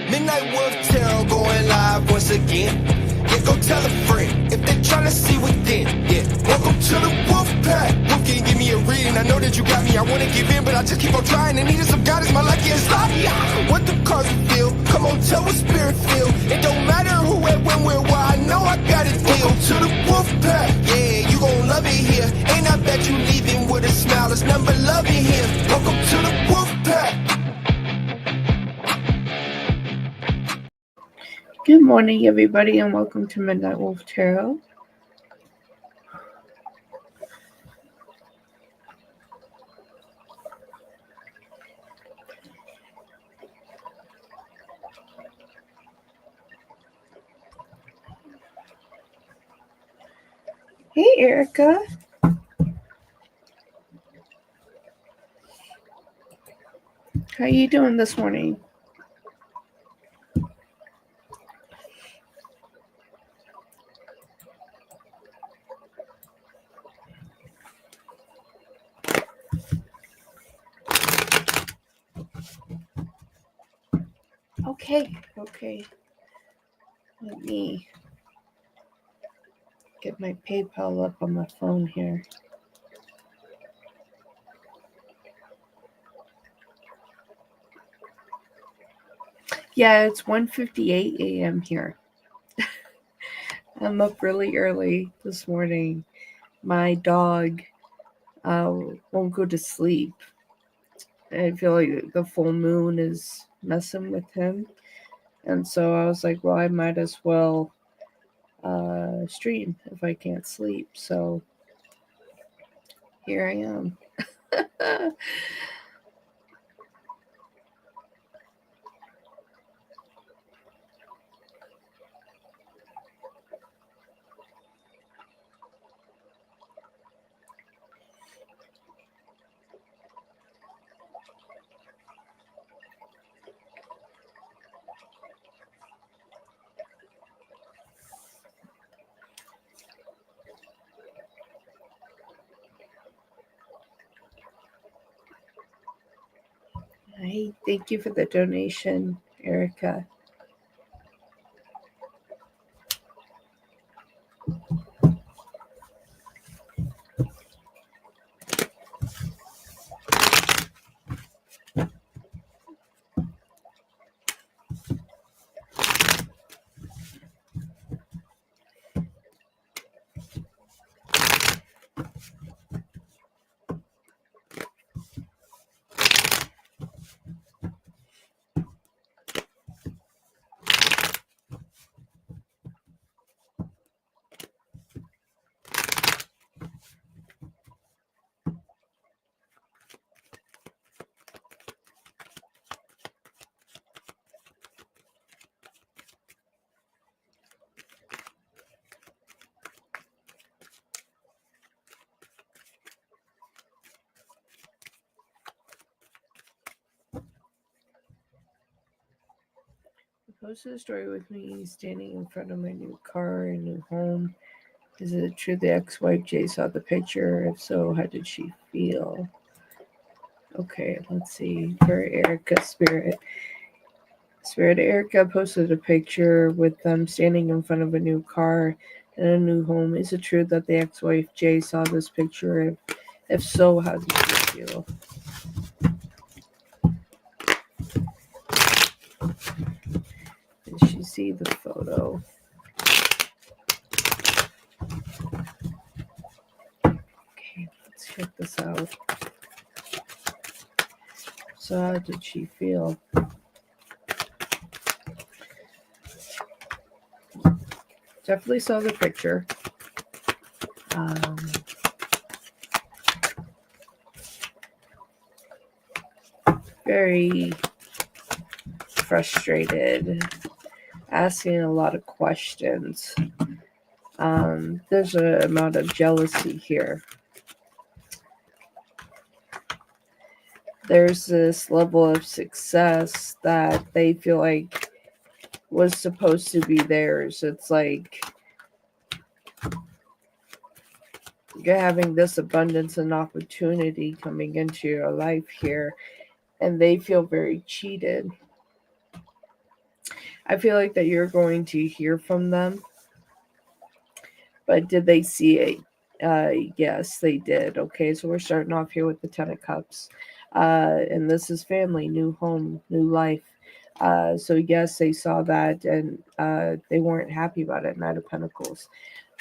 Midnight Wolf Tarot going live once again. Yeah, go tell a friend if they tryna see within. Yeah, welcome to the Wolf Pack. Wolf can give me a reading. I know that you got me. I wanna give in, but I just keep on trying. And needing some guidance. My life getting sloppy. What the cards reveal? Come on, tell what spirit feel. It don't matter who, where, when, where, why. I know I got it. Welcome to the Wolf Pack. Yeah, you gon' love it here. And I bet you leaving with a smile. There's nothing but love in here. Welcome to the Wolf Pack. Good morning, everybody, and welcome to Midnight Wolf Tarot. Hey, Erica. How you doing this morning? Okay. Let me get my PayPal up on my phone here. Yeah, it's 1:58 a.m. here. I'm up really early this morning. My dog won't go to sleep. I feel like the full moon is messing with him. And so I was like, well, I might as well stream if I can't sleep. So here I am. Hey, thank you for the donation, Erica. Posted a story with me standing in front of my new car and new home. Is it true the ex-wife Jay saw the picture? If so, how did she feel? Okay, let's see. For Erica Spirit Erica posted a picture with them standing in front of a new car and a new home. Is it true that the ex-wife Jay saw this picture? If so, how did she feel? Did she see the photo? Okay, let's check this out. So how did she feel? Definitely saw the picture. Very frustrated, asking a lot of questions. There's an amount of jealousy here. There's this level of success that they feel like was supposed to be theirs. It's like you're having this abundance and opportunity coming into your life here, and they feel very cheated. I feel like that you're going to hear from them, but did they see it? Yes, they did. Okay, so we're starting off here with the Ten of Cups. And this is family, new home, new life. So yes, they saw that, and they weren't happy about it. Knight of Pentacles.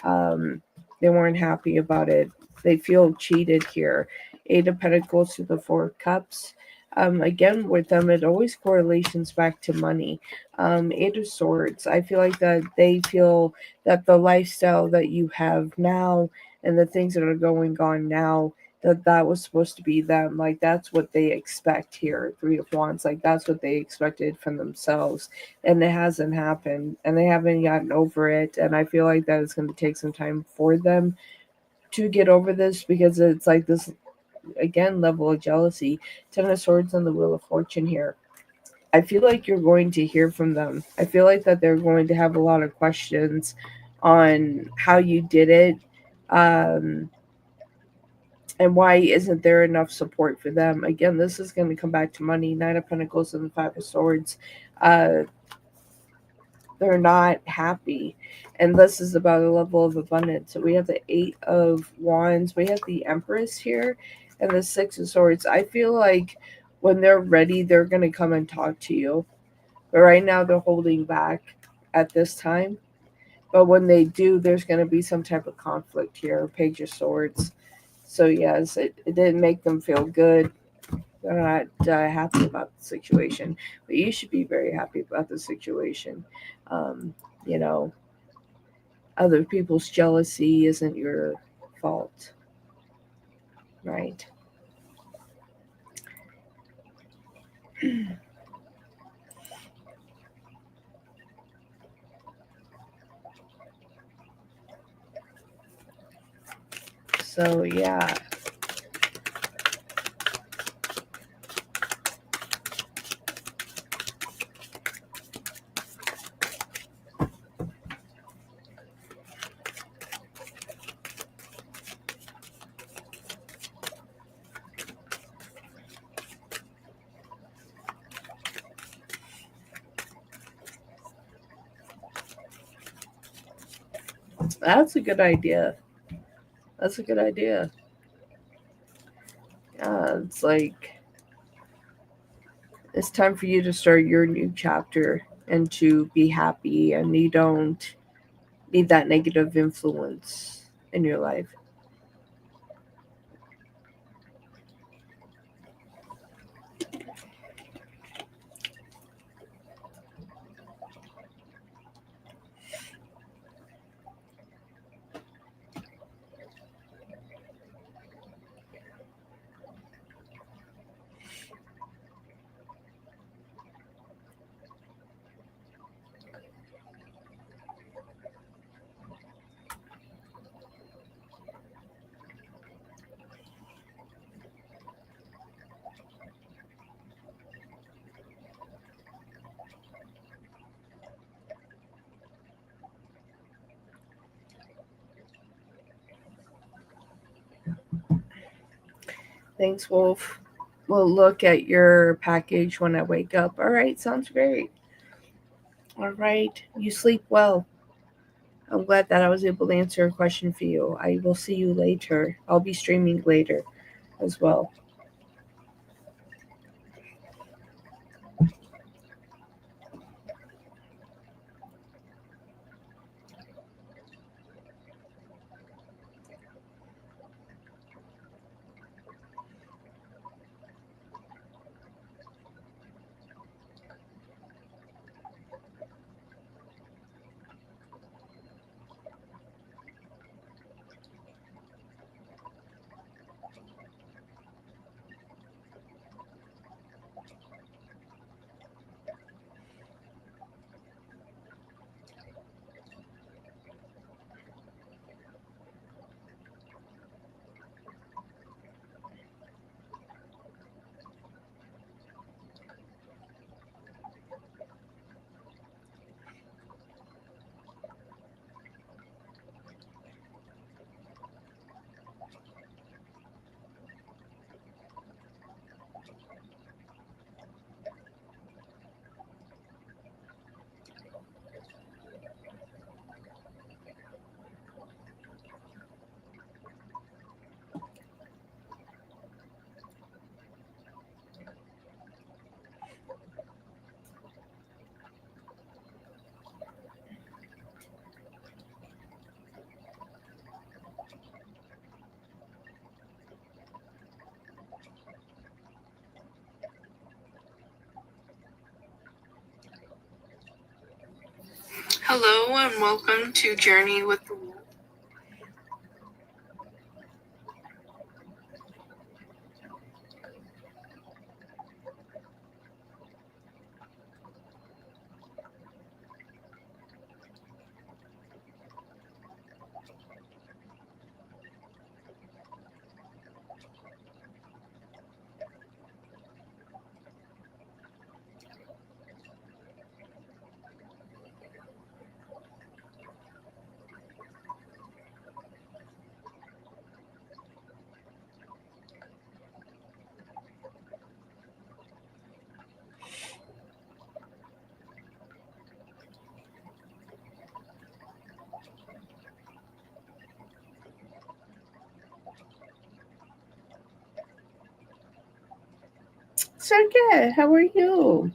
Um, they weren't happy about it. They feel cheated here. Eight of Pentacles to the Four of Cups. Again, with them, it always correlations back to money. Eight of Swords. I feel like that they feel that the lifestyle that you have now and the things that are going on now, that was supposed to be them. Like, that's what they expect here. Three of Wands. Like, that's what they expected from themselves, and it hasn't happened, and they haven't gotten over it. And I feel like that it's going to take some time for them to get over this, because it's like this, again, level of jealousy. Ten of Swords and the Wheel of Fortune here. I feel like you're going to hear from them. I feel like that they're going to have a lot of questions on how you did it, and why isn't there enough support for them. Again, this is going to come back to money. Nine of Pentacles and the Five of Swords. They're not happy, and this is about a level of abundance. So we have the Eight of Wands, we have the Empress here, and the Six of Swords. I feel like when they're ready, they're going to come and talk to you, but right now they're holding back at this time. But when they do, there's going to be some type of conflict here. Page of Swords. So yes, it didn't make them feel good. They're not happy about the situation, but you should be very happy about the situation. Um, you know, other people's jealousy isn't your fault, right? So yeah. That's a good idea. That's a good idea. It's like it's time for you to start your new chapter and to be happy, and you don't need that negative influence in your life. Thanks, Wolf. We'll look at your package when I wake up. All right, sounds great. All right, you sleep well. I'm glad that I was able to answer a question for you. I will see you later. I'll be streaming later as well. Hello and welcome to Journey with the Wolf. Sergey, how are you?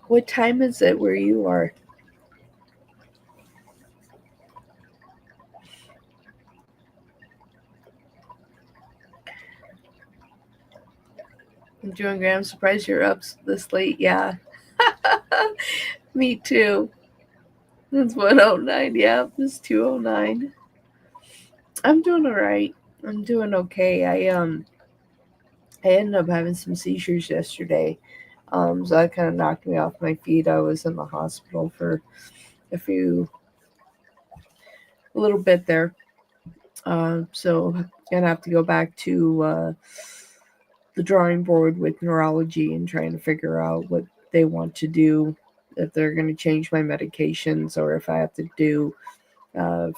What time is it where you are? I'm doing great. I'm surprised you're up this late. Yeah. Me too. It's 1:09. Yeah, it's 2:09. I'm doing all right. I'm doing okay. I ended up having some seizures yesterday. So that kind of knocked me off my feet. I was in the hospital for a little bit there. So gonna have to go back to the drawing board with neurology and trying to figure out what they want to do, if they're going to change my medications or if I have to do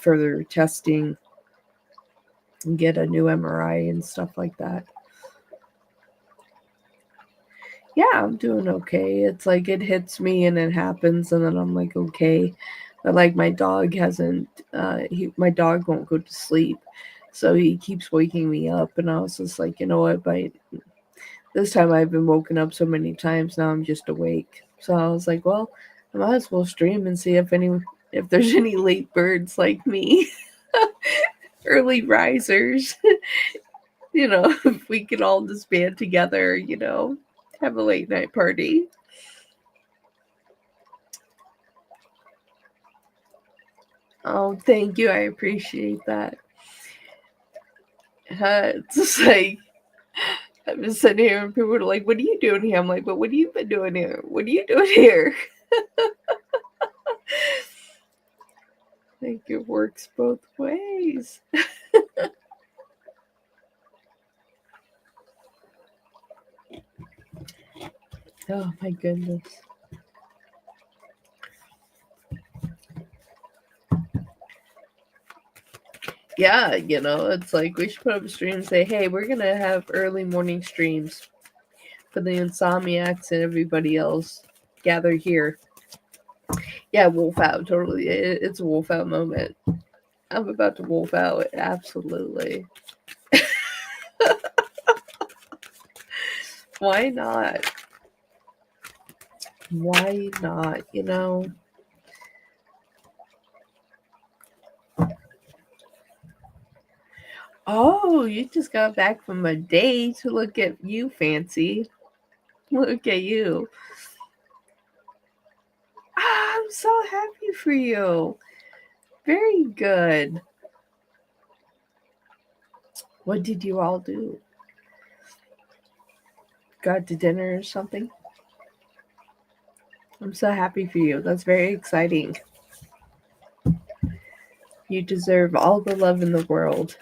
further testing and get a new MRI and stuff like that. Yeah, I'm doing okay. It's like it hits me and it happens, and then I'm like, okay. But like my dog hasn't, my dog won't go to sleep. So he keeps waking me up, and I was just like, you know what? By this time I've been woken up so many times, now I'm just awake. So I was like, well, I might as well stream and see if there's any late birds like me, early risers. If we could all just band together, have a late night party. Oh, thank you. I appreciate that. It's just like I'm just sitting here and people are like, "What are you doing here?" I'm like, "But what have you been doing here? What are you doing here?" I think it works both ways. Oh my goodness. Yeah, it's like we should put up a stream and say, hey, we're gonna have early morning streams for the insomniacs and everybody else. Gather here. Yeah, wolf out, totally. It's a wolf out moment. I'm about to wolf out, absolutely. Why not? Why not, Oh, you just got back from a date. Look at you, fancy. Look at you. I'm so happy for you. Very good. What did you all do? Got to dinner or something? I'm so happy for you. That's very exciting. You deserve all the love in the world.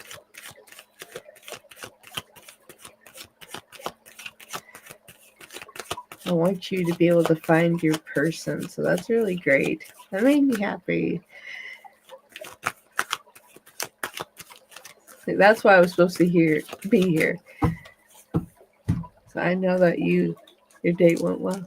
I want you to be able to find your person. So that's really great. That made me happy. That's why I was supposed to be here. So I know that your date went well.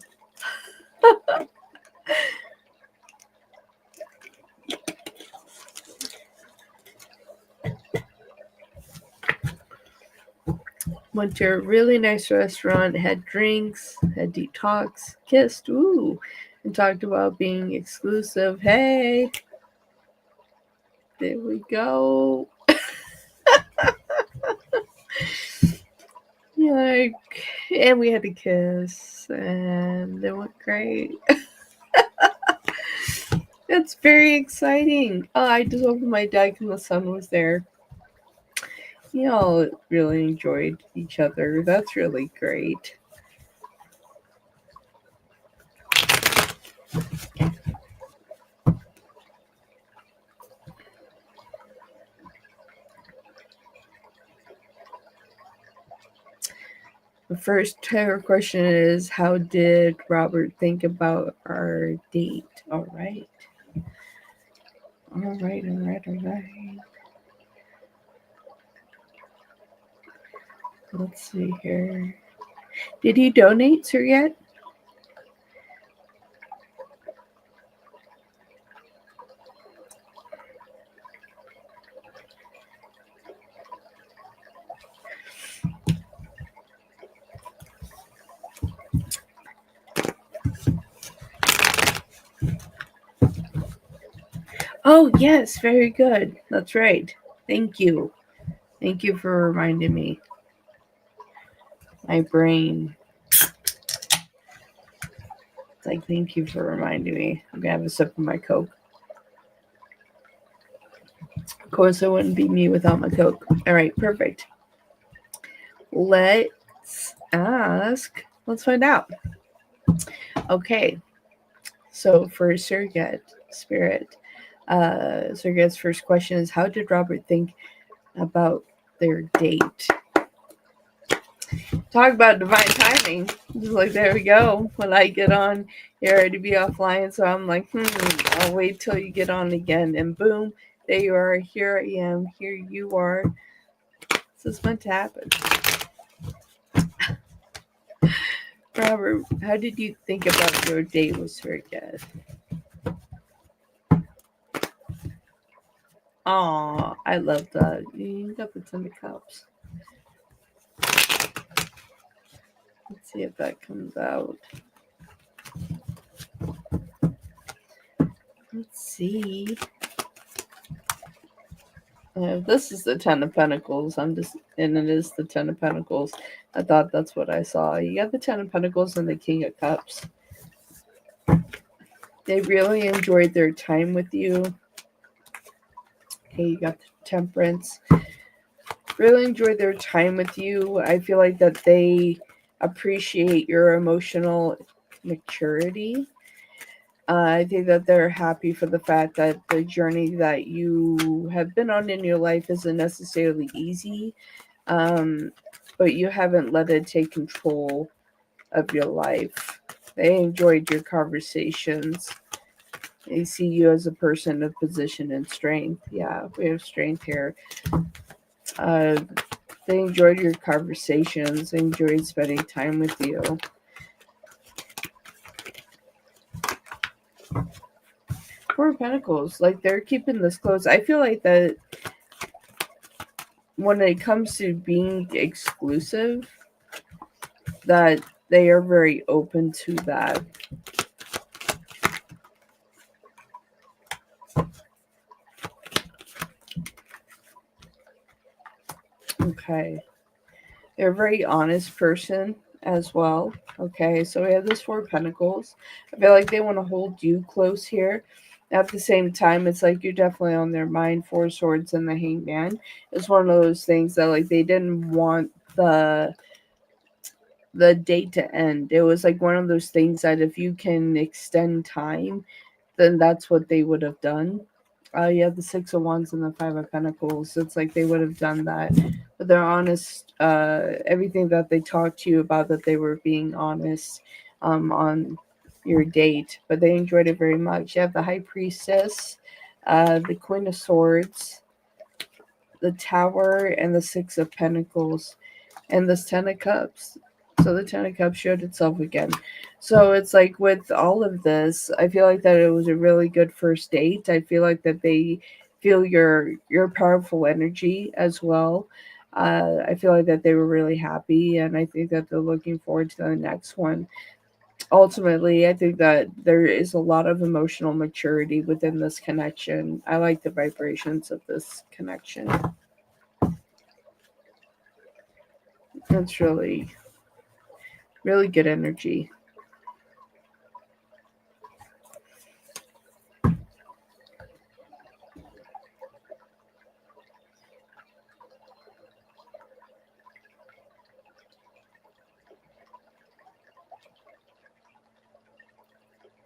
Went to a really nice restaurant, had drinks, had deep talks, kissed, and talked about being exclusive. Hey, There we go. Like, and we had to kiss, and it went great. That's very exciting. Oh, I just opened my deck and the sun was there. You all really enjoyed each other. That's really great. The first trigger question is, how did Robert think about our date? All right. All right, all right, all right. Let's see here. Did he donate, sir, yet? Oh, yes, very good. That's right. Thank you. Thank you for reminding me. My brain. It's like, thank you for reminding me. I'm going to have a sip of my Coke. Of course, it wouldn't be me without my Coke. All right, perfect. Let's ask. Let's find out. Okay. So for Serget Spirit, Serget's first question is, how did Robert think about their date? Talk about divine timing. Just like, there we go. When I get on, you're ready to be offline. So I'm like, I'll wait till you get on again. And boom, there you are. Here I am. Here you are. This is meant to happen. Robert, how did you think about your date with Serget? Aw, I love that. You got the 10 of cups. Let's see if that comes out. Let's see. This is the 10 of Pentacles. And it is the 10 of Pentacles. I thought that's what I saw. You got the 10 of Pentacles and the King of Cups. They really enjoyed their time with you. Okay, you got the Temperance. Really enjoyed their time with you. I feel like that they appreciate your emotional maturity. I think that they're happy for the fact that the journey that you have been on in your life isn't necessarily easy, but you haven't let it take control of your life. They enjoyed your conversations. They see you as a person of position and strength. Yeah, we have strength here. They enjoyed your conversations. They enjoyed spending time with you. Four of Pentacles, like, they're keeping this close. I feel like that when it comes to being exclusive, that they are very open to that. Okay. They're a very honest person as well. Okay, so we have this Four of Pentacles. I feel like they want to hold you close here. At the same time, it's like you're definitely on their mind. Four Swords and the Hangman. It's one of those things that, like, they didn't want the date to end. It was like one of those things that if you can extend time, then that's what they would have done. You have the Six of Wands and the Five of Pentacles. It's like they would have done that. But they're honest. Everything that they talked to you about, that they were being honest on your date. But they enjoyed it very much. You have the High Priestess, the Queen of Swords, the Tower, and the Six of Pentacles, and this 10 of Cups. So the 10 of Cups showed itself again. So it's like with all of this, I feel like that it was a really good first date. I feel like that they feel your powerful energy as well. I feel like that they were really happy, and I think that they're looking forward to the next one. ultimately, I think that there is a lot of emotional maturity within this connection. I like the vibrations of this connection. It's really, really good energy.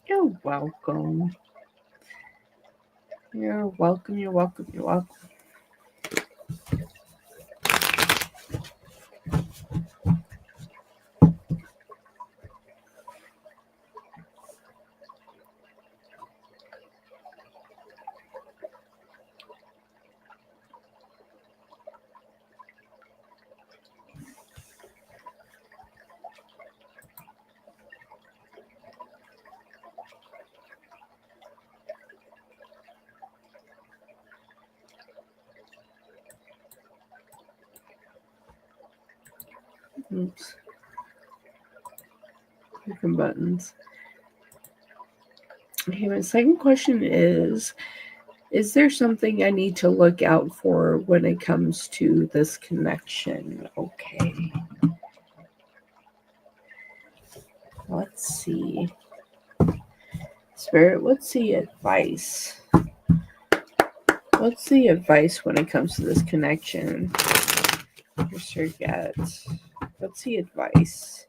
You're welcome. You're welcome. You're welcome. You're welcome. Oops. Clicking buttons. Okay, my second question is there something I need to look out for when it comes to this connection? Okay. Let's see. Spirit, what's the advice? What's the advice when it comes to this connection? Mr. Getz. What's the advice?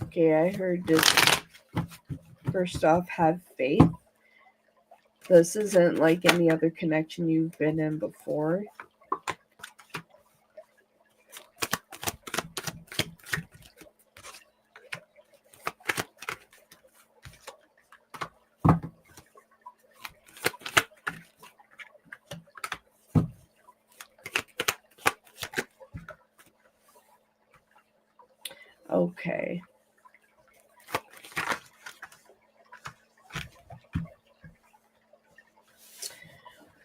Okay, I heard this. First off, have faith. This isn't like any other connection you've been in before. Okay.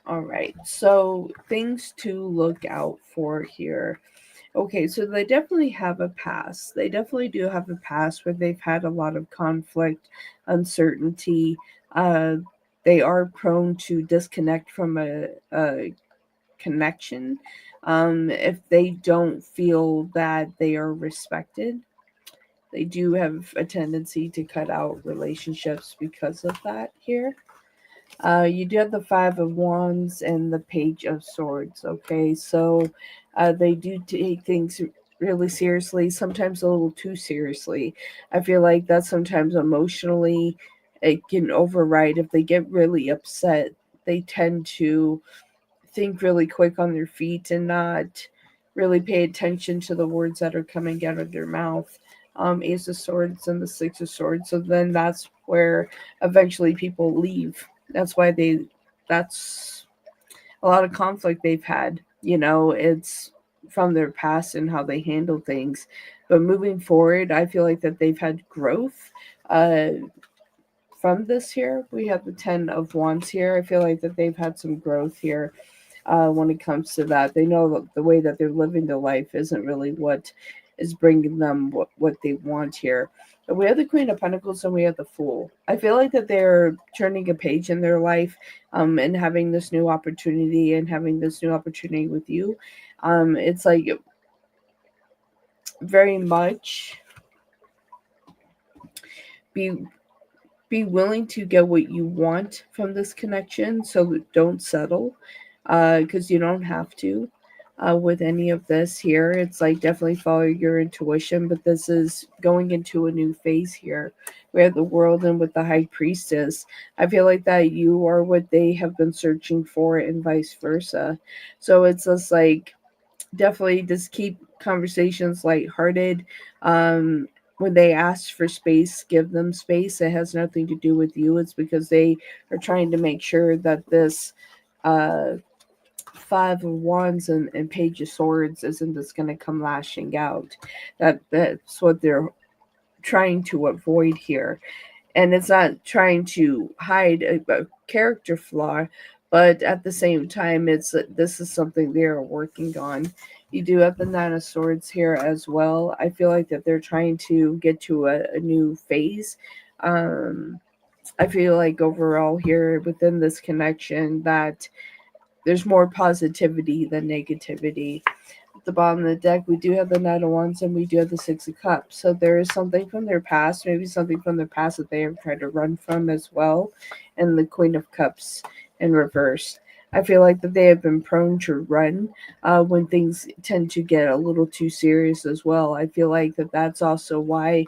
All right. So, things to look out for here. Okay, so they definitely have a past. They definitely do have a past where they've had a lot of conflict, uncertainty. Uh, they are prone to disconnect from a connection if they don't feel that they are respected. They do have a tendency to cut out relationships because of that here. You do have the Five of Wands and the Page of Swords. Okay, so they do take things really seriously, sometimes a little too seriously. I feel like that sometimes emotionally it can override. If they get really upset, they tend to think really quick on their feet and not really pay attention to the words that are coming out of their mouth. Ace of Swords and the Six of Swords. So then that's where eventually people leave. That's why that's a lot of conflict they've had. It's from their past and how they handle things. But moving forward, I feel like that they've had growth. Uh, from this here, we have the Ten of Wands here. I feel like that they've had some growth here when it comes to that. They know that the way that they're living their life isn't really what is bringing them what they want here. But we have the Queen of Pentacles and we have the Fool. I feel like that they're turning a page in their life and having this new opportunity with you. It's like very much be be willing to get what you want from this connection, so don't settle because you don't have to with any of this here. It's like definitely follow your intuition, but this is going into a new phase here. We have the World and with the High Priestess. I feel like that you are what they have been searching for and vice versa. So it's just like definitely just keep conversations lighthearted. When they ask for space, give them space. It has nothing to do with you. It's because they are trying to make sure that this uh, Five of Wands and Page of Swords isn't just going to come lashing out. That's what they're trying to avoid here. And it's not trying to hide a character flaw, but at the same time, this is something they are working on. You do have the Nine of Swords here as well. I feel like that they're trying to get to a new phase. Um, I feel like overall here within this connection that there's more positivity than negativity. At the bottom of the deck, we do have the Knight of Wands and we do have the Six of Cups. So there is something from their past, maybe something from their past that they have tried to run from as well. And the Queen of Cups in reverse. I feel like that they have been prone to run when things tend to get a little too serious as well. I feel like that that's also why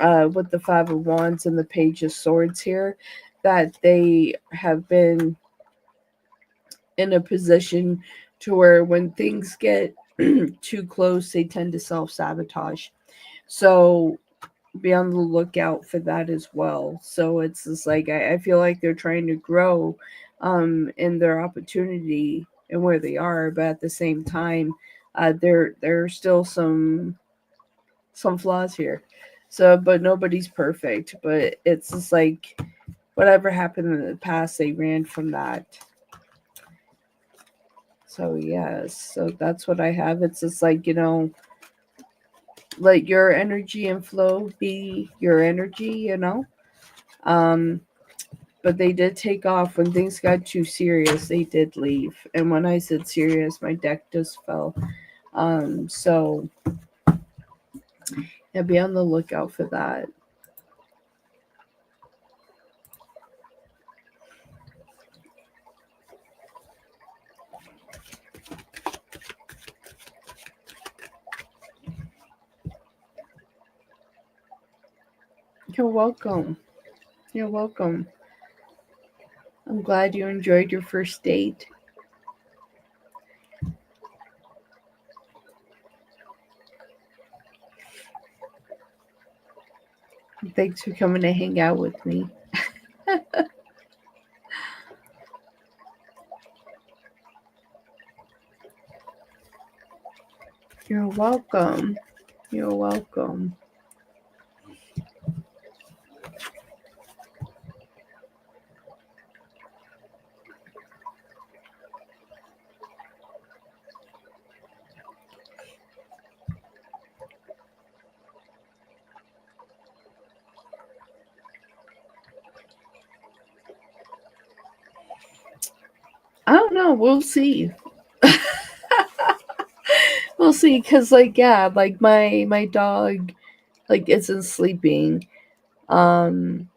with the Five of Wands and the Page of Swords here, that they have been in a position to where when things get too close, they tend to self sabotage. So be on the lookout for that as well. So it's just like I feel like they're trying to grow in their opportunity and where they are, but at the same time, there are still some flaws here. So, but nobody's perfect. But it's just like whatever happened in the past, they ran from that. So yes, so that's what I have. It's just like, let your energy and flow be your energy. Um, but they did take off when things got too serious. They did leave, and when I said serious, my deck just fell. So yeah, be on the lookout for that. You're welcome. You're welcome. I'm glad you enjoyed your first date. Thanks for coming to hang out with me. You're welcome. You're welcome. I don't know. We'll see. We'll see. Cause like yeah, like my dog like isn't sleeping. Um,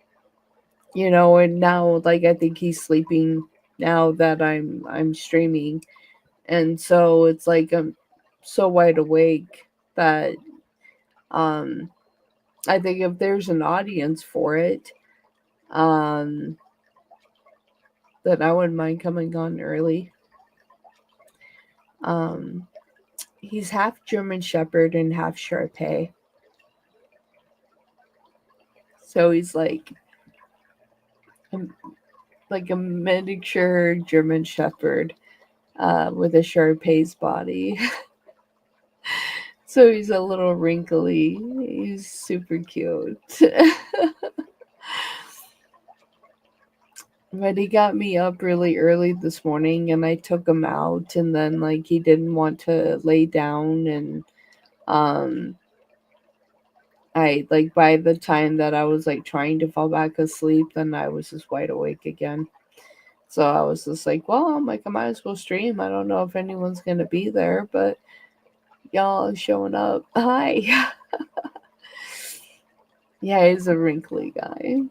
and now like I think he's sleeping now that I'm streaming, and so it's like I'm so wide awake that um I think if there's an audience for it, um, then I wouldn't mind coming on early. Um, he's half German Shepherd and half Shar Pei. So he's um, like a miniature German Shepherd with a Shar Pei's body. So he's a little wrinkly. He's super cute. But he got me up really early this morning and I took him out and then like he didn't want to lay down and um I like by the time that I was like trying to fall back asleep, then I was just wide awake again. So I was just like, well, I'm like, I might as well stream. I don't know if anyone's gonna be there, but y'all are showing up. Hi. Yeah, he's a wrinkly guy.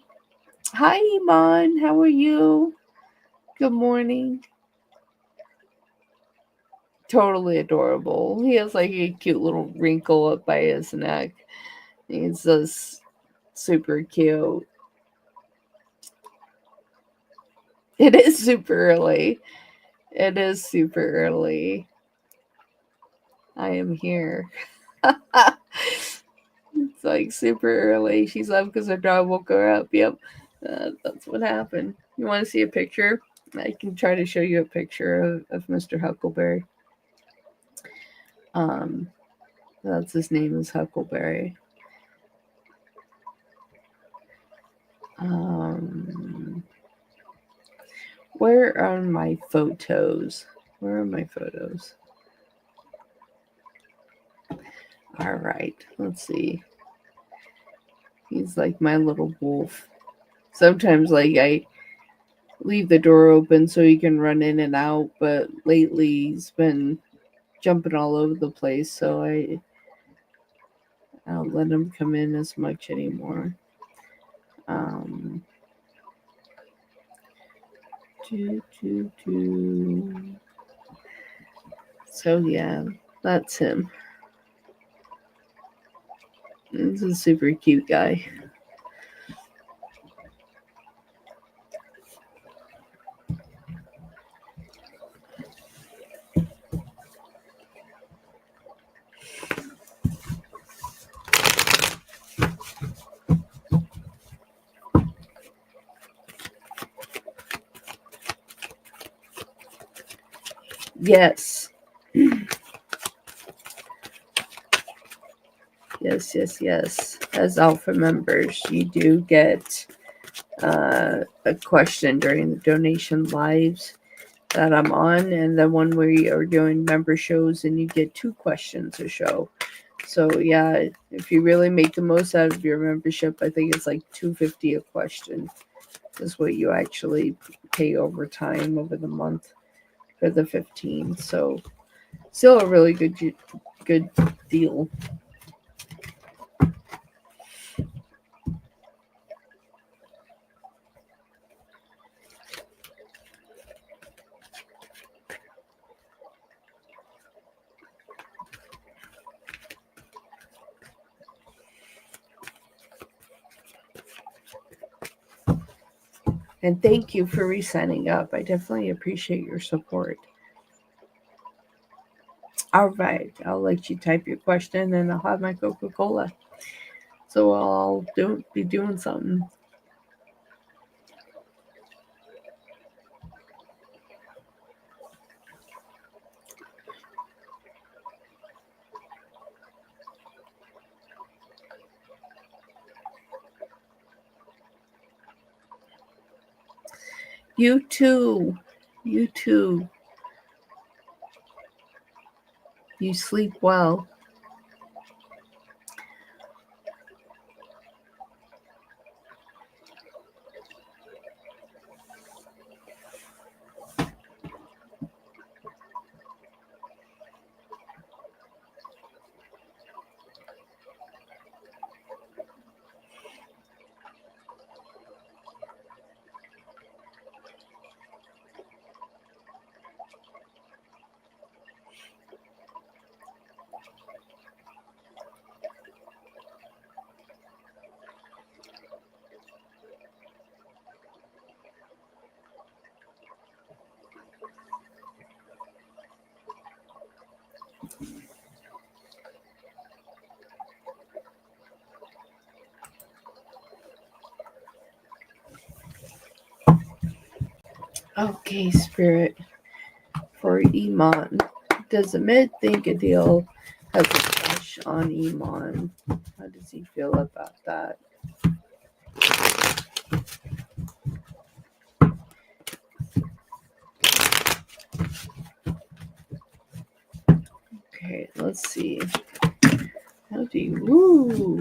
Hi, Iman. How are you? Good morning. Totally adorable. He has like a cute little wrinkle up by his neck. He's just super cute. It is super early. It is super early. I am here. It's like super early. She's up because her dog woke her up. Yep. That's what happened. You want to see a picture? I can try to show you a picture of Mr. Huckleberry. Um, that's his name is Huckleberry. Um, Where are my photos? Where are my photos? All right, let's see. He's like my little wolf. Sometimes, like, I leave the door open so he can run in and out, but lately he's been jumping all over the place, so I don't let him come in as much anymore. So yeah, that's him. He's a super cute guy. Yes. Yes. As Alpha members, you do get a question during the donation lives that I'm on, and the one where you are doing member shows, and you get 2 questions a show. So yeah, if you really make the most out of your membership, I think it's like $2.50 a question is what you actually pay over time over the month for the 15. So still a really good deal. And thank you for re-signing up. I definitely appreciate your support. All right, I'll let you type your question, and I'll have my Coca-Cola. So I'll be doing something. You too. You too. You sleep well. Okay, Spirit. For Iman. Does Ahmed think Adil has a crush on Iman? How does he feel about that? Okay, let's see. How do you... Woo!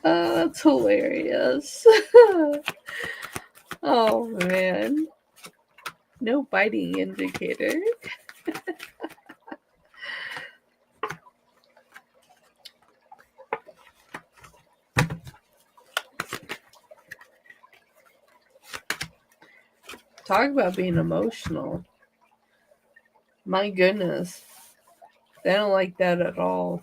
That's hilarious. Oh, man. No biting indicator. Talk about being emotional. My goodness. They don't like that at all.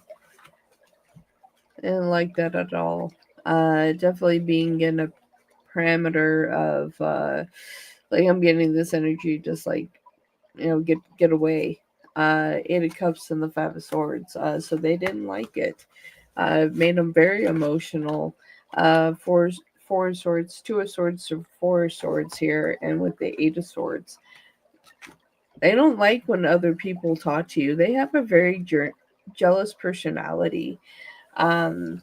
They don't like that at all. Definitely being in a parameter of like I'm getting this energy, just like, you know, get away. 8 of Cups and the 5 of Swords. So they didn't like it. Made them very emotional. Four of Swords, 2 of Swords to 4 of Swords here, and with the 8 of Swords. They don't like when other people talk to you. They have a very jealous personality. Um,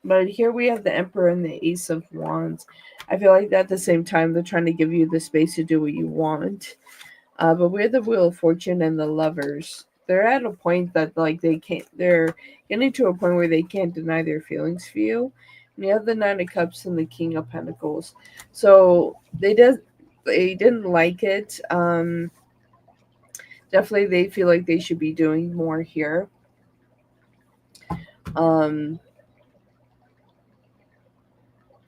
but here we have the Emperor and the Ace of Wands. I feel like at the same time they're trying to give you the space to do what you want. But we're the Wheel of Fortune and the Lovers. They're at a point that like they can't. They're getting to a point where they can't deny their feelings for you. And you have the Nine of Cups and the King of Pentacles. So they didn't like it. Definitely they feel like they should be doing more here. Um,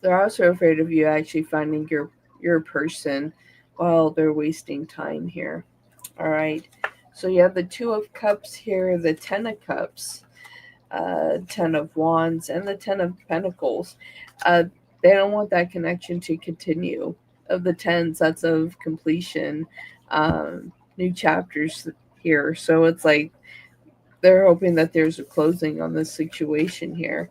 they're also afraid of you actually finding your person while they're wasting time here. All right. So you have the Two of Cups here, the Ten of Cups, Ten of Wands, and the Ten of Pentacles. Uh, they don't want that connection to continue. Of the tens, that's of completion, new chapters here. So it's like they're hoping that there's a closing on this situation here.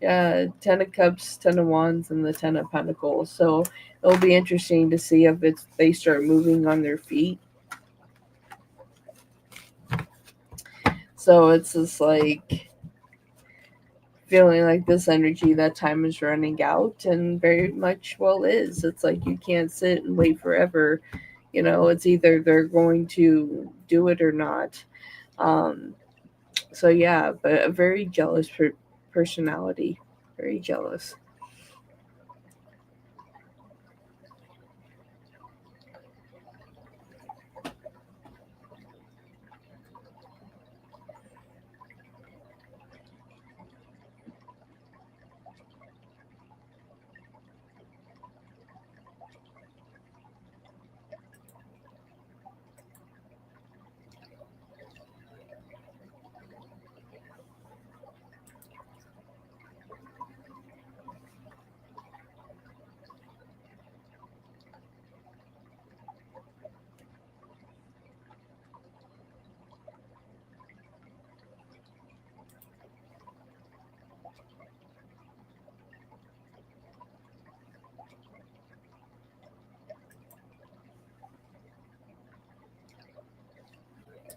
Ten of Cups, Ten of Wands, and the Ten of Pentacles. So it'll be interesting to see if they start moving on their feet. So it's just like feeling like this energy, that time is running out, and very much well is. It's like you can't sit and wait forever. It's either they're going to do it or not. Um, so yeah, but a very jealous personality, very jealous.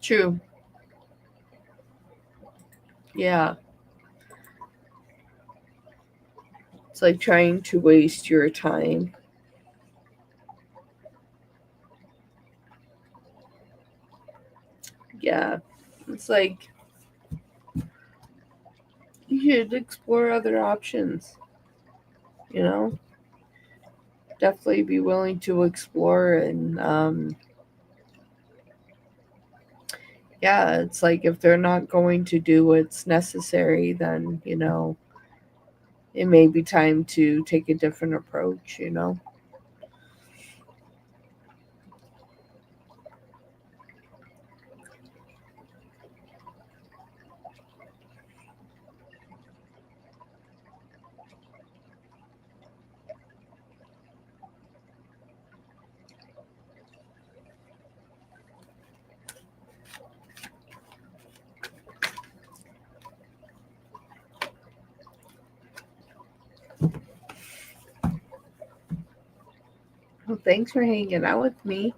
True. Yeah. It's like trying to waste your time. Yeah. It's like you should explore other options, you know? Definitely be willing to explore and yeah, it's like if they're not going to do what's necessary, then, it may be time to take a different approach. Well, thanks for hanging out with me.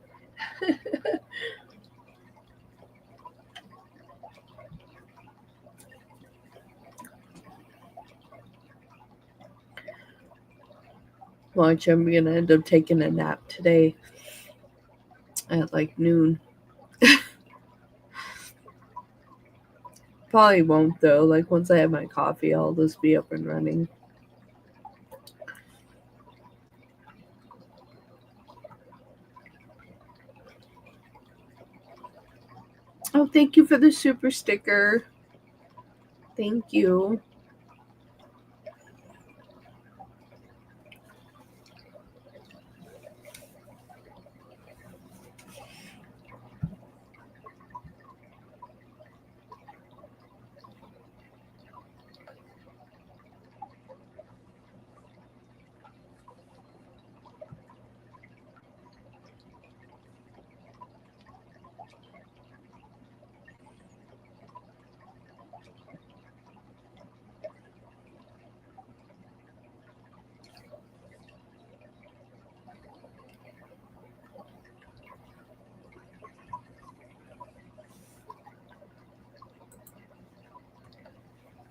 Watch, I'm gonna end up taking a nap today at like noon. Probably won't though. Like once I have my coffee, I'll just be up and running. Oh, thank you for the super sticker. Thank you.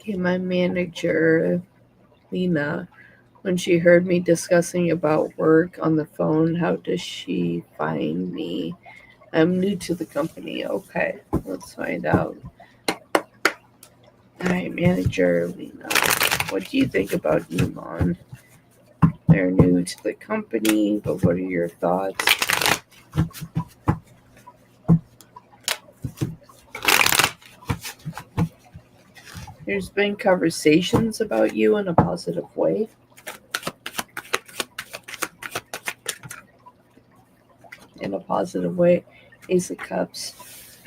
Okay, my manager, Lena, when she heard me discussing about work on the phone, how does she find me? I'm new to the company. Okay, let's find out. Hi, manager Lena. What do you think about Iman? They're new to the company, but what are your thoughts? There's been conversations about you in a positive way. In a positive way. Ace of Cups.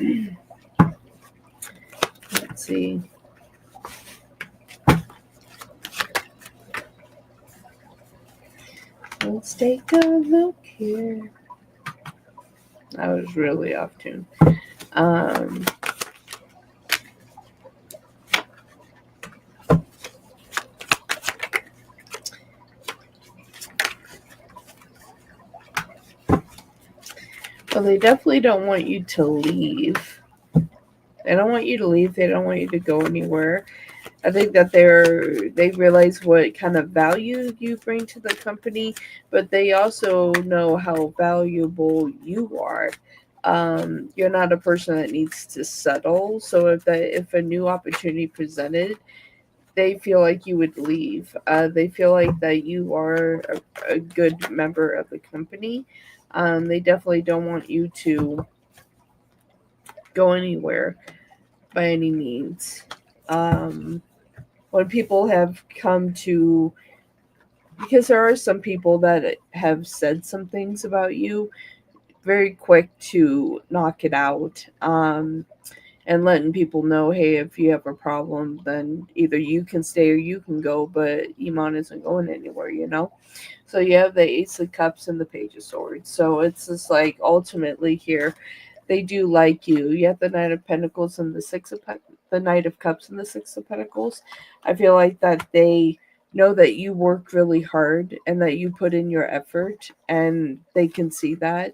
Let's see. Let's take a look here. I was really off tune. Um, well, they definitely don't want you to leave. They don't want you to leave. They don't want you to go anywhere. I think that they realize what kind of value you bring to the company, but they also know how valuable you are. You're not a person that needs to settle. So if a new opportunity presented, they feel like you would leave. They feel like that you are a good member of the company. They definitely don't want you to go anywhere by any means. Um, when people have come to, because there are some people that have said some things about you, very quick to knock it out, and letting people know, hey, if you have a problem, then either you can stay or you can go, but Iman isn't going anywhere. So you have the Ace of Cups and the Page of Swords. So it's just like ultimately here, they do like you. You have the Knight of Pentacles and the Knight of Cups and the Six of Pentacles. I feel like that they know that you work really hard and that you put in your effort, and they can see that.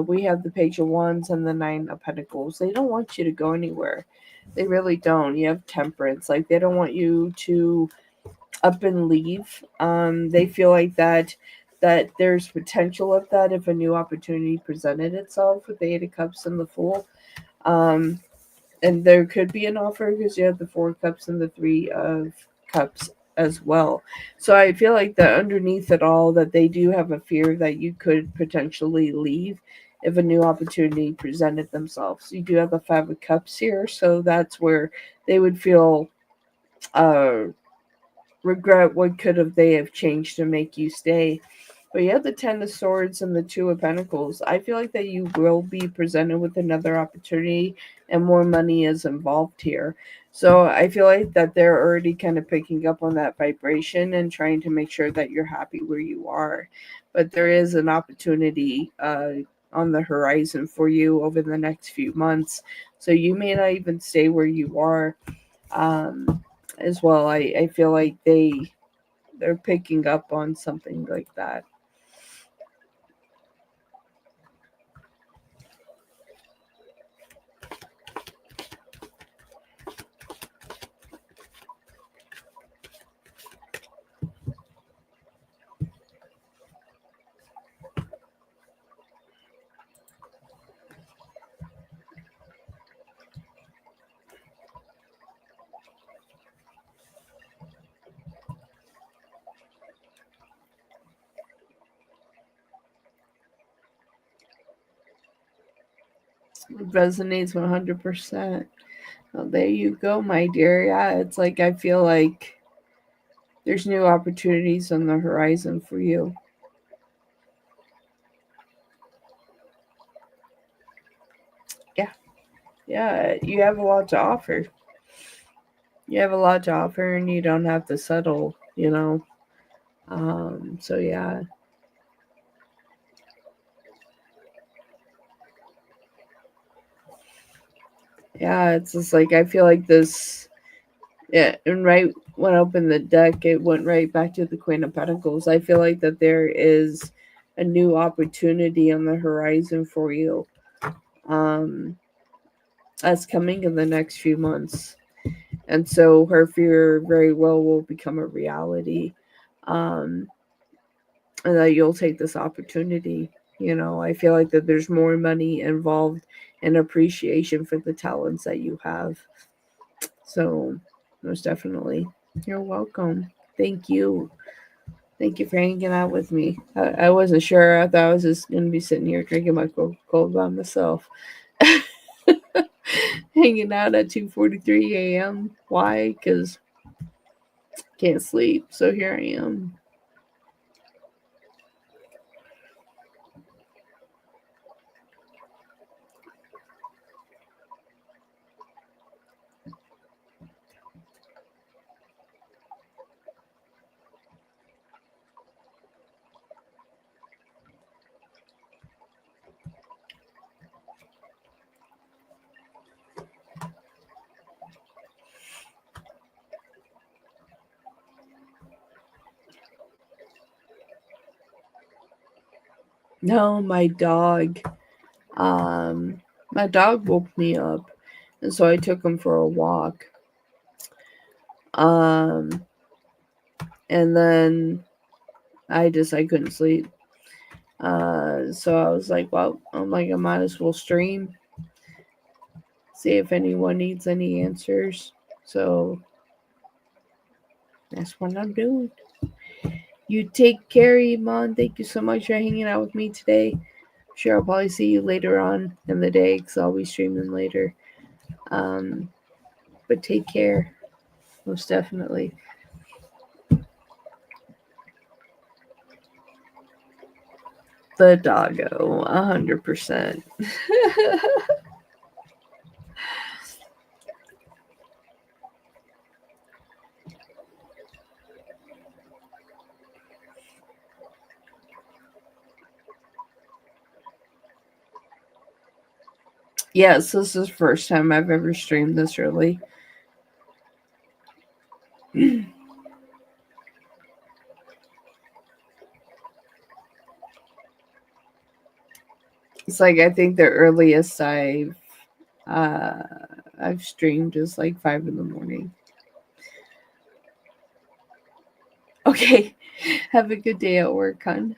We have the Page of Wands and the Nine of Pentacles. They don't want you to go anywhere. They really don't. You have Temperance. Like, they don't want you to up and leave. They feel like that there's potential of that if a new opportunity presented itself with the Eight of Cups and the Fool. Um, and there could be an offer because you have the Four of Cups and the Three of Cups as well. So I feel like that underneath it all, that they do have a fear that you could potentially leave if a new opportunity presented themselves. You do have the Five of Cups here, so that's where they would feel uh regret what could have they have changed to make you stay. But you have the Ten of Swords and the Two of Pentacles. I feel like that you will be presented with another opportunity and more money is involved here. So I feel like that they're already kind of picking up on that vibration and trying to make sure that you're happy where you are. But there is an opportunity on the horizon for you over the next few months. So you may not even stay where you are. As well. I feel like they're picking up on something like that. It resonates 100%. Well, there you go, my dear. Yeah, it's like I feel like there's new opportunities on the horizon for you. Yeah, yeah, you have a lot to offer. You have a lot to offer, and you don't have to settle. So yeah, yeah. It's just like I feel like this. Yeah, and right when I opened the deck, it went right back to the Queen of Pentacles. I feel like that there is a new opportunity on the horizon for you, um, that's coming in the next few months. And so her fear very well will become a reality. Um, and that you'll take this opportunity. I feel like that there's more money involved and appreciation for the talents that you have. So, most definitely, you're welcome. Thank you. Thank you for hanging out with me. I wasn't sure. I thought I was just going to be sitting here drinking my Coca-Cola by myself. Hanging out at 2:43 a.m. Why? Because can't sleep. So here I am. No, my dog. My dog woke me up, and so I took him for a walk. Um, and then I couldn't sleep. So I was like, well, I might as well stream, see if anyone needs any answers. So that's what I'm doing. You take care, Iman. Thank you so much for hanging out with me today. I'm sure I'll probably see you later on in the day because I'll be streaming later. But take care, most definitely. The doggo, 100%. Yes, this is the first time I've ever streamed this early. It's like I think the earliest uh I've streamed is like 5 in the morning. Okay. Have a good day at work, hon.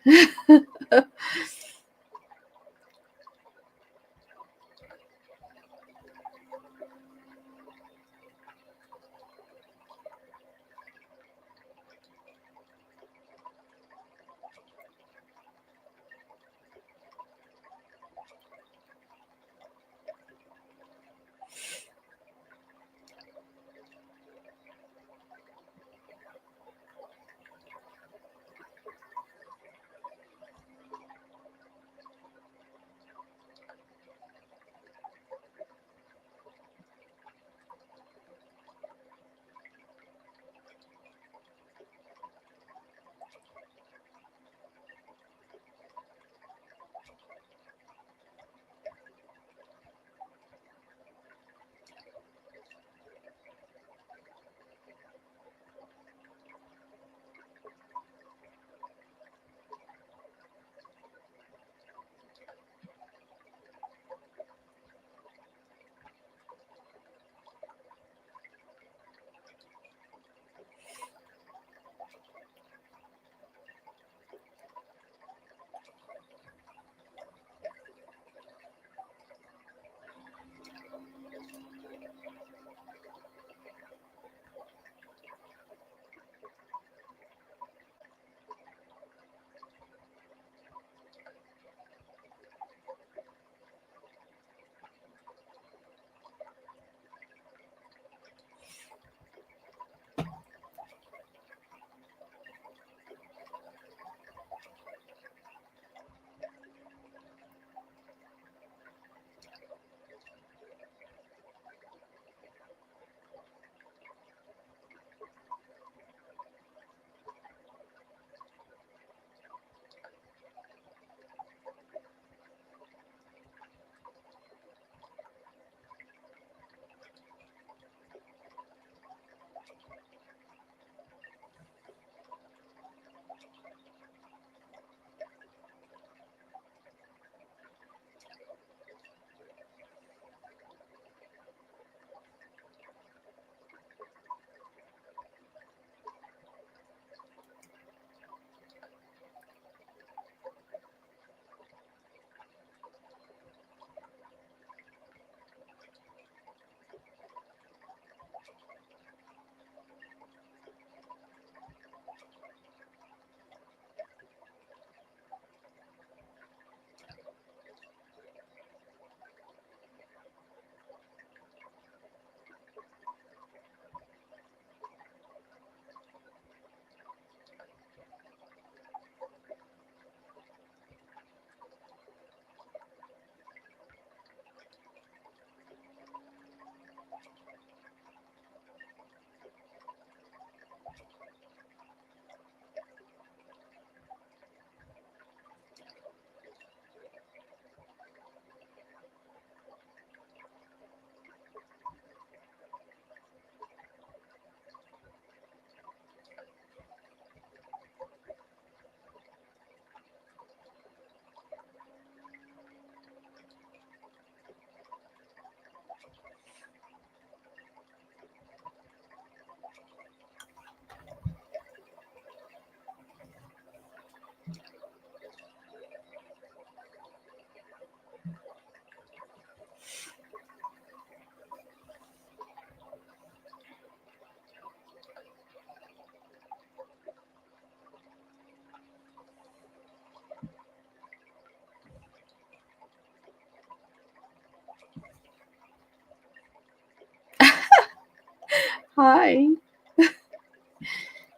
Hi.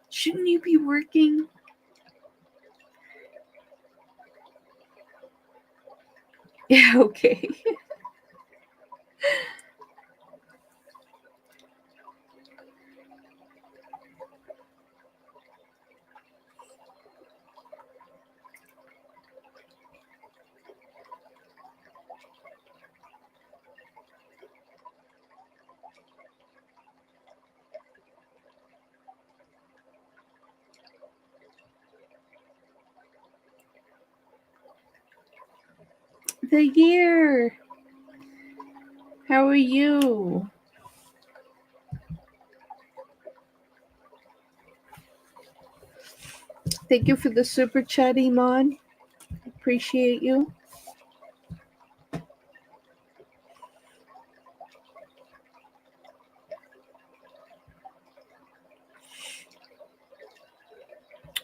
Shouldn't you be working? Yeah, okay. The year. How are you? Thank you for the super chat, Iman. Appreciate you.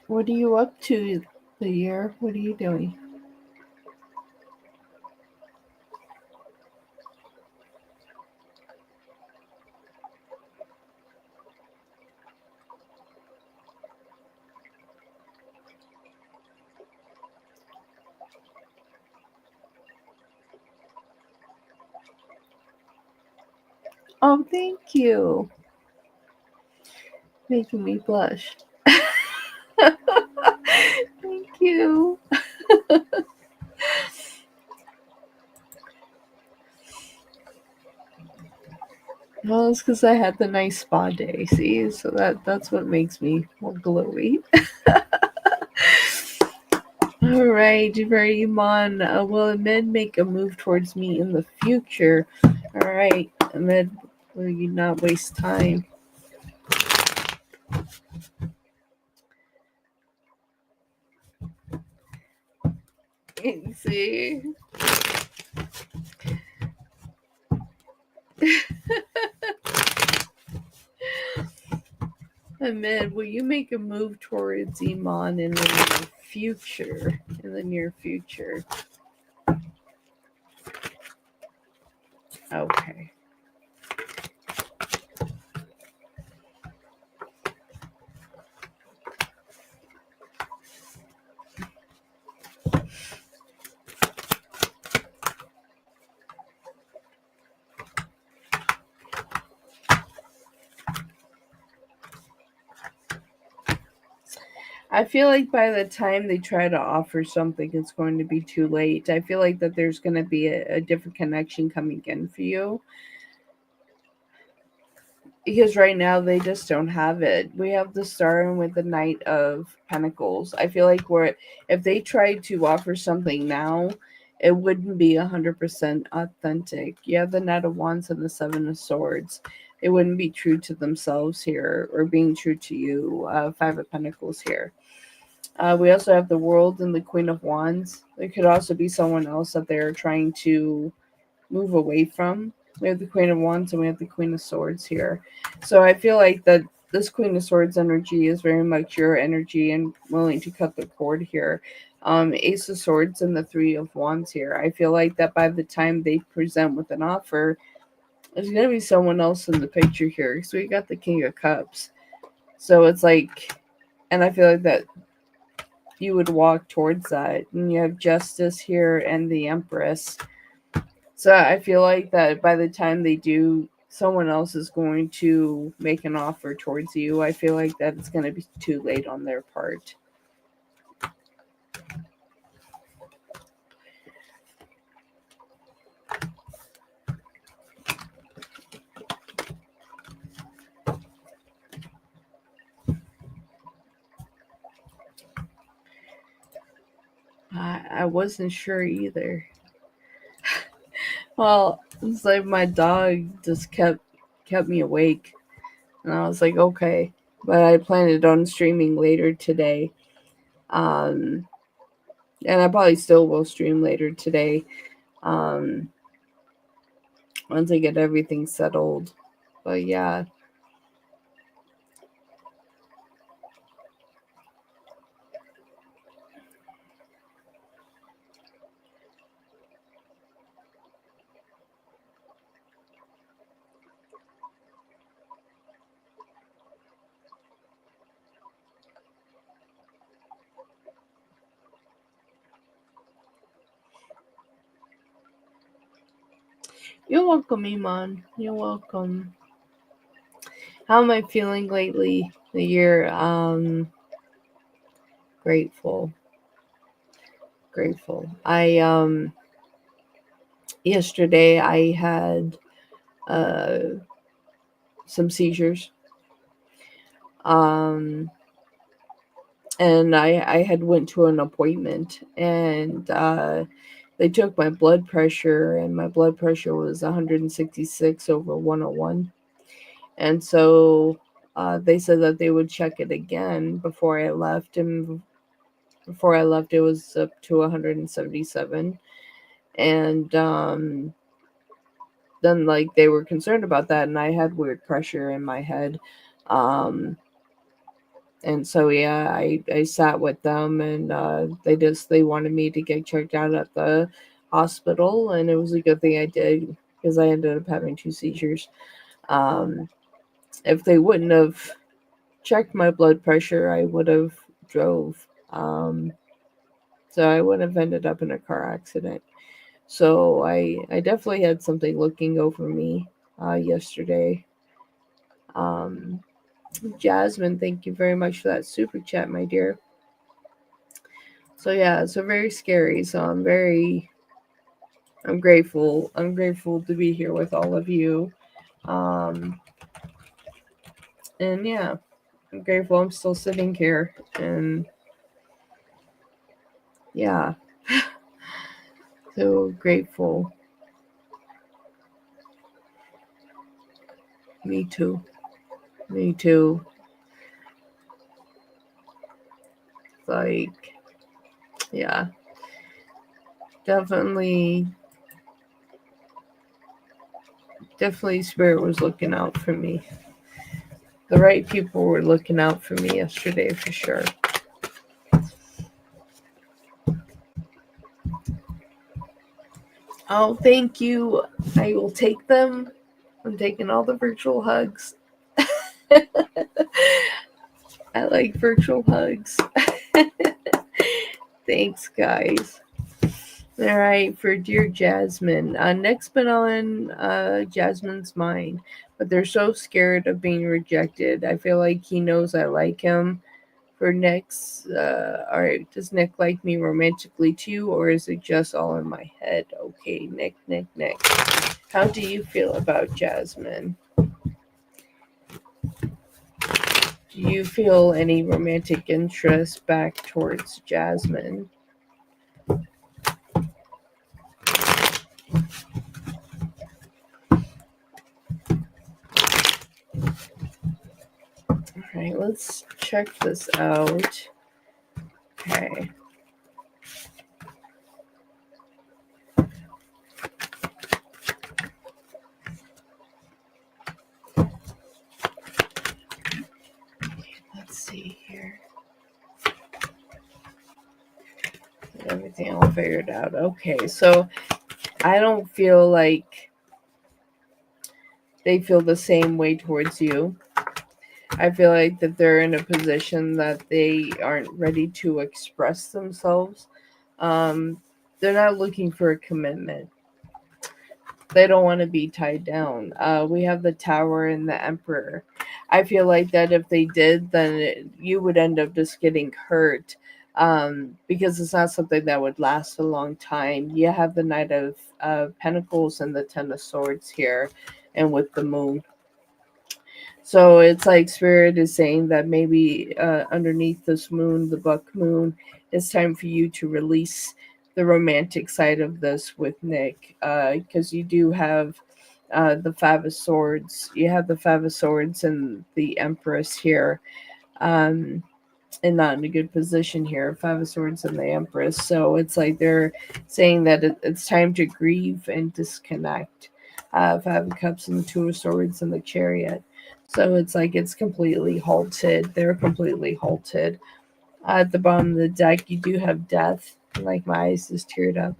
What are you up to the year? What are you doing? Oh, thank you. Making me blush. Thank you. Well, it's because I had the nice spa day, see? So that's what makes me more glowy. All right, very Iman. Will Ahmed make a move towards me in the future? All right, Ahmed, will you not waste time? See? Ahmed, will you make a move towards Iman in the near future? In the near future. Okay. I feel like by the time they try to offer something, it's going to be too late. I feel like that there's going to be a different connection coming in for you because right now they just don't have it. We have the Star with the Knight of Pentacles. I feel like if they tried to offer something now, it wouldn't be 100% authentic. You have the Knight of Wands and the Seven of Swords. They wouldn't be true to themselves here or being true to you. Five of Pentacles here. We also have the World and the Queen of Wands. There could also be someone else that they're trying to move away from. We have the Queen of Wands and we have the Queen of Swords here. So I feel like that this Queen of Swords energy is very much your energy and willing to cut the cord here. Ace of Swords and the Three of Wands here. I feel like that by the time they present with an offer, there's going to be someone else in the picture here. So we got the King of Cups. So it's like, and I feel like that you would walk towards that. And you have Justice here and the Empress. So I feel like that by the time they do, someone else is going to make an offer towards you. I feel like that it's going to be too late on their part. I wasn't sure either. Well, it's like my dog just kept me awake, and I was like, okay. But I planned on streaming later today, and I probably still will stream later today, um, once I get everything settled. But yeah. You're welcome, Iman. You're welcome. How am I feeling lately? The year, grateful. Grateful. Yesterday I had uh some seizures. Um and I had went to an appointment, and they took my blood pressure, and my blood pressure was 166 over 101. And so they said that they would check it again before I left, and before I left it was up to 177. And then like they were concerned about that, and I had weird pressure in my head. um and so yeah, I sat with them, and they wanted me to get checked out at the hospital, and it was a good thing I did, because I ended up having two seizures. um if they wouldn't have checked my blood pressure, I would have drove. So I would have ended up in a car accident. So I definitely had something looking over me yesterday. um Jasmine, thank you very much for that super chat, my dear. So yeah, so very scary. So I'm grateful. I'm grateful to be here with all of you. Um and yeah, I'm grateful I'm still sitting here, and yeah, so grateful. Me too. Me too. Like, yeah, definitely, definitely Spirit was looking out for me. The right people were looking out for me yesterday for sure. Oh, thank you. I will take them. I'm taking all the virtual hugs. I like virtual hugs. Thanks, guys. All right, for dear Jasmine. Next been on Jasmine's mind, but they're so scared of being rejected. I feel like he knows I like him. For Nick's, all right, does Nick like me romantically too, or is it just all in my head? Okay, Nick. How do you feel about Jasmine? Do you feel any romantic interest back towards Jasmine? All right, let's check this out. Okay. Let's see here. Get everything all figured out. Okay, so I don't feel like they feel the same way towards you. I feel like that they're in a position that they aren't ready to express themselves. They're not looking for a commitment. They don't want to be tied down. We have the Tower and the Emperor. I feel like that if they did, then you would end up just getting hurt, because it's not something that would last a long time. You have the Knight of Pentacles and the Ten of Swords here, and with the Moon. So it's like Spirit is saying that maybe underneath this moon, the buck moon, it's time for you to release the romantic side of this with Nick, because you do have the Five of Swords. You have the Five of Swords and the Empress here, and not in a good position here. Five of Swords and the Empress. So it's like they're saying that it's time to grieve and disconnect. Five of Cups and the Two of Swords and the Chariot. So it's like it's completely halted. They're completely halted. At the bottom of the deck, you do have Death. Like my eyes just teared up.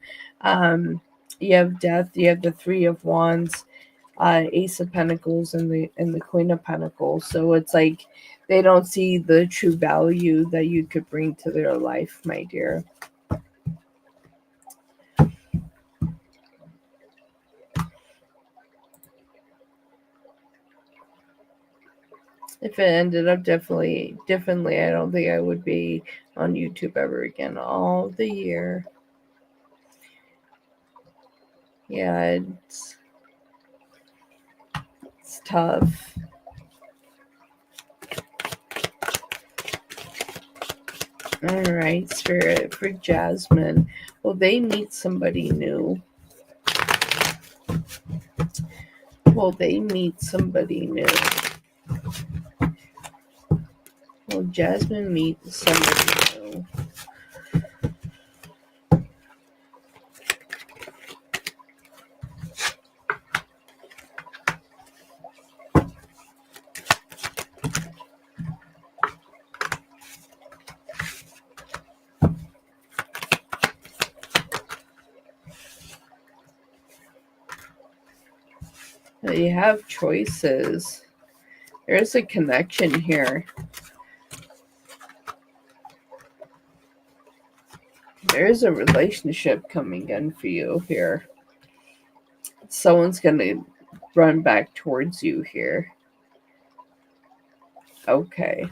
You have Death. You have the Three of Wands, Ace of Pentacles, and the Queen of Pentacles. So it's like they don't see the true value that you could bring to their life, my dear. If it ended up differently, I don't think I would be on YouTube ever again all the year. Yeah, it's tough. All right, Spirit, for Jasmine. Will they meet somebody new? Will they meet somebody new? Will Jasmine meet somebody new? You have choices. There's a connection here. There's a relationship coming in for you here. Someone's going to run back towards you here. Okay.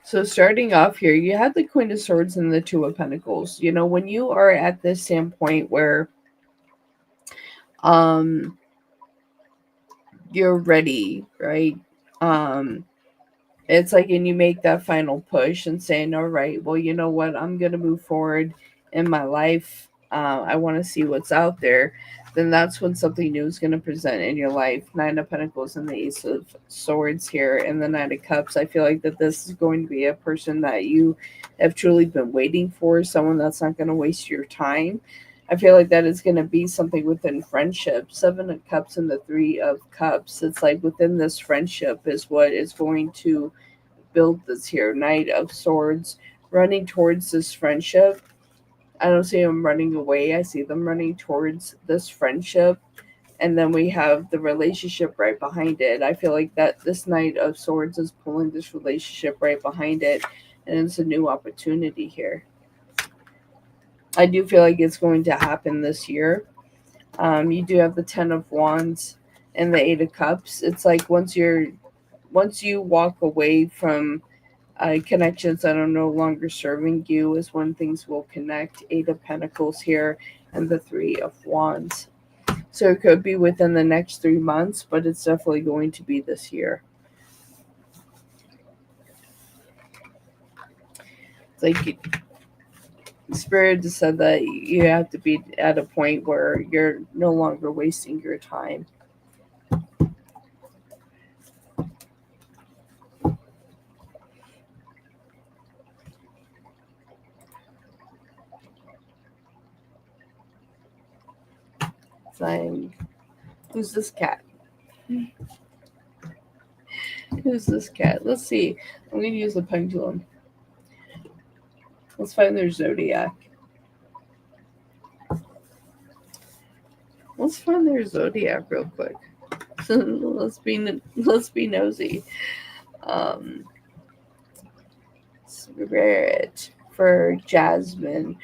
So starting off here, you had the Queen of Swords and the Two of Pentacles. You know, when you are at this standpoint where you're ready, right? It's like, and you make that final push and saying, all right, well, you know what? I'm going to move forward in my life. I want to see what's out there. Then that's when something new is going to present in your life. Nine of Pentacles and the Ace of Swords here and the Knight of Cups. I feel like that this is going to be a person that you have truly been waiting for, someone that's not going to waste your time. I feel like that is going to be something within friendship. Seven of Cups and the Three of Cups. It's like within this friendship is what is going to build this here. Knight of Swords running towards this friendship. I don't see them running away. I see them running towards this friendship. And then we have the relationship right behind it. I feel like that this Knight of Swords is pulling this relationship right behind it. And it's a new opportunity here. I do feel like it's going to happen this year. You do have the Ten of Wands and the Eight of Cups. It's like once you walk away from connections that are no longer serving you is when things will connect. Eight of Pentacles here and the Three of Wands. So it could be within the next 3 months, but it's definitely going to be this year. It's like Spirit just said that you have to be at a point where you're no longer wasting your time. Saying, who's this cat? Who's this cat? Let's see. I'm going to use the pendulum. Let's find their zodiac. Let's find their zodiac real quick. let's be nosy. Spirit for Jasmine.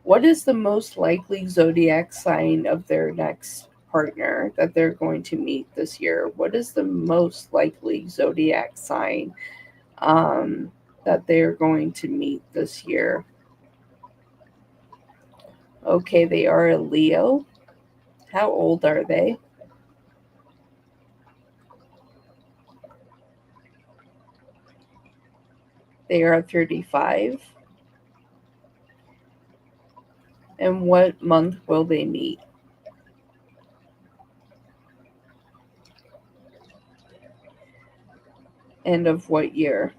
What is the most likely zodiac sign of their next partner that they're going to meet this year? What is the most likely zodiac sign that they're going to meet this year? Okay, they are a Leo. How old are they? They are 35. And what month will they meet? And of what year?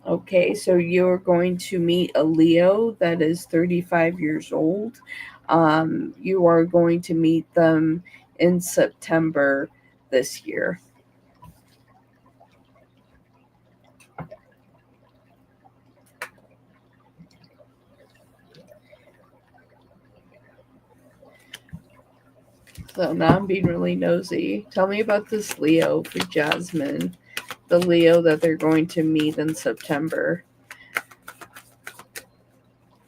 Okay, so you're going to meet a Leo that is 35 years old. You are going to meet them in September this year. So now I'm being really nosy. Tell me about this Leo for Jasmine. The Leo that they're going to meet in September.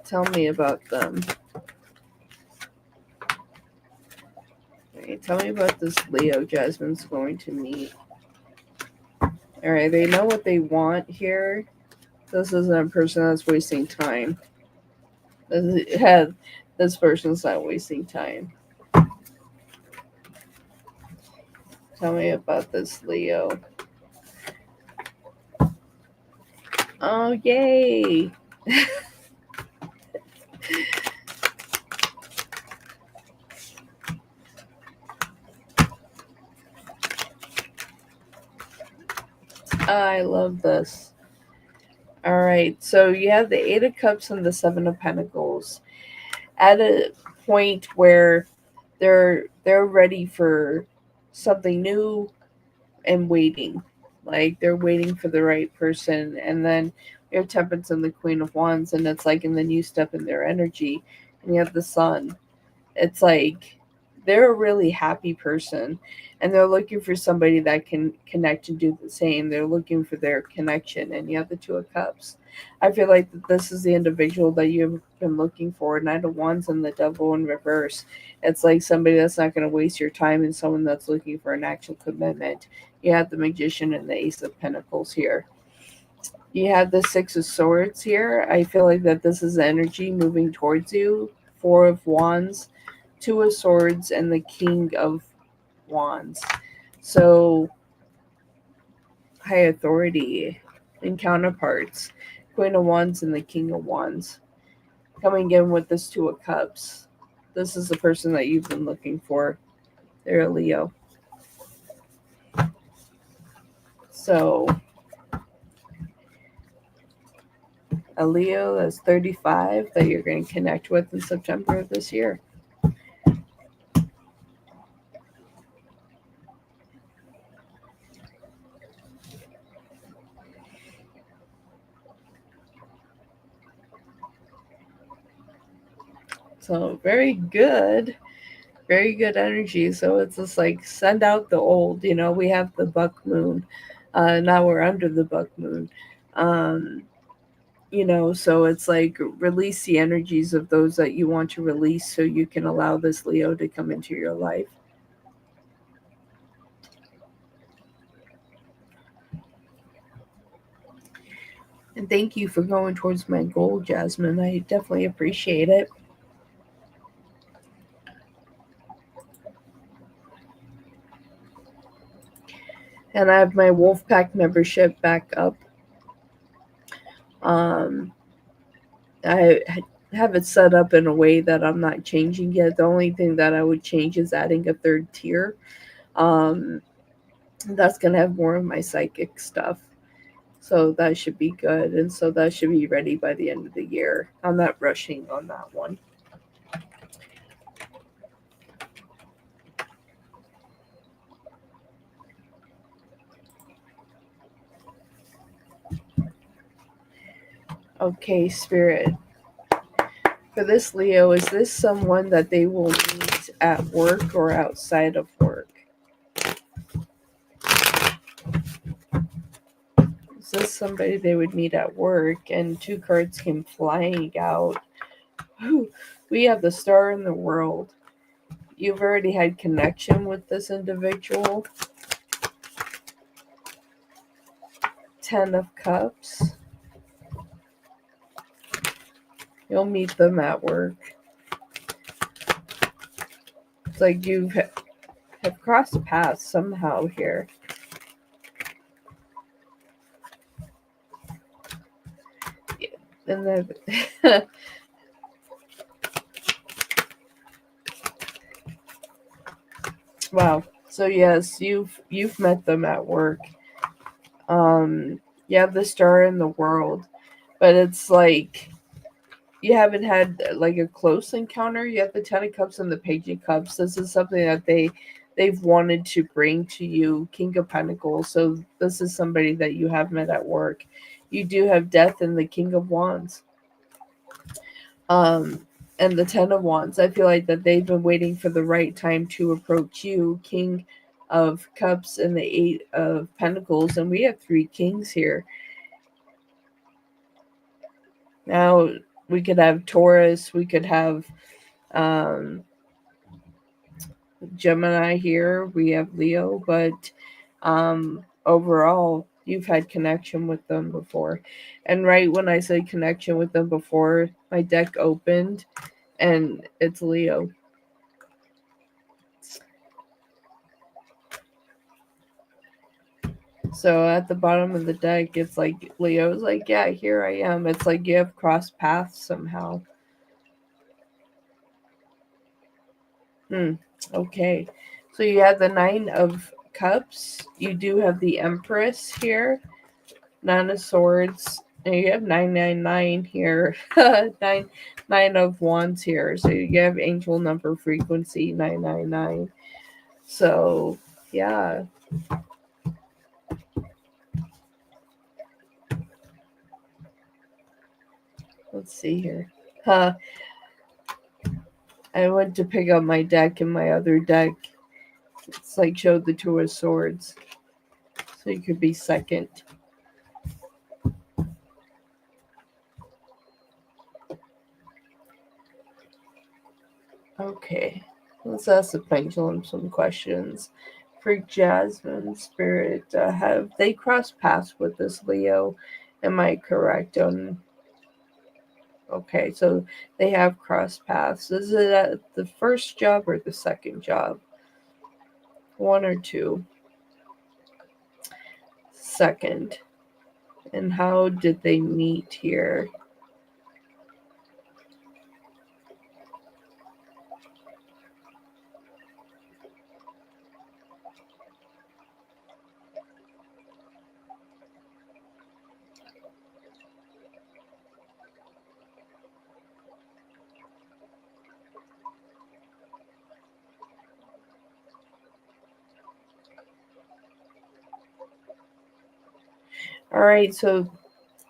Tell me about them. Okay, tell me about this Leo Jasmine's going to meet. Alright, they know what they want here. This isn't a person that's wasting time. This person's not wasting time. Tell me about this Leo. Oh, yay! I love this. All right, so you have the Eight of Cups and the Seven of Pentacles at a point where they're ready for something new and waiting. Like they're waiting for the right person, and then your Temperance and the Queen of Wands, and it's like in the new step in their energy, and you have the Sun. It's like they're a really happy person, and they're looking for somebody that can connect and do the same. They're looking for their connection, and you have the Two of Cups. I feel like that this is the individual that you've been looking for. Knight of Wands and the Devil in reverse. It's like somebody that's not going to waste your time and someone that's looking for an actual commitment. You have the Magician and the Ace of Pentacles here. You have the Six of Swords here. I feel like that this is energy moving towards you. Four of Wands, Two of Swords, and the King of Wands. So, high authority and counterparts. Queen of Wands and the King of Wands. Coming in with this Two of Cups. This is the person that you've been looking for. They're a Leo. So, a Leo that's 35 that you're going to connect with in September of this year. So very good energy. So it's just like send out the old. We have the buck moon. Now we're under the buck moon. So it's like release the energies of those that you want to release so you can allow this Leo to come into your life. And thank you for going towards my goal, Jasmine. I definitely appreciate it. And I have my Wolfpack membership back up. I have it set up in a way that I'm not changing yet. The only thing that I would change is adding a third tier. That's going to have more of my psychic stuff. So that should be good. And so that should be ready by the end of the year. I'm not rushing on that one. Okay, Spirit. For this Leo, is this someone that they will meet at work or outside of work? Is this somebody they would meet at work? And two cards came flying out. We have the Star in the World. You've already had connection with this individual. Ten of Cups. You'll meet them at work. It's like you have crossed paths somehow here. And then wow. So yes, you've met them at work. You have the Star in the World, but it's like you haven't had like a close encounter. You have the Ten of Cups and the Page of Cups. This is something that they've wanted to bring to you. King of Pentacles. So this is somebody that you have met at work. You do have Death and the King of Wands. And the Ten of Wands. I feel like that they've been waiting for the right time to approach you. King of Cups and the Eight of Pentacles. And we have three kings here. Now, we could have Taurus. We could have Gemini here, we have Leo, but overall, you've had connection with them before. And right when I say connection with them before, my deck opened and it's Leo. So at the bottom of the deck, it's like Leo's like, yeah, here I am. It's like you have crossed paths somehow. Okay. So you have the Nine of Cups. You do have the Empress here. Nine of Swords. And you have 999 here. Nine of Wands here. So you have angel number frequency 999. So yeah. Let's see here. I went to pick up my deck, and my other deck, it's like showed the Two of Swords. So you could be second. Okay. Let's ask the pendulum some questions. For Jasmine Spirit, have they crossed paths with this Leo? Am I correct on? Okay, so they have crossed paths. Is it at the first job or the second job? One or two? Second. And how did they meet here? All right, so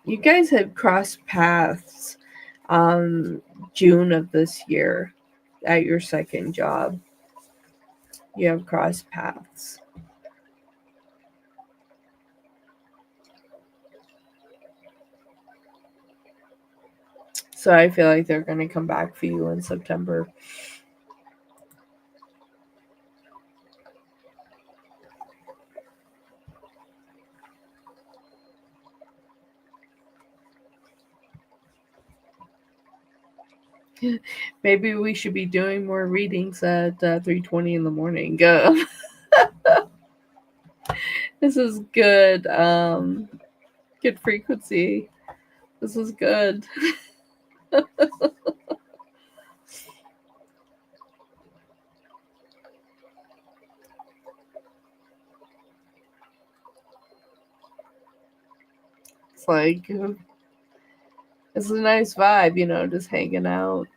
you guys had crossed paths June of this year at your second job. You have crossed paths. So I feel like they're going to come back for you in September. Maybe we should be doing more readings at 3:20 in the morning. This is good. Good frequency. This is good. It's like it's a nice vibe, just hanging out.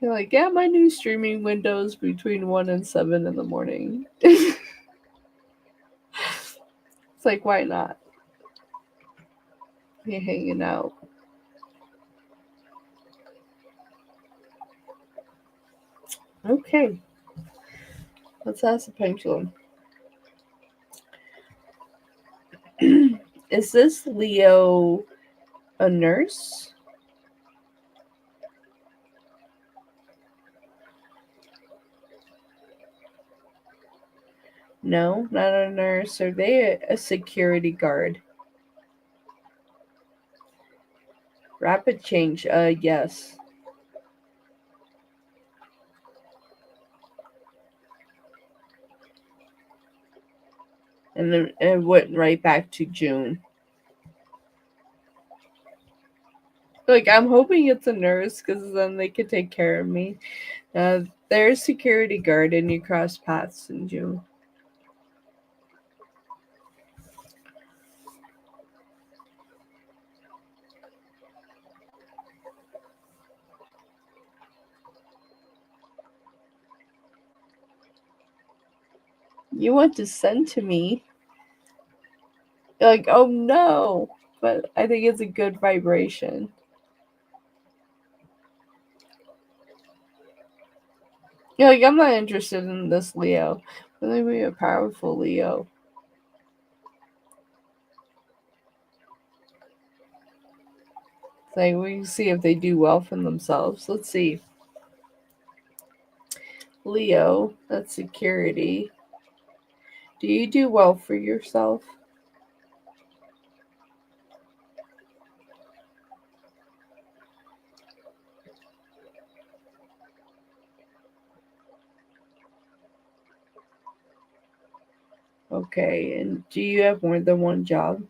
You're like, yeah, my new streaming windows between 1 and 7 in the morning. It's like, why not? You're hanging out. Okay. Let's ask the pendulum. Is this Leo a nurse? No, not a nurse. Are they a security guard? Rapid change. Yes. And then it went right back to June. Like, I'm hoping it's a nurse because then they could take care of me. They're a security guard and you cross paths in June. You want to send to me? You're like, oh no. But I think it's a good vibration. You're like, I'm not interested in this Leo. Really be a powerful Leo. It's like, we see if they do well for themselves. Let's see. Leo, that's security. Do you do well for yourself? Okay, and do you have more than one job?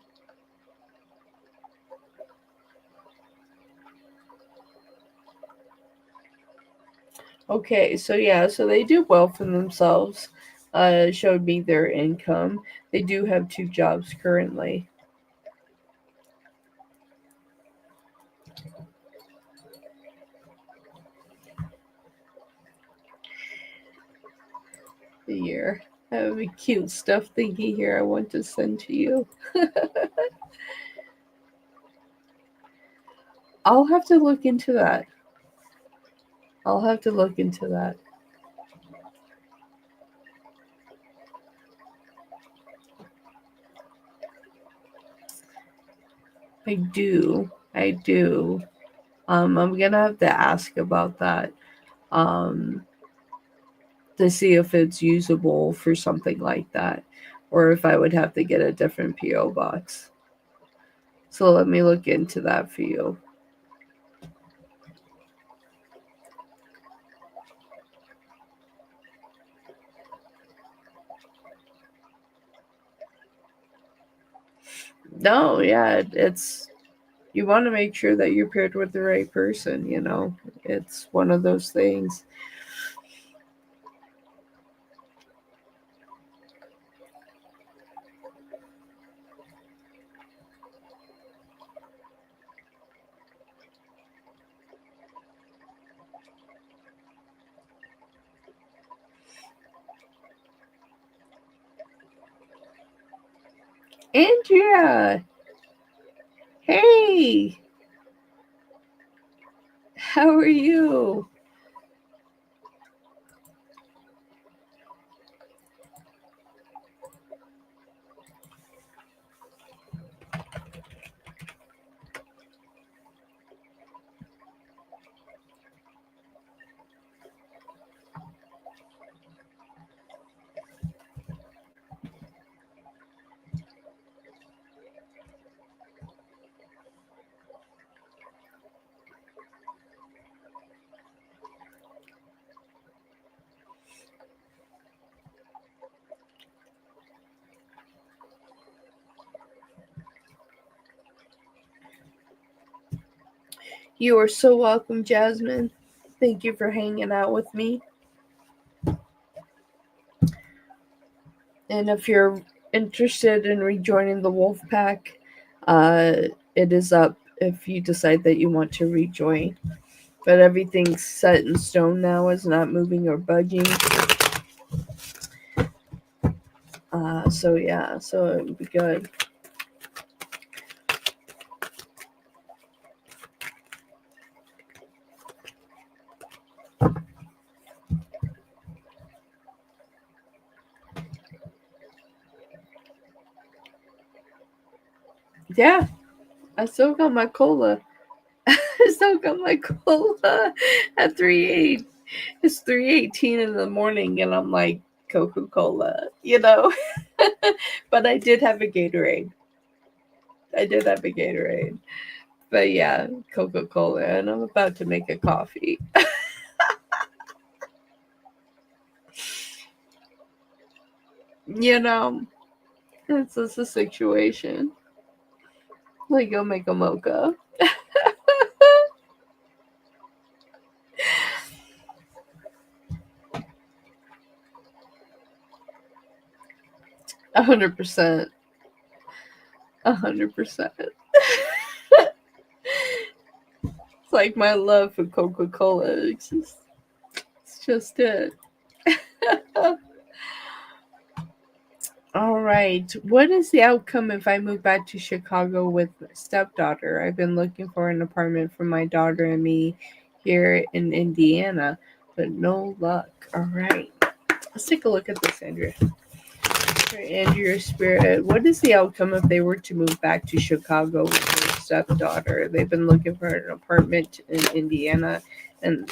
Okay, so yeah, so they do well for themselves. Showed me their income. They do have two jobs currently. The year. I have a cute stuff thingy here I want to send to you. I'll have to look into that. I'll have to look into that. I do. I do. I'm gonna have to ask about that. Um, to see if it's usable for something like that, or if I would have to get a different PO box. So let me look into that for you. No, yeah, it's you want to make sure that you're paired with the right person, you know. It's one of those things. Andrea, hey, how are you? You are so welcome, Jasmine. Thank you for hanging out with me. And if you're interested in rejoining the wolf pack, it is up if you decide that you want to rejoin. But everything's set in stone now, it's not moving or budging. So yeah, so it would be good. Yeah, I still got my cola. I still got my cola at 3:08. It's 3:18 in the morning, and I'm like Coca-Cola, you know. But I did have a Gatorade. I did have a Gatorade. But yeah, Coca-Cola, and I'm about to make a coffee. You know, it's just a situation. Like, go make a mocha. 100%. 100%. It's like my love for Coca-Cola. It's just it. All right. What is the outcome if I move back to Chicago with my stepdaughter? I've been looking for an apartment for my daughter and me here in Indiana, but no luck. All right. Let's take a look at this, Andrea. Andrea Spirit. What is the outcome if they were to move back to Chicago with their stepdaughter? They've been looking for an apartment in Indiana, and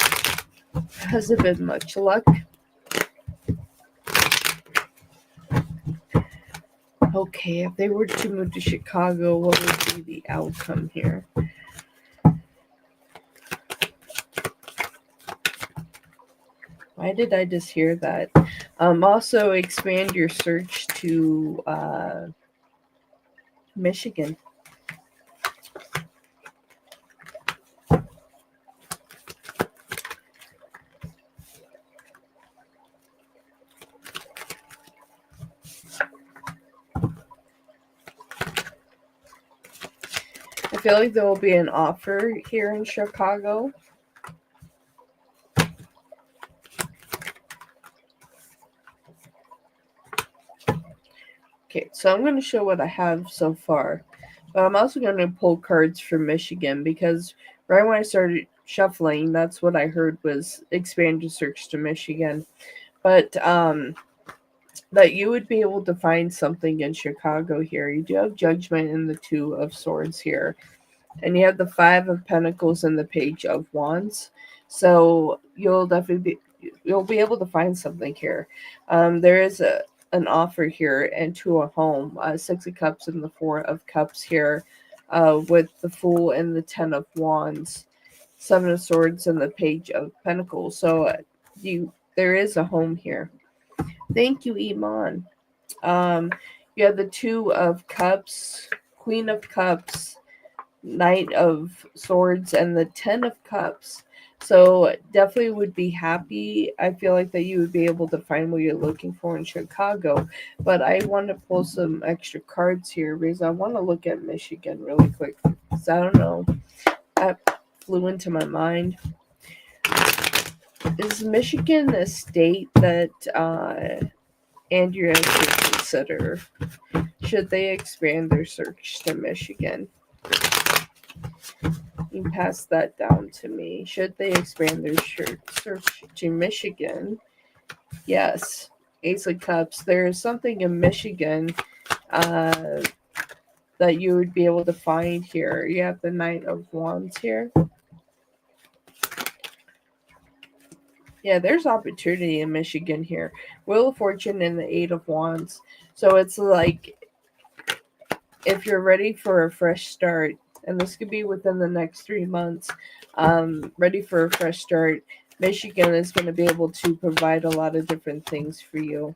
has it been much luck? Okay, if they were to move to Chicago, what would be the outcome here? Why did I just hear that? Also, expand your search to Michigan. I feel like there will be an offer here in Chicago. Okay, so I'm going to show what I have so far. But I'm also going to pull cards for Michigan because right when I started shuffling, that's what I heard was expand your search to Michigan. But that you would be able to find something in Chicago here. You do have Judgment and the Two of Swords here. And you have the Five of Pentacles and the Page of Wands. So you'll definitely be able to find something here. There is an offer here into a home. Six of Cups and the Four of Cups here, with the Fool and the Ten of Wands, Seven of Swords and the Page of Pentacles. So there is a home here. Thank you, Iman. You have the Two of Cups, Queen of Cups, Knight of Swords, and the Ten of Cups. So definitely would be happy. I feel like that you would be able to find what you're looking for in Chicago. But I want to pull some extra cards here because I want to look at Michigan really quick. Because I don't know. That flew into my mind. Is Michigan a state that Andrea should consider? Should they expand their search to Michigan? You can pass that down to me. Should they expand their search to Michigan? Yes. Ace of Cups. There is something in Michigan that you would be able to find here. You have the Knight of Wands here. Yeah, there's opportunity in Michigan here. Wheel of Fortune and the Eight of Wands. So it's like if you're ready for a fresh start, and this could be within the next 3 months, ready for a fresh start, Michigan is going to be able to provide a lot of different things for you.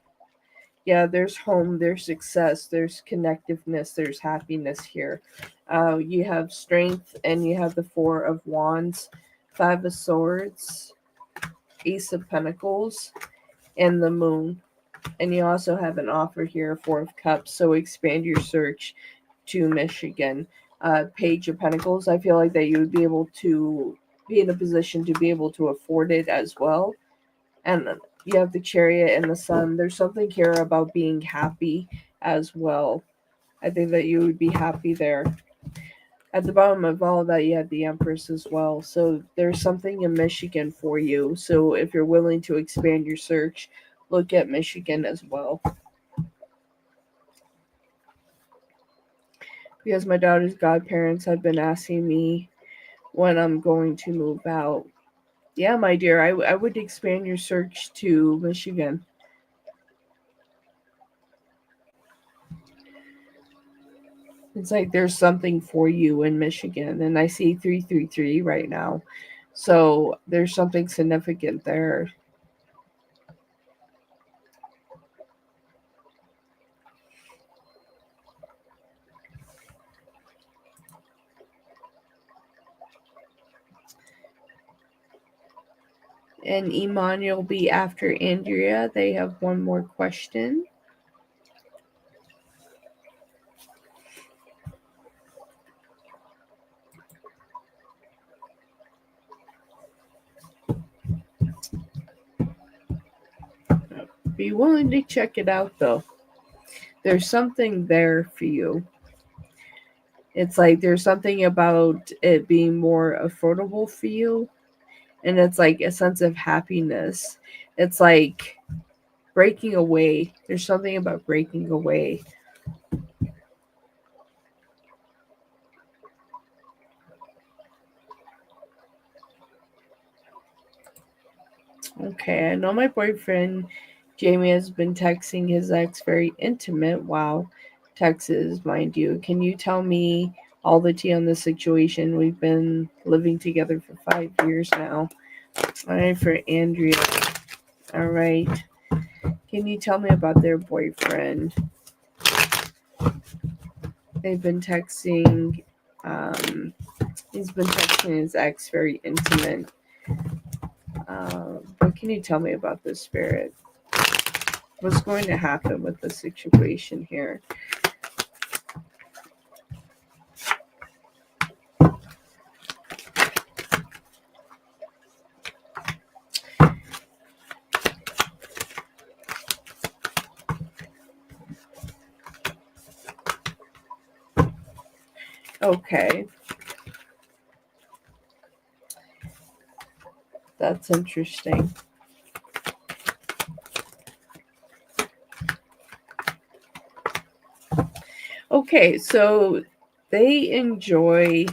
Yeah, there's home, there's success, there's connectiveness, there's happiness here. You have strength, and you have the Four of Wands, Five of Swords, Ace of Pentacles, and the Moon. And you also have an offer here, Four of Cups. So expand your search to Michigan. Page of Pentacles. I feel like that you would be able to be in a position to be able to afford it as well. And you have the Chariot and the Sun. There's something here about being happy as well. I think that you would be happy there. At the bottom of all of that, you have the Empress as well. So there's something in Michigan for you. So if you're willing to expand your search, look at Michigan as well. Because my daughter's godparents have been asking me when I'm going to move out. Yeah, my dear, I would expand your search to Michigan. It's like there's something for you in Michigan, and I see 333 right now. So there's something significant there. And Iman, you'll be after Andrea. They have one more question. Be willing to check it out, though. There's something there for you. It's like there's something about it being more affordable for you. And it's like a sense of happiness. It's like breaking away. There's something about breaking away. Okay, I know my boyfriend Jamie has been texting his ex very intimate. Wow. Texas, mind you. Can you tell me all the tea on the situation? We've been living together for 5 years now. All right, for Andrea. All right. Can you tell me about their boyfriend? They've been texting. He's been texting his ex, very intimate. What can you tell me about this, Spirit? What's going to happen with the situation here? Okay. That's interesting. Okay, so they enjoy.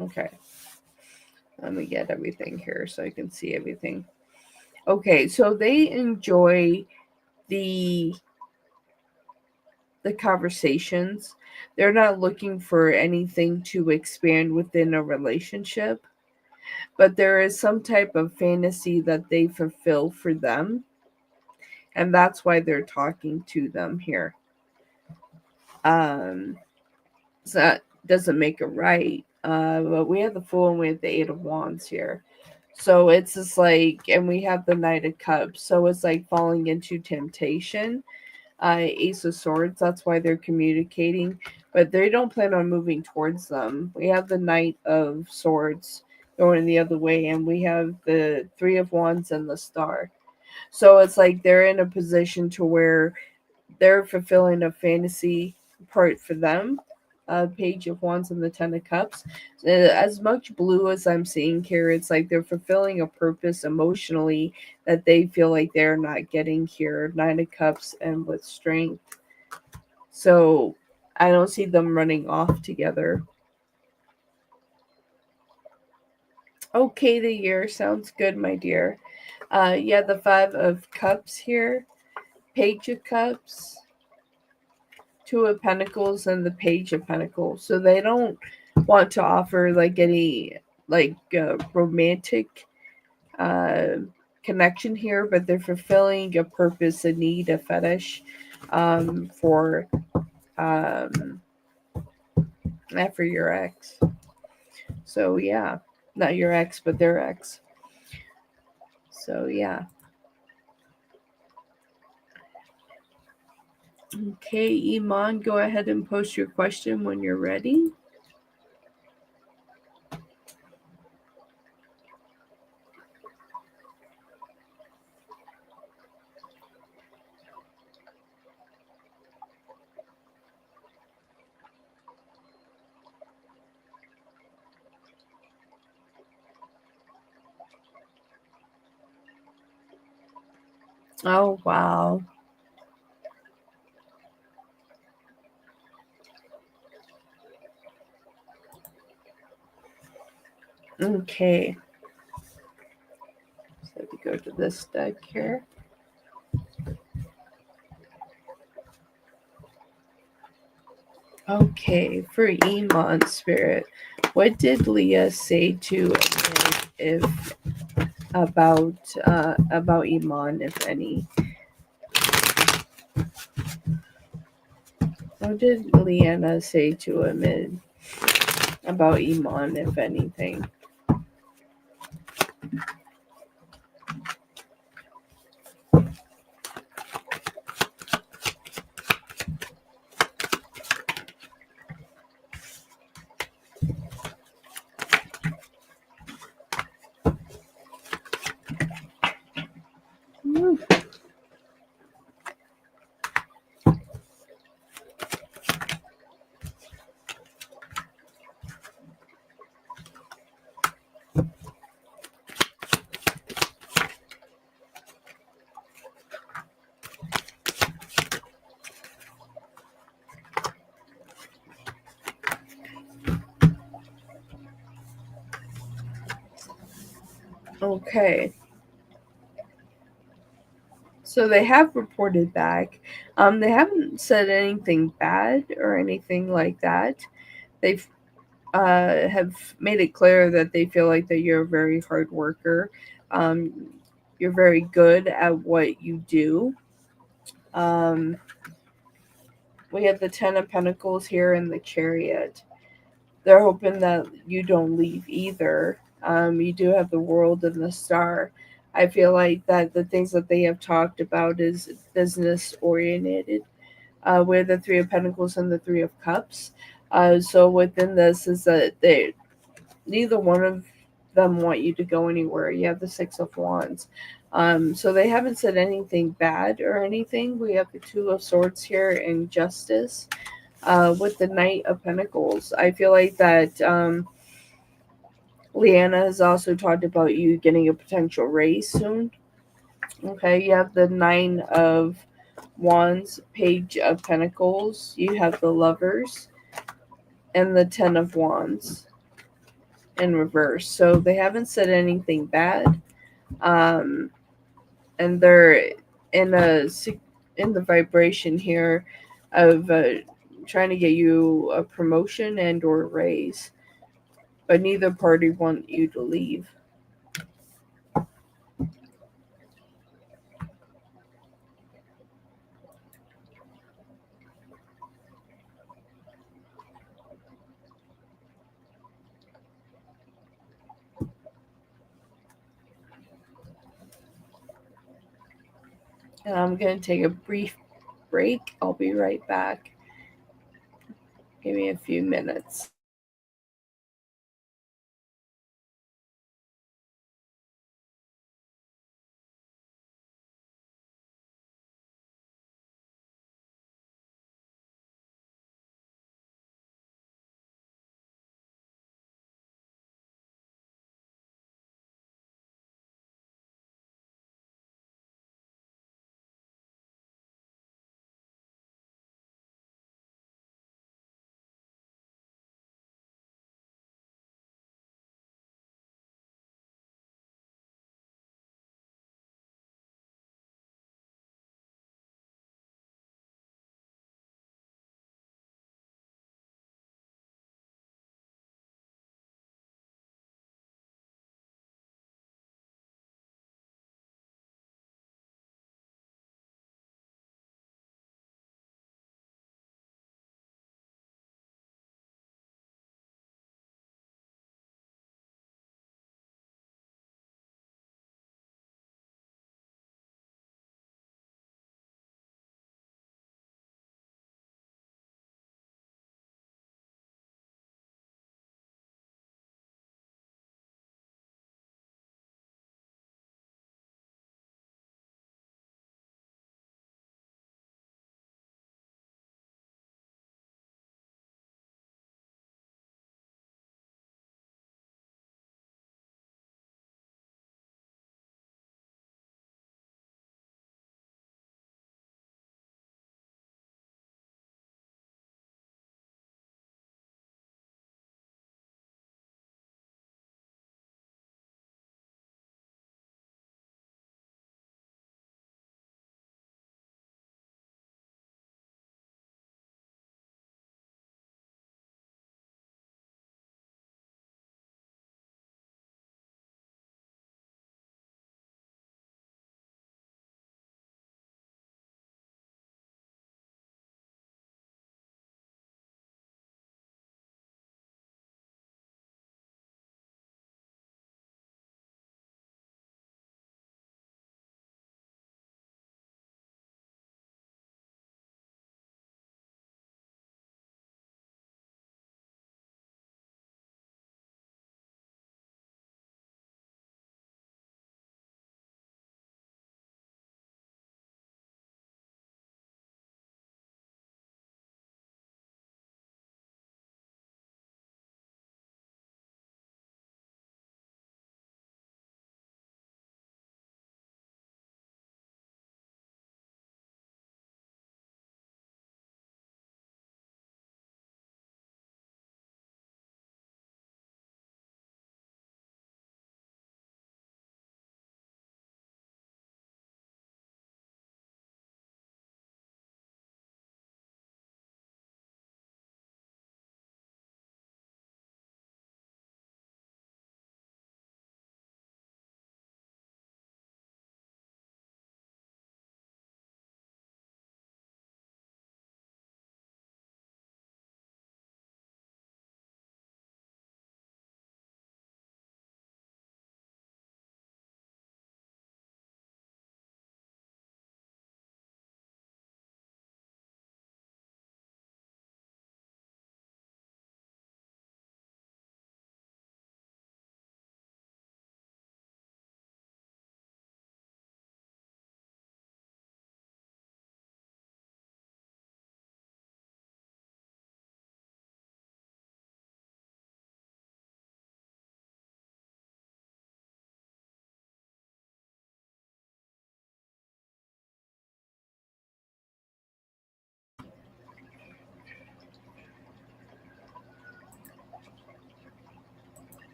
Okay. Let me get everything here so I can see everything. Okay, so they enjoy the conversations. They're not looking for anything to expand within a relationship, but there is some type of fantasy that they fulfill for them, and that's why they're talking to them here. So that doesn't make it right. But we have the Fool and we have the Eight of Wands here. So it's just like, and we have the Knight of Cups. So it's like falling into temptation. Ace of Swords, that's why they're communicating, but they don't plan on moving towards them. We have the Knight of Swords going the other way, and we have the Three of Wands and the Star. So it's like they're in a position to where they're fulfilling a fantasy part for them. Page of Wands and the Ten of Cups. As much blue as I'm seeing here, it's like they're fulfilling a purpose emotionally that they feel like they're not getting here. Nine of Cups and with Strength. So I don't see them running off together. Okay, the year sounds good, my dear. Yeah, the Five of Cups here. Page of Cups. Two of Pentacles and the Page of Pentacles. So they don't want to offer like any like romantic connection here, but they're fulfilling a purpose, a need, a fetish for your ex. So yeah, not your ex, but their ex. So yeah. Okay, Iman, go ahead and post your question when you're ready. Oh, wow. Okay. So we go to this deck here. Okay, for Iman Spirit, what did Leah say to if about Iman, if any? What did Leanna say to him about Iman, if anything? Okay. So they have reported back. They haven't said anything bad or anything like that. They've have made it clear that they feel like that you're a very hard worker. You're very good at what you do. Um, we have the Ten of Pentacles here in the Chariot. They're hoping that you don't leave either. You do have the World and the Star. I feel like that the things that they have talked about is business oriented. We're the Three of Pentacles and the Three of Cups. So within this is that they neither one of them want you to go anywhere. You have the Six of Wands. So they haven't said anything bad or anything. We have the Two of Swords here in Justice with the Knight of Pentacles. I feel like that Leanna has also talked about you getting a potential raise soon. Okay, you have the Nine of Wands, Page of Pentacles. You have the Lovers and the Ten of Wands in reverse. So they haven't said anything bad. And they're in a in the vibration here of trying to get you a promotion and or raise, but neither party want you to leave. And I'm going to take a brief break. I'll be right back. Give me a few minutes.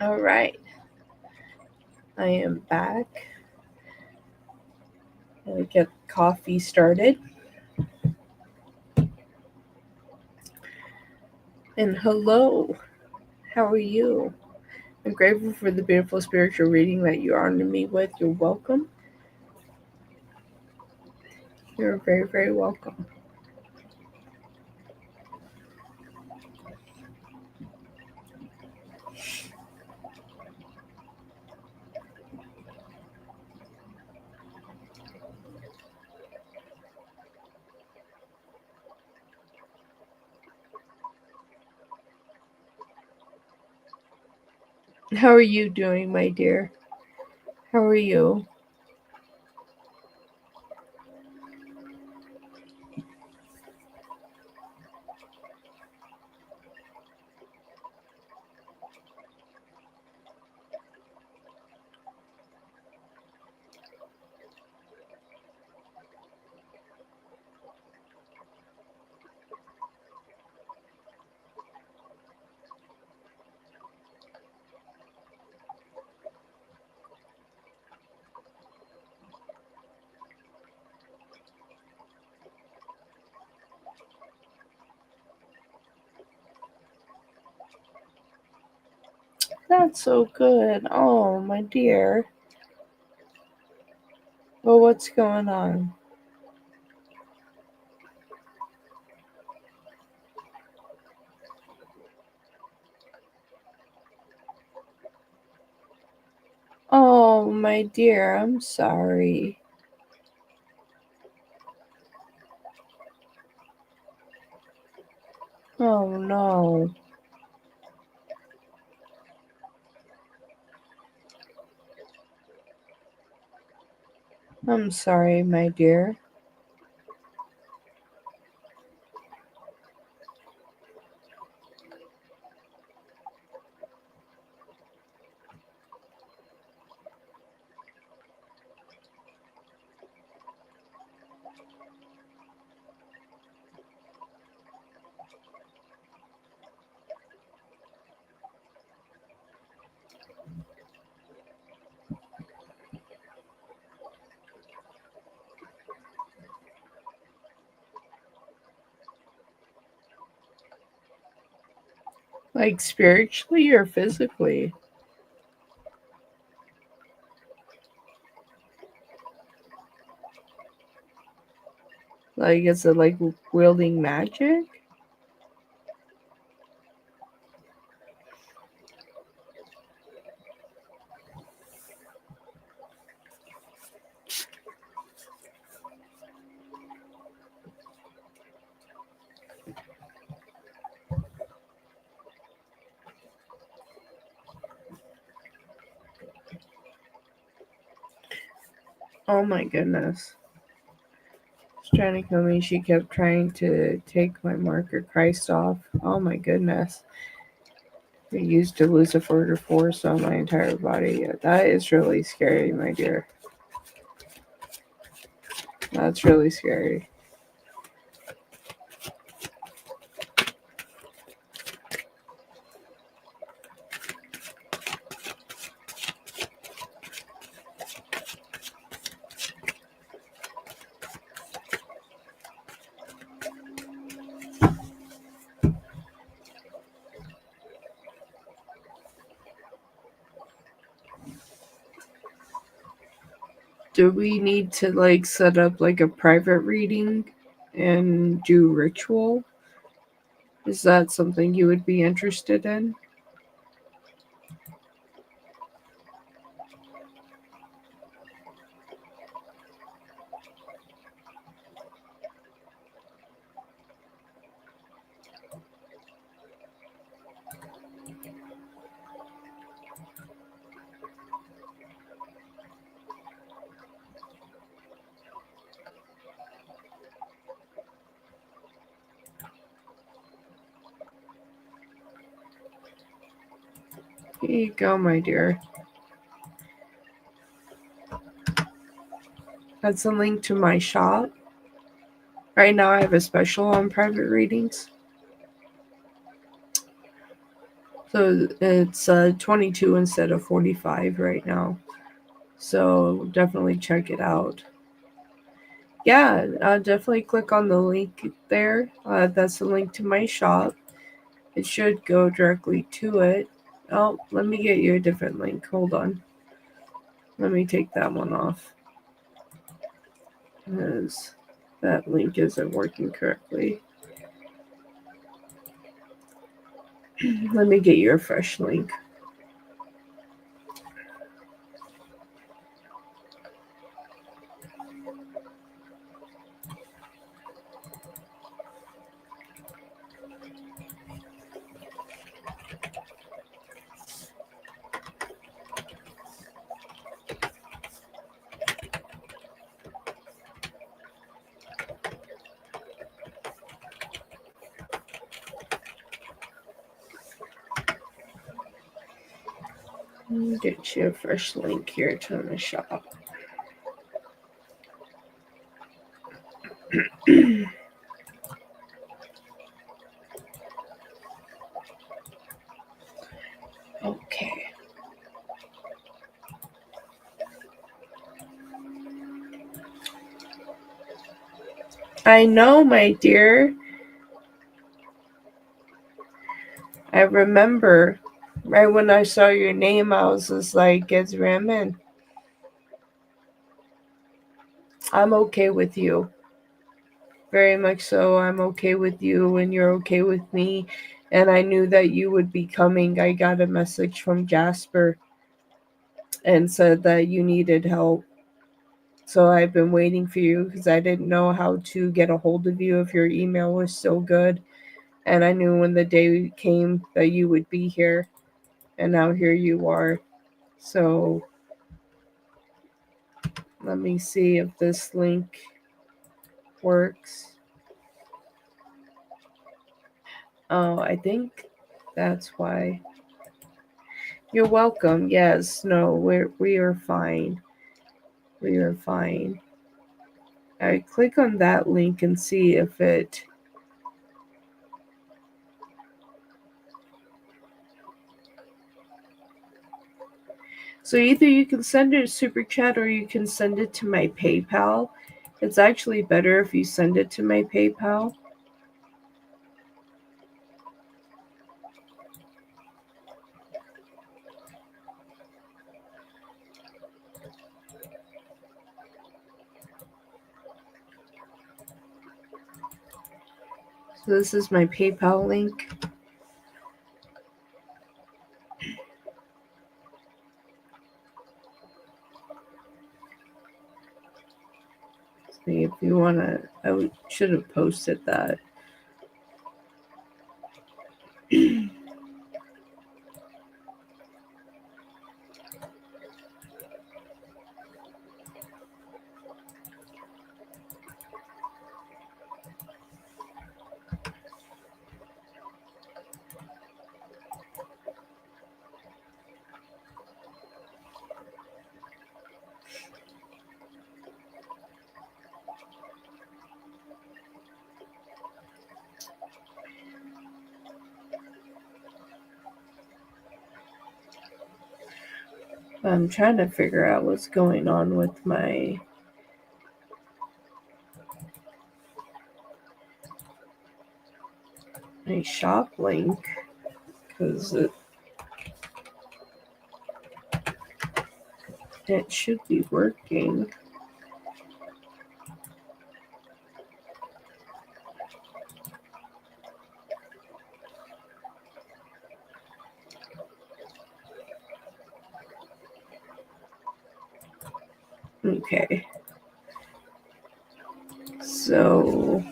All right. I am back. Gonna get coffee started. And hello. How are you? I'm grateful for the beautiful spiritual reading that you honored me with. You're welcome. You're very, very welcome. How are you doing, my dear? How are you? That's so good. Oh, my dear. Well, what's going on? Oh, my dear, I'm sorry. Oh, no. I'm sorry, my dear. Like spiritually or physically? Like, is it like wielding magic? Oh my goodness. She's trying to kill me. She kept trying to take my marker Christ off. Oh my goodness. It used a Lucifer force on my entire body. Yeah, that is really scary, my dear. That's really scary. Do we need to like set up like a private reading and do ritual? Is that something you would be interested in? Here you go, my dear. That's a link to my shop. Right now, I have a special on private readings. So it's 22 instead of 45 right now. So definitely check it out. Yeah, definitely click on the link there. That's the link to my shop. It should go directly to it. Oh, let me get you a different link. Hold on. Let me take that one off. Because that link isn't working correctly. Let me get you a fresh link. Get you a fresh link here to my shop. Okay. I know, my dear. I remember right when I saw your name, I was just like, it's Ramen. I'm okay with you. Very much so. I'm okay with you, and you're okay with me. And I knew that you would be coming. I got a message from Jasper and said that you needed help. So I've been waiting for you because I didn't know how to get a hold of you if your email was still good. And I knew when the day came that you would be here. And now here you are. So let me see if this link works. Oh, I think that's why. You're welcome. Yes, no, we are fine. We are fine. I click on that link and see if it. So either you can send it a super chat or you can send it to my PayPal. It's actually better if you send it to my PayPal. So this is my PayPal link. See if you want to. Should have posted that. I'm trying to figure out what's going on with my shop link because it should be working. Okay. So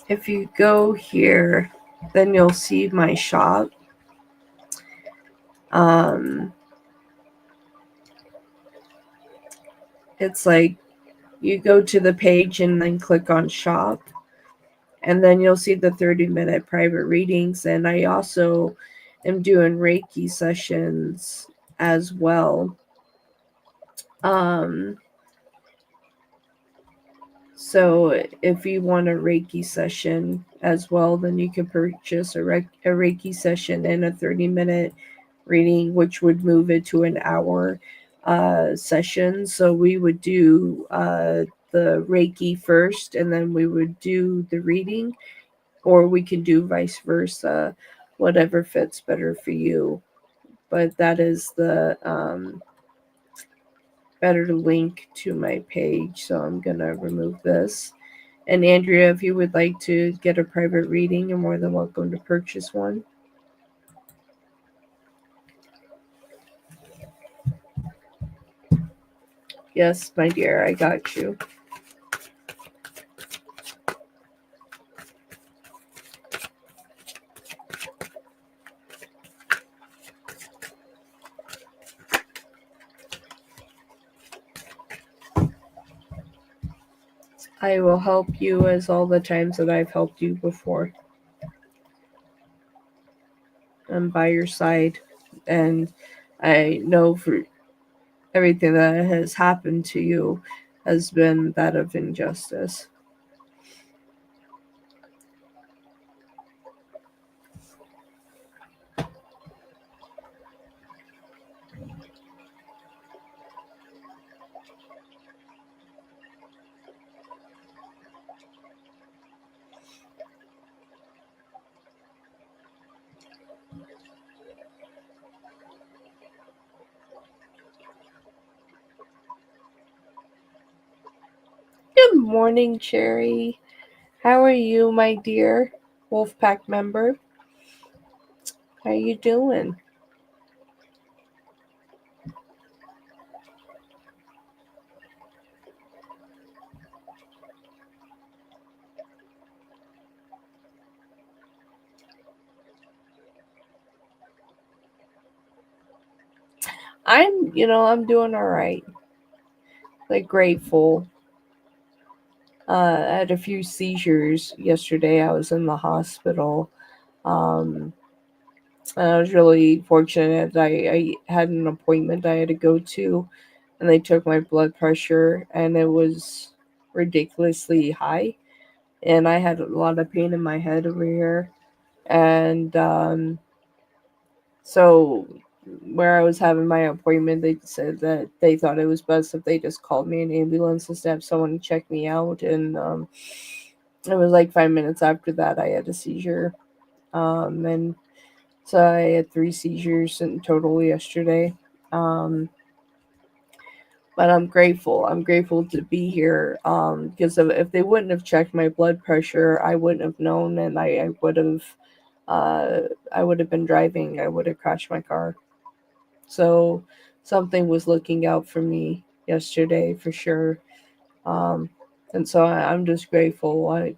if you go here, then you'll see my shop. It's like you go to the page and then click on shop, and then you'll see the 30-minute private readings. And I also am doing Reiki sessions as well. So if you want a Reiki session as well, then you can purchase a Reiki session and a 30-minute reading, which would move it to an hour session. So we would do the Reiki first, and then we would do the reading, or we can do vice versa, whatever fits better for you. But that is the better link to my page. So I'm going to remove this. And Andrea, if you would like to get a private reading, you're more than welcome to purchase one. Yes, my dear, I got you. I will help you as all the times that I've helped you before. I'm by your side, and I know for everything that has happened to you has been that of injustice. Good morning, Cherry. How are you, my dear Wolfpack member? How you doing? I'm doing all right. Like grateful. I had a few seizures yesterday. I was in the hospital. Um, and I was really fortunate. I had an appointment I had to go to, and they took my blood pressure, and it was ridiculously high. And I had a lot of pain in my head over here. And so, where I was having my appointment, they said that they thought it was best if they just called me an ambulance instead of someone to check me out. And it was like 5 minutes after that, I had a seizure. And so I had 3 seizures in total yesterday. Um, but I'm grateful. I'm grateful to be here because if they wouldn't have checked my blood pressure, I wouldn't have known, and uh, I would have been driving. I would have crashed my car. So something was looking out for me yesterday for sure. Um, and so I'm just grateful.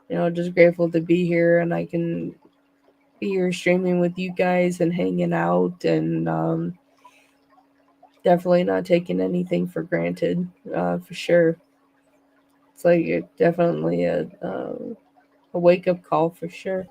Just grateful to be here, and I can be here streaming with you guys and hanging out, and definitely not taking anything for granted, for sure. It's like definitely a wake up call for sure.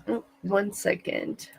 Oh, 1 second.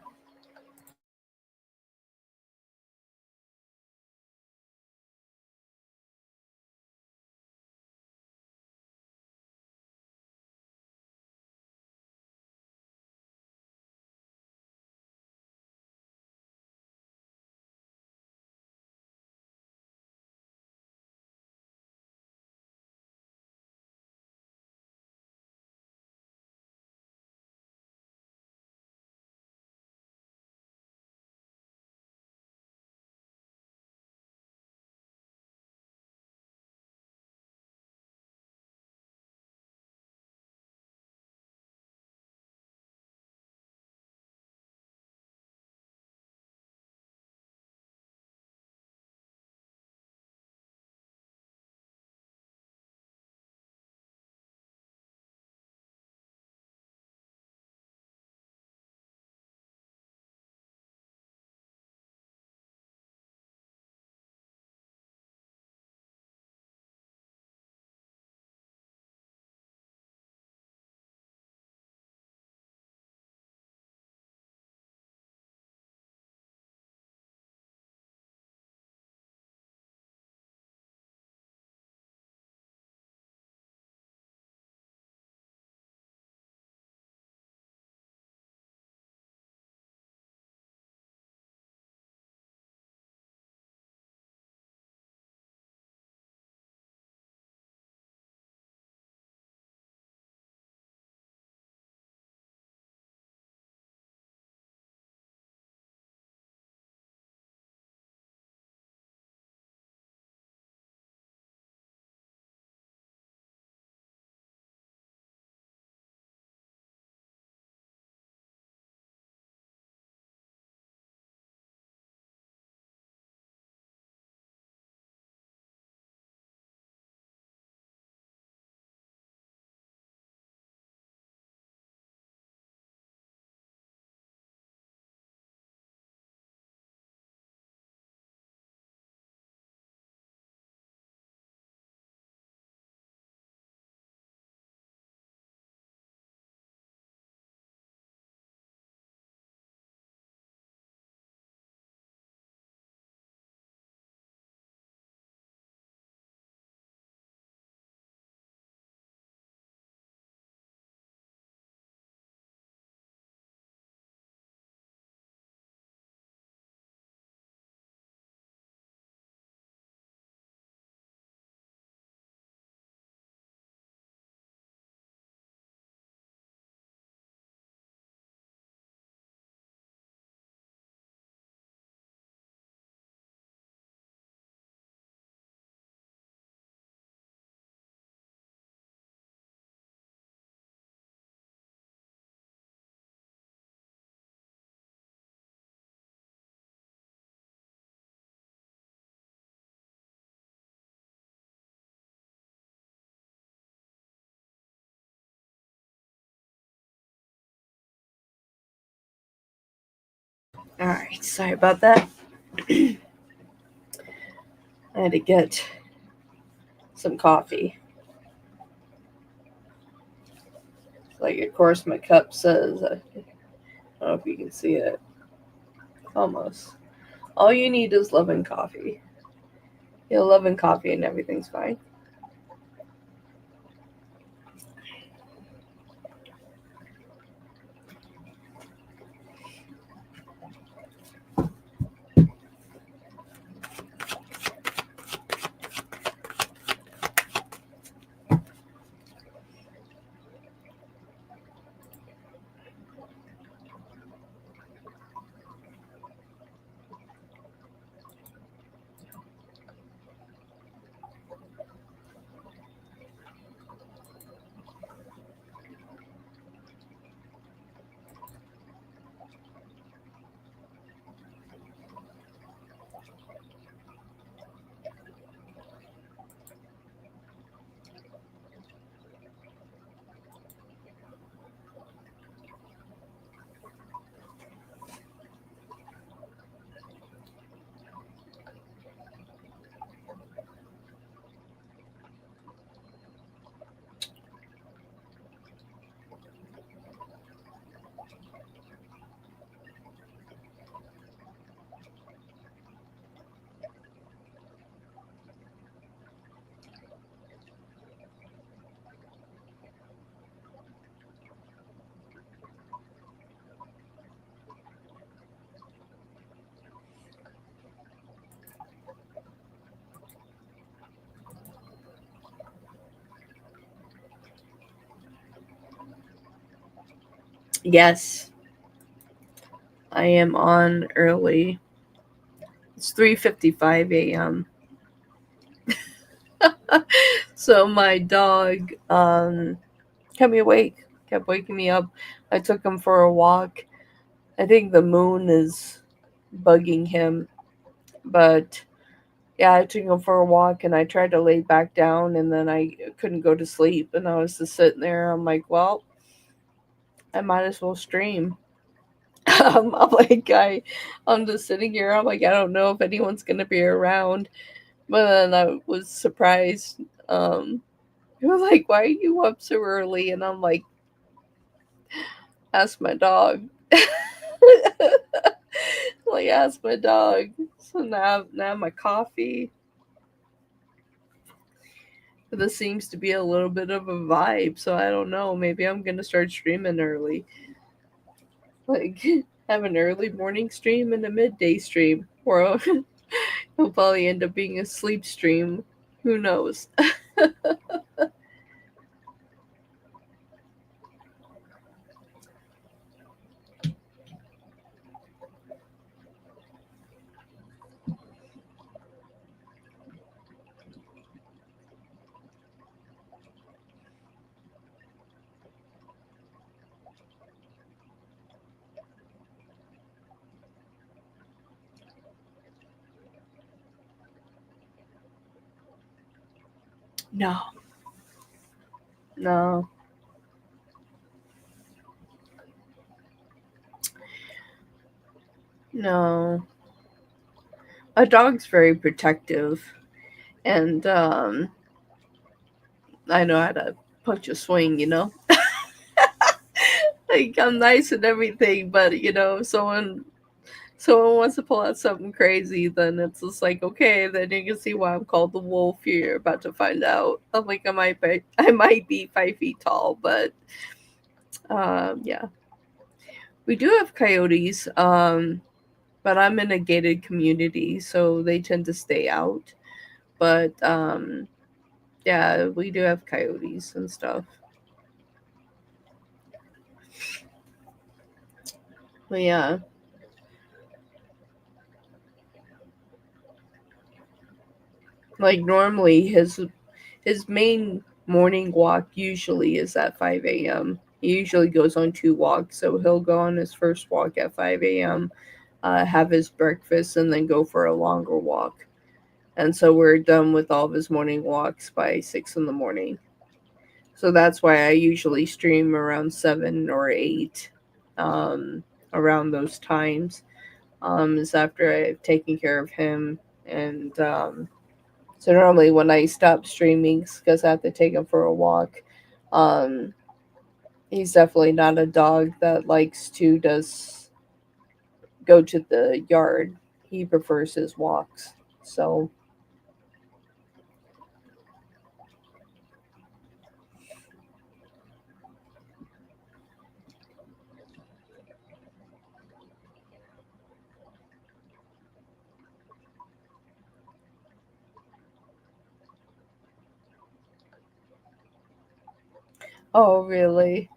All right, sorry about that. I had to get some coffee. Like, of course, my cup says, I don't know if you can see it. Almost. All you need is love and coffee. You'll love and coffee and everything's fine. Yes, I am on early. It's 3:55 a.m. So my dog kept me awake, kept waking me up. I took him for a walk. I think the moon is bugging him, but yeah, I took him for a walk and I tried to lay back down and then I couldn't go to sleep and I was just sitting there. I'm like, well, I might as well stream. I'm like, I'm just sitting here. I'm like, I don't know if anyone's gonna be around. But then I was surprised. He was like, why are you up so early? And I'm like, ask my dog. Like, ask my dog. So now my coffee. This seems to be a little bit of a vibe, so I don't know. Maybe I'm gonna start streaming early. Like, have an early morning stream and a midday stream. Or it'll probably end up being a sleep stream. Who knows? No. No. No. A dog's very protective. And I know how to punch a swing, you know? Like, I'm nice and everything, but, you know, if someone wants to pull out something crazy, then it's just like, okay, then you can see why I'm called the wolf. You're about to find out. I'm like, I might be 5 feet tall, but yeah. We do have coyotes, but I'm in a gated community, so they tend to stay out. But yeah, we do have coyotes and stuff. But yeah, like normally his main morning walk usually is at 5 a.m. He usually goes on two walks, so he'll go on his first walk at 5 a.m., have his breakfast, and then go for a longer walk. And so we're done with all of his morning walks by 6 in the morning. So that's why I usually stream around 7 or 8, um, around those times. is after I've taken care of him. And so normally when I stop streaming, because I have to take him for a walk, um, he's definitely not a dog that likes to just go to the yard. He prefers his walks. So, oh, really?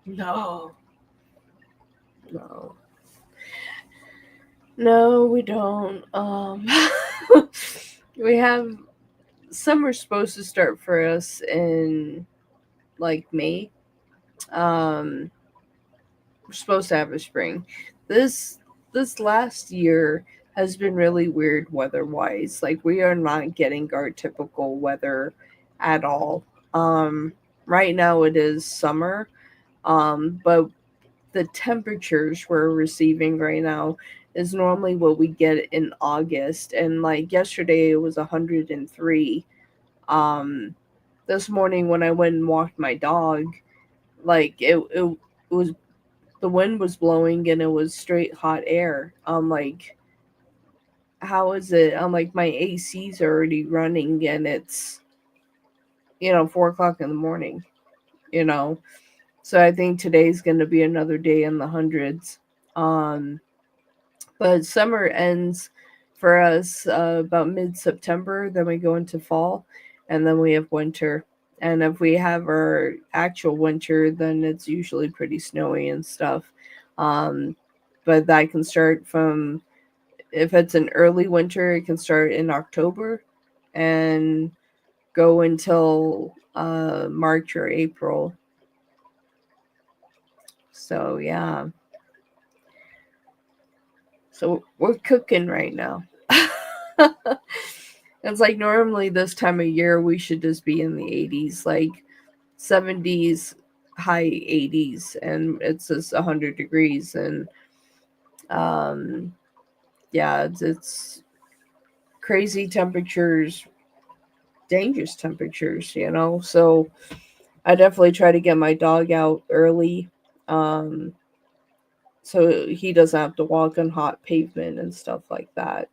No, no, no, we don't. We have summer's supposed to start for us in like May. Um, we're supposed to have a spring. This this last year has been really weird weather wise. Like we are not getting our typical weather at all. Right now it is summer. But the temperatures we're receiving right now is normally what we get in August. And like yesterday it was 103. Um this morning when I went and walked my dog, like it was, the wind was blowing and it was straight hot air. I'm like, how is it? I'm like, my AC's already running and it's, 4 o'clock in the morning, you know? So I think today's going to be another day in the hundreds. Um, but summer ends for us about mid September. Then we go into fall and then we have winter. And if we have our actual winter, then it's usually pretty snowy and stuff. Um, but that can start from, if it's an early winter, it can start in October and go until March or April. So, yeah. So we're cooking right now. It's like normally this time of year we should just be in the 80s, like 70s, high 80s, and it's just 100 degrees. And um, yeah, it's crazy temperatures, dangerous temperatures. So I definitely try to get my dog out early, um, so he doesn't have to walk on hot pavement and stuff like that.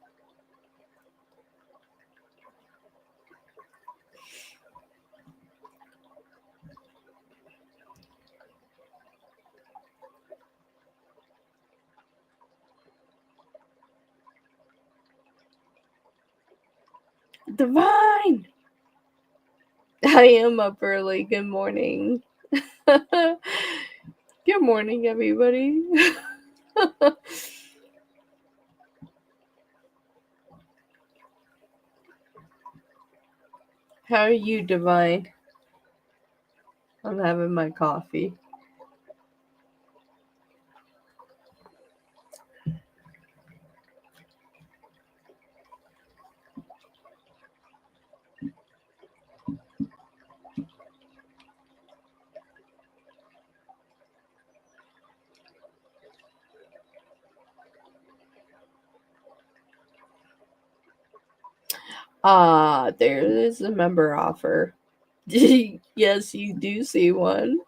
Divine! I am up early. Good morning. Good morning, everybody. How are you, Divine? I'm having my coffee. Ah, there is a member offer. Yes, you do see one.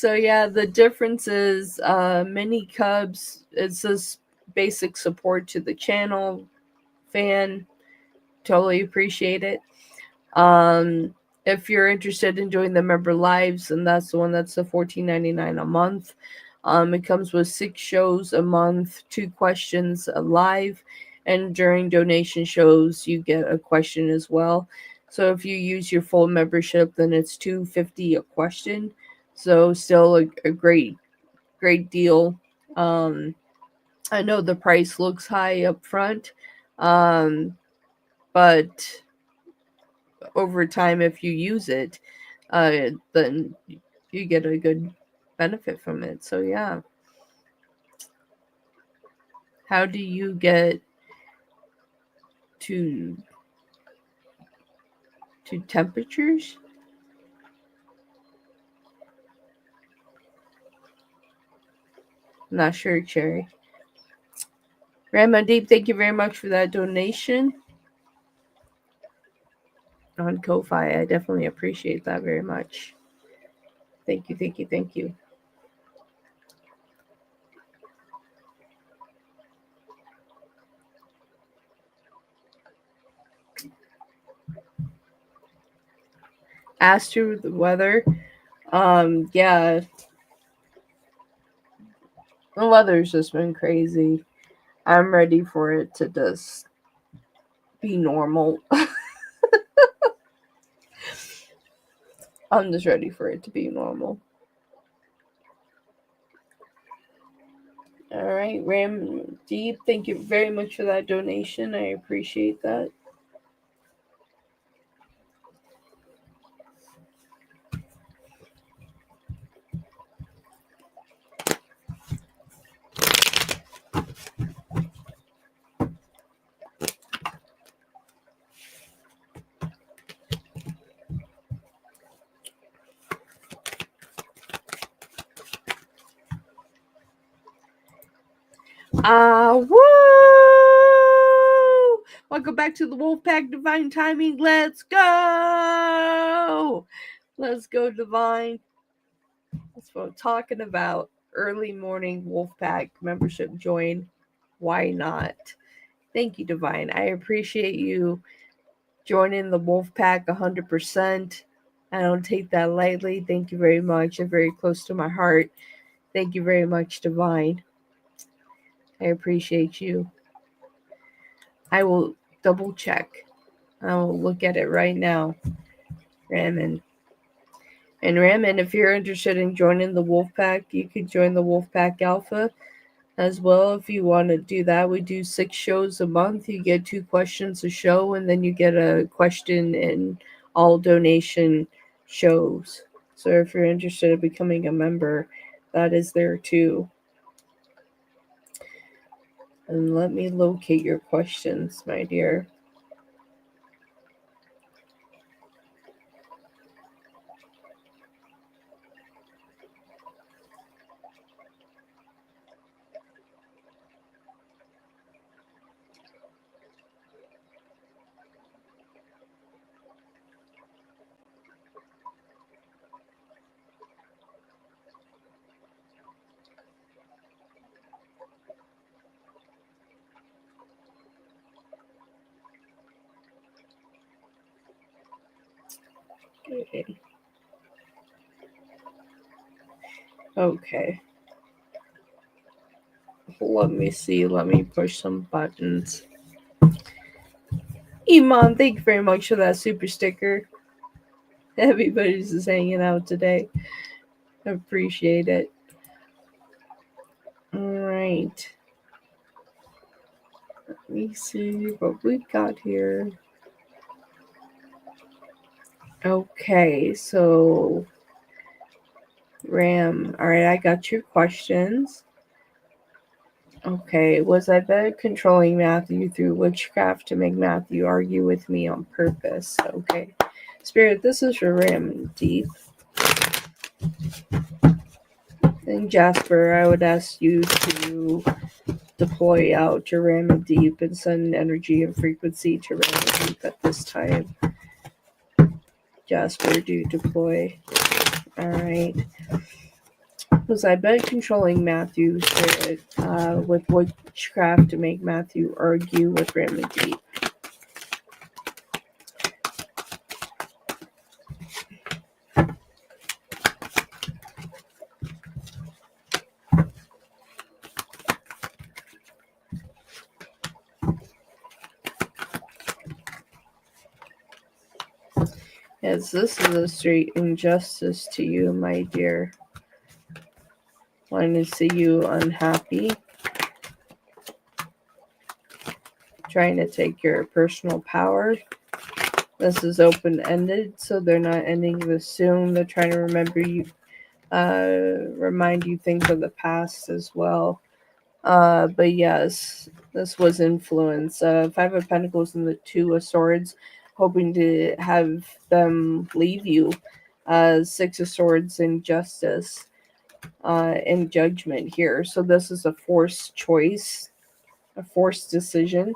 So yeah, the difference is Mini Cubs, it says basic support to the channel. Fan, totally appreciate it. If you're interested in joining the member lives, and that's the one that's the $14.99 a month. It comes with 6 shows a month, 2 questions live, and during donation shows you get a question as well. So if you use your full membership, then it's $2.50 a question. So still a great deal. I know the price looks high up front, but over time, if you use it, then you get a good benefit from it. So yeah. How do you get to temperatures? I'm not sure, Cherry. Ramandeep, thank you very much for that donation on Ko-Fi. I definitely appreciate that very much. Thank you, thank you, thank you. As to the weather, yeah, the weather's just been crazy. I'm ready for it to just be normal. I'm just ready for it to be normal. All right, Ram Deep, thank you very much for that donation. I appreciate that. Woo! Welcome back to the Wolfpack Divine Timing. Let's go! Let's go, Divine. That's what I'm talking about. Early morning Wolfpack membership join. Why not? Thank you, Divine. I appreciate you joining the Wolfpack 100%. I don't take that lightly. Thank you very much. You're very close to my heart. Thank you very much, Divine. I appreciate you. I will double check. I will look at it right now. Ramen. And Ramen, if you're interested in joining the Wolfpack, you could join the Wolfpack Alpha as well if you want to do that. We do 6 shows a month. You get 2 questions a show, and then you get a question in all donation shows. So if you're interested in becoming a member, that is there too. And let me locate your questions, my dear. Okay. Let me see. Let me push some buttons. Iman, thank you very much for that super sticker. Everybody's just hanging out today. I appreciate it. All right. Let me see what we got here. Okay, so Ram. All right, I got your questions. Okay, was I better controlling Matthew through witchcraft to make Matthew argue with me on purpose? Okay. Spirit, this is for Ram Deep. And Jasper, I would ask you to deploy out to Ram Deep and send energy and frequency to Ram Deep at this time. Jasper, do deploy. All right. Because I've been controlling Matthew's spirit with witchcraft to make Matthew argue with Raymond. Yes, this is a straight injustice to you, my dear. Wanting to see you unhappy. Trying to take your personal power. This is open-ended, so they're not ending this soon. They're trying to remind you things of the past as well. But yes, this was influence. Five of Pentacles and the Two of Swords, hoping to have them leave you. Six of Swords and Justice and Judgment here. So this is a forced choice, a forced decision.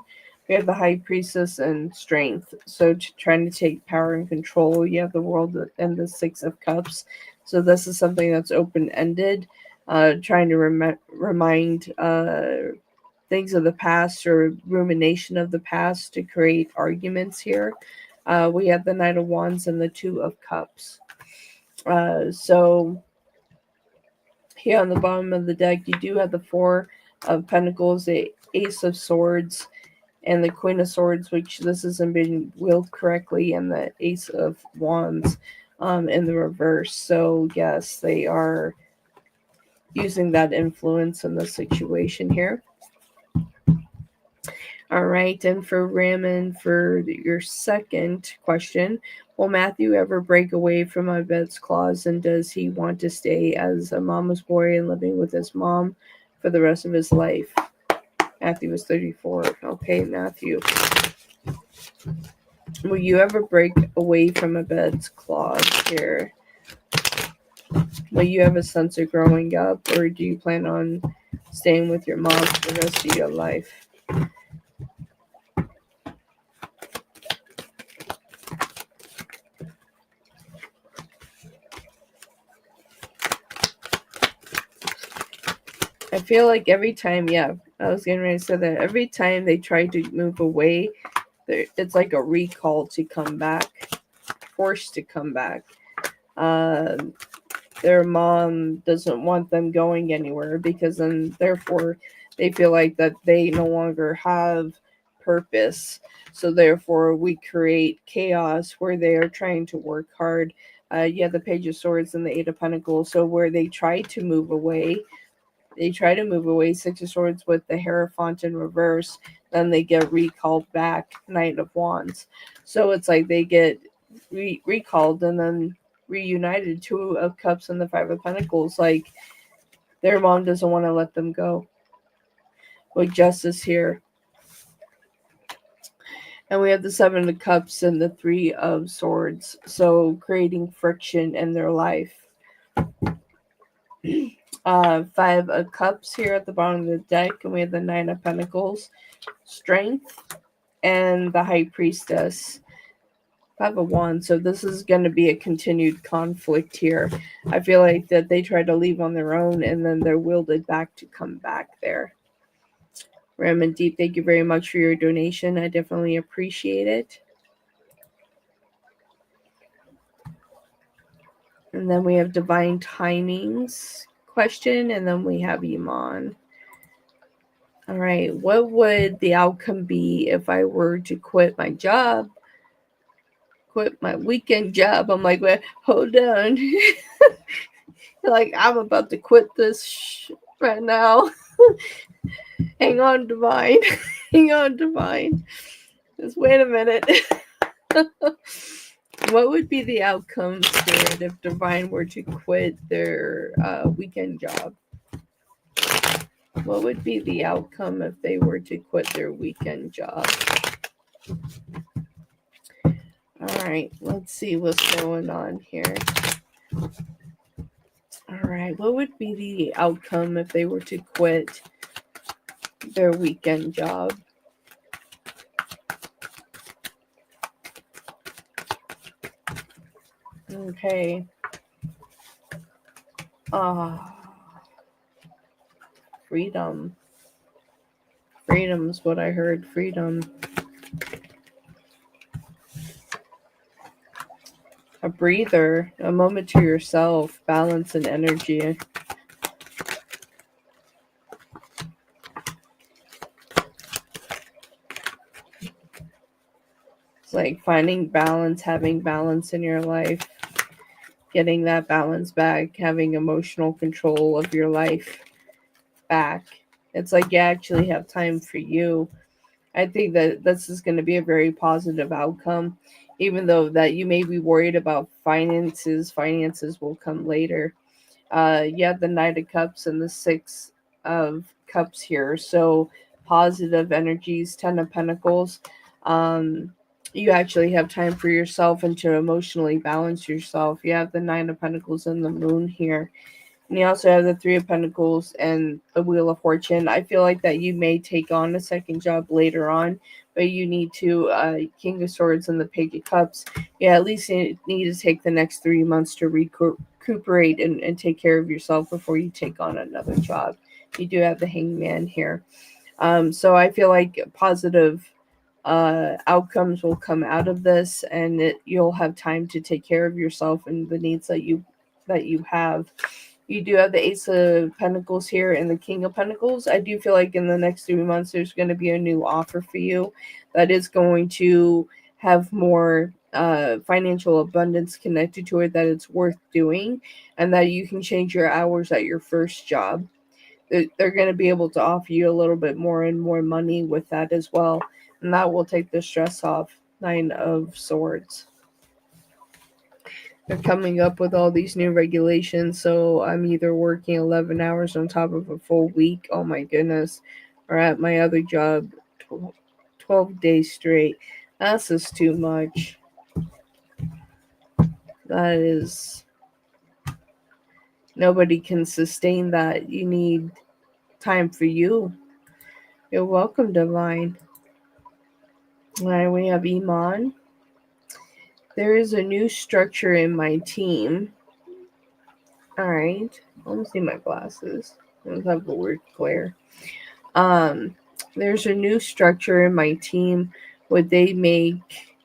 We have the High Priestess and Strength. So trying to take power and control. You have the World and the Six of Cups. So this is something that's open-ended. Trying to remind things of the past or rumination of the past to create arguments here. We have the Knight of Wands and the Two of Cups. So here on the bottom of the deck, you do have the Four of Pentacles, the Ace of Swords, and the Queen of Swords, which this hasn't been wheeled correctly, and the Ace of Wands in the reverse. So yes, they are using that influence in the situation here. All right, and for Raymond, for your second question, will Matthew ever break away from Yvette's claws, and does he want to stay as a mama's boy and living with his mom for the rest of his life? Matthew was 34. Okay, Matthew. Will you ever break away from Yvette's claws here? Will you have a sense of growing up, or do you plan on staying with your mom for the rest of your life? I feel like every time, I was getting ready to say that every time they try to move away, it's like a recall to come back, forced to come back. Their mom doesn't want them going anywhere because then, therefore, they feel like that they no longer have purpose. So therefore, we create chaos where they are trying to work hard. You have the Page of Swords and the Eight of Pentacles. So where they try to move away, Six of Swords with the Hierophant in reverse, then they get recalled back, Knight of Wands. So it's like they get recalled and then reunited. Two of Cups and the Five of Pentacles. Like, their mom doesn't want to let them go. With Justice here. And we have the Seven of Cups and the Three of Swords. So creating friction in their life. Five of Cups here at the bottom of the deck, and we have the Nine of Pentacles, Strength, and the High Priestess, Five of Wands. So this is going to be a continued conflict here. I feel like that they try to leave on their own, and then they're wielded back to come back there. Raymond Deep, thank you very much for your donation. I definitely appreciate it. And then we have Divine Timings question, and then we have Iman. All right, what would the outcome be if I were to quit my job, quit my weekend job? I'm like, well, hold on. Like, I'm about to quit this right now. Hang on, Divine. Hang on, Divine. Just wait a minute. What would be the outcome, Spirit, if Divine were to quit their weekend job? What would be the outcome if they were to quit their weekend job? All right, let's see what's going on here. All right, what would be the outcome if they were to quit their weekend job? Okay. freedom. Freedom's what I heard. Freedom. A breather. A moment to yourself. Balance and energy. It's like finding balance, having balance in your life, getting that balance back, having emotional control of your life back. It's like you actually have time for you. I think that this is going to be a very positive outcome, even though that you may be worried about finances. Finances will come later. You have the Knight of Cups and the Six of Cups here. So positive energies, Ten of Pentacles. You actually have time for yourself and to emotionally balance yourself. You have the Nine of Pentacles and the Moon here. And you also have the Three of Pentacles and the Wheel of Fortune. I feel like that you may take on a second job later on, but you need to, King of Swords and the Page of Cups. Yeah, at least you need to take the next 3 months to recuperate and take care of yourself before you take on another job. You do have the Hangman here. So I feel like positive outcomes will come out of this, and you'll have time to take care of yourself and the needs that you have. You do have the Ace of Pentacles here and the King of Pentacles. I do feel like in the next 3 months, there's going to be a new offer for you that is going to have more financial abundance connected to it, that it's worth doing, and that you can change your hours at your first job. They're going to be able to offer you a little bit more and more money with that as well. And that will take the stress off. Nine of Swords. They're coming up with all these new regulations, so I'm either working 11 hours on top of a full week, oh my goodness, or at my other job 12 days straight. That's just too much. That is... Nobody can sustain that. You need time for you. You're welcome, Divine. Alright, we have Iman. There is a new structure in my team. Alright. Let me see my glasses. I don't have the word glare. There's a new structure in my team. Would they make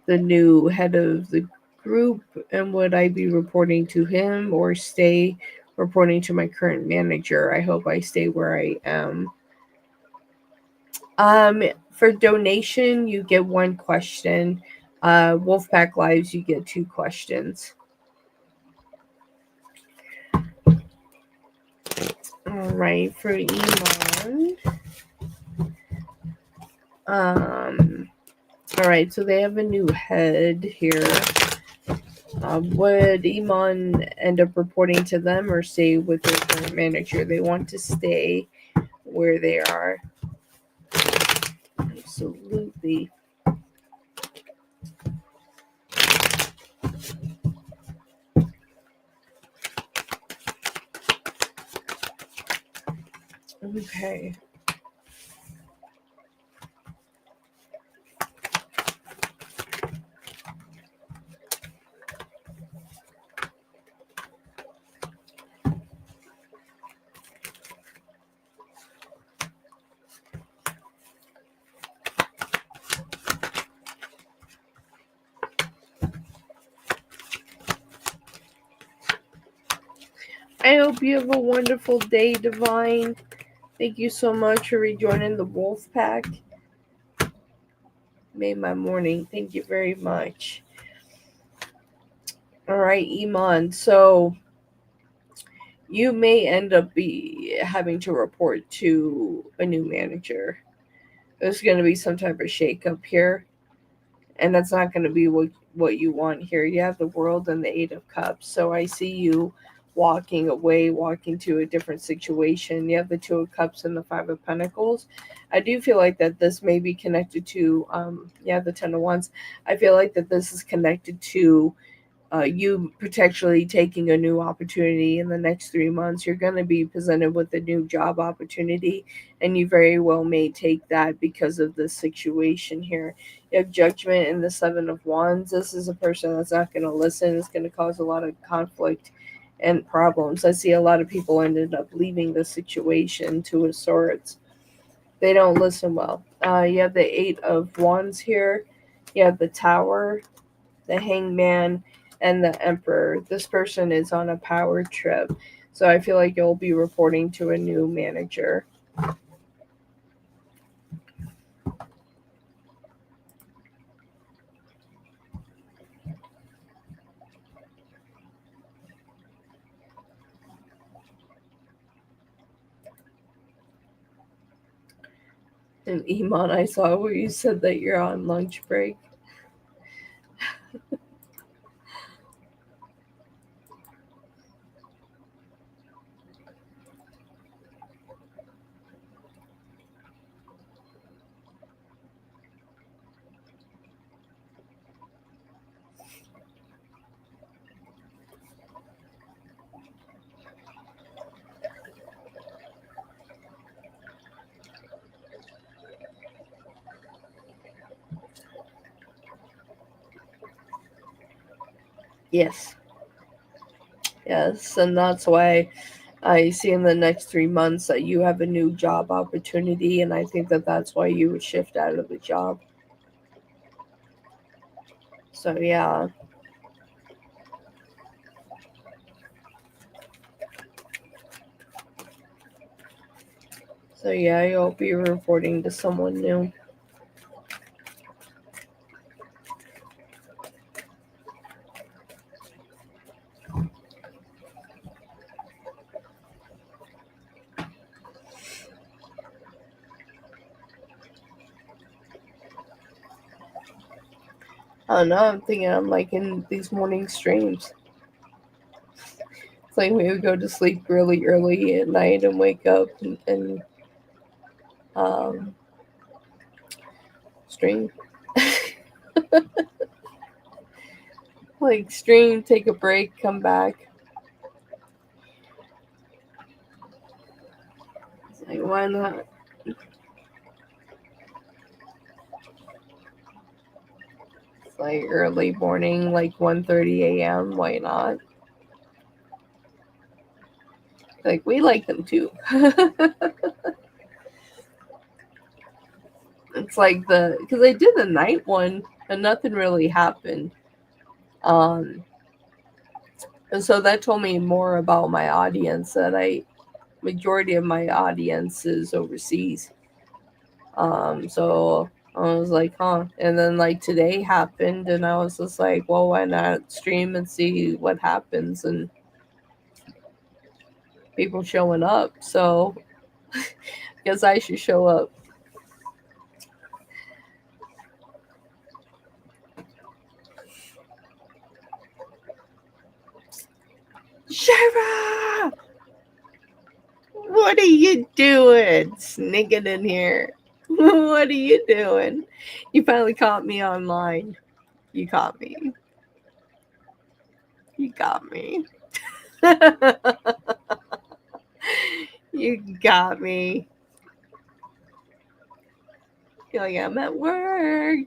the new head of the group, and would I be reporting to him or stay reporting to my current manager? I hope I stay where I am. For donation, you get 1 question. Wolfpack Lives, you get 2 questions. All right, for Iman. All right, so they have a new head here. Would Iman end up reporting to them or stay with their current manager? They want to stay where they are. Absolutely. Okay. I hope you have a wonderful day, Divine. Thank you so much for rejoining the Wolf Pack. Made my morning. Thank you very much. All right, Iman. So you may end up having to report to a new manager. There's going to be some type of shakeup here, and that's not going to be what you want here. You have the World and the Eight of Cups. So I see you walking away, walking to a different situation. You have the Two of Cups and the Five of Pentacles. I do feel like that this may be connected to, the Ten of Wands. I feel like that this is connected to you potentially taking a new opportunity in the next 3 months. You're going to be presented with a new job opportunity, and you very well may take that because of the situation here. You have Judgment and the Seven of Wands. This is a person that's not going to listen. It's going to cause a lot of conflict and problems. I see a lot of people ended up leaving the situation to a sort. They don't listen well. You have the Eight of Wands here. You have the Tower, the Hangman, and the Emperor. This person is on a power trip. So I feel like you'll be reporting to a new manager. And Iman, I saw where you said that you're on lunch break. Yes. Yes, and that's why I see in the next 3 months that you have a new job opportunity, and I think that that's why you would shift out of the job. So, yeah. So, yeah, you'll be reporting to someone new. I don't know, I'm thinking I'm like in these morning streams. It's like we would go to sleep really early at night and wake up and um, stream. Like stream, take a break, come back. It's like, why not? It's like early morning, like 1:30 a.m. Why not? Like, we like them too. It's like because I did the night one and nothing really happened. Um, and so that told me more about my audience, that majority of my audience is overseas. So I was like, huh. And then like today happened, and I was just like, well, why not stream and see what happens, and people showing up. So I guess I should show up. Shara! What are you doing? Sneaking in here. What are you doing? You finally caught me online. You caught me. You got me. You got me. You're like, I'm at work.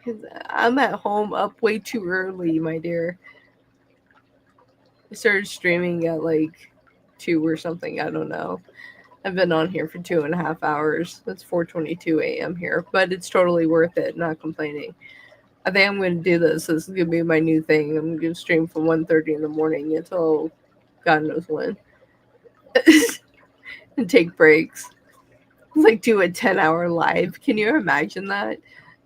'Cause I'm at home up way too early, my dear. I started streaming at like 2 or something. I don't know. I've been on here for 2.5 hours. That's 4:22 a.m. here, but it's totally worth it. Not complaining. I think I'm going to do this. This is going to be my new thing. I'm going to stream from 1:30 in the morning until God knows when, and take breaks. It's like do a 10-hour live. Can you imagine that?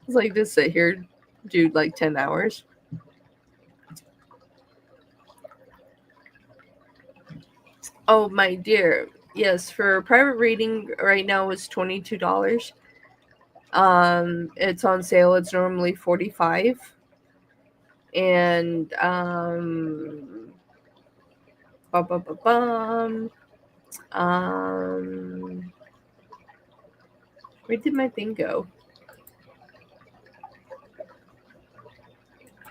It's like just sit here, do like 10 hours. Oh, my dear. Yes, for private reading right now is $22. It's on sale. It's normally 45. And bum, bum, bum, bum. Where did my thing go?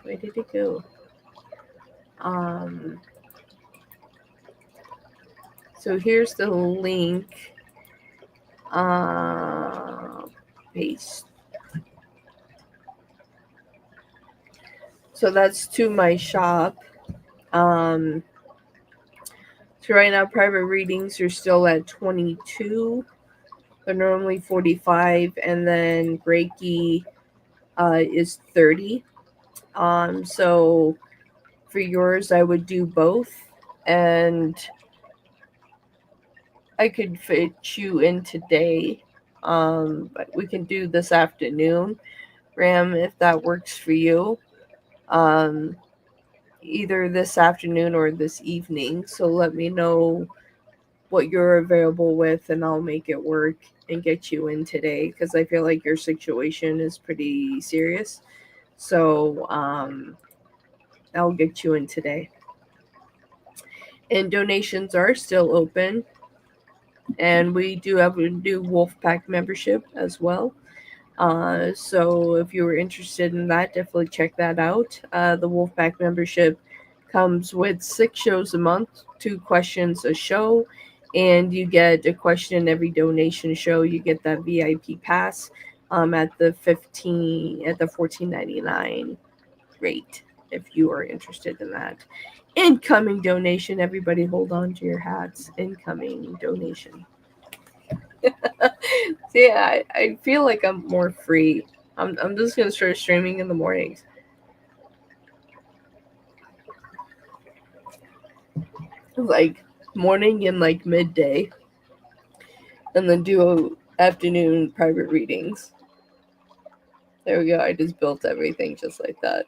Where did it go? So here's the link. Paste. So that's to my shop. So right now, private readings are still at 22. They're normally 45, and then Reiki is 30. So for yours, I would do both, and I could fit you in today. But we can do this afternoon, Ram, if that works for you. Um, Either this afternoon or this evening. So let me know what you're available with, and I'll make it work and get you in today, because I feel like your situation is pretty serious. So I'll get you in today. And donations are still open. And we do have a new Wolfpack membership as well. So if you were interested in that, definitely check that out. The Wolfpack membership comes with 6 shows a month, 2 questions a show, and you get a question every donation show. You get that VIP pass at the $14.99 rate if you are interested in that. Incoming donation, everybody hold on to your hats. Incoming donation. See, I feel like I'm more free. I'm just gonna start streaming in the mornings. Like morning and like midday. And then do afternoon private readings. There we go. I just built everything just like that.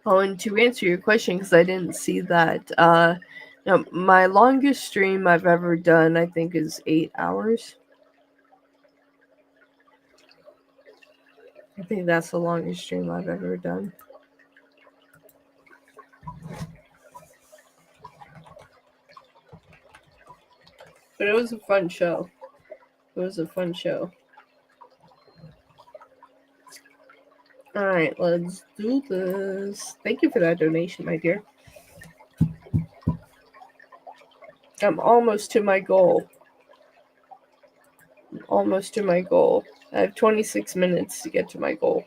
Oh, and to answer your question, because I didn't see that, no, my longest stream I've ever done, I think, is 8 hours. I think that's the longest stream I've ever done. But it was a fun show. It was a fun show. Alright, let's do this. Thank you for that donation, my dear. I'm almost to my goal. Almost to my goal. I have 26 minutes to get to my goal.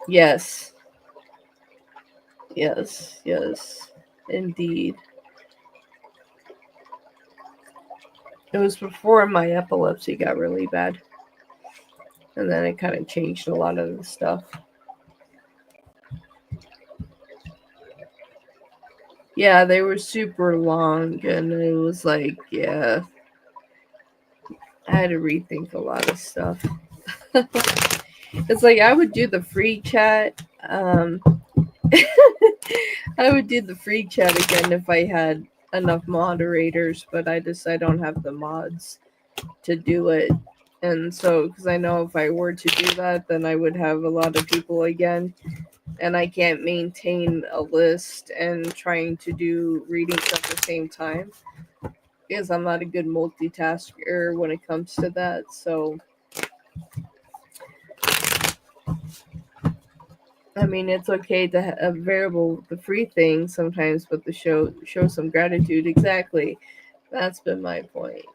Yes. Yes, yes. Indeed. It was before my epilepsy got really bad. And then it kind of changed a lot of the stuff. Yeah, they were super long, and it was like, yeah, I had to rethink a lot of stuff. It's like I would do the free chat. I would do the free chat again if I had enough moderators, but I don't have the mods to do it. And so, because I know if I were to do that, then I would have a lot of people again. And I can't maintain a list and trying to do readings at the same time, because I'm not a good multitasker when it comes to that. So, I mean, it's okay to have variable the free thing sometimes, but the show some gratitude. Exactly, that's been my point.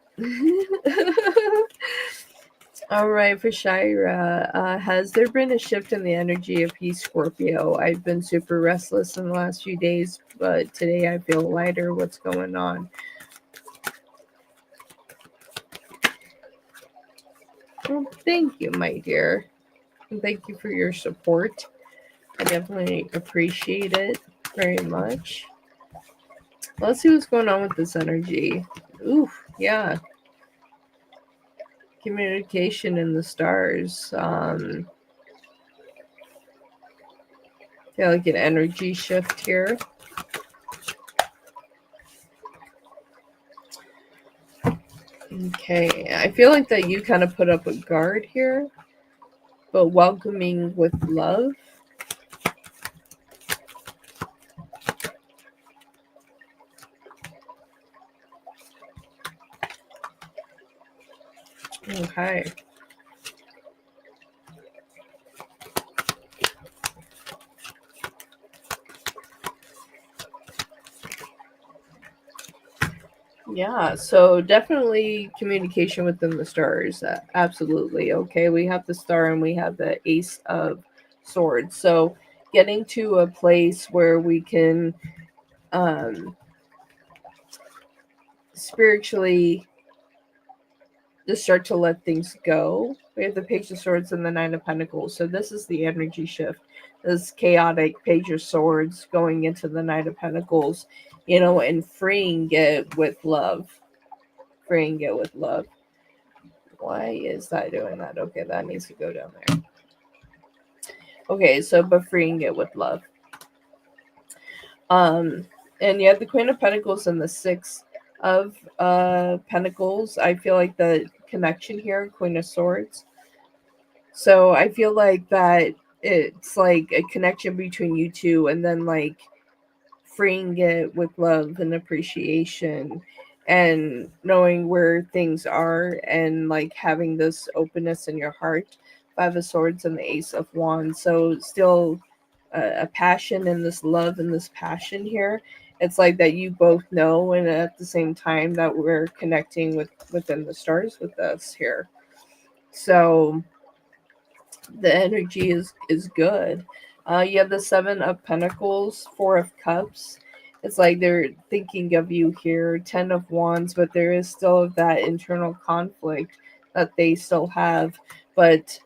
All right, for Shira, has there been a shift in the energy of Peace Scorpio? I've been super restless in the last few days, but today I feel lighter. What's going on? Well, thank you, my dear. And thank you for your support. I definitely appreciate it very much. Let's see what's going on with this energy. Ooh, yeah. Communication in the stars. Yeah, like an energy shift here. Okay, I feel like that you kind of put up a guard here, but welcoming with love. Okay. Yeah, so definitely communication within the stars. Absolutely. Okay, we have the star and we have the ace of swords. So getting to a place where we can um, spiritually just start to let things go. We have the Page of Swords and the Nine of Pentacles. So this is the energy shift. This chaotic Page of Swords going into the Knight of Pentacles, and freeing it with love. Freeing it with love. Why is that doing that? Okay, that needs to go down there. Okay, so but freeing it with love. And you have the Queen of Pentacles and the Six of Pentacles. I feel like the connection here, Queen of Swords. So I feel like that it's like a connection between you two, and then like freeing it with love and appreciation and knowing where things are, and like having this openness in your heart. Five of Swords and the Ace of Wands. So still a passion and this love and this passion here. It's like that you both know, and at the same time that we're connecting within the stars with us here. So the energy is good. You have the Seven of Pentacles, Four of Cups. It's like they're thinking of you here. Ten of Wands, but there is still that internal conflict that they still have. But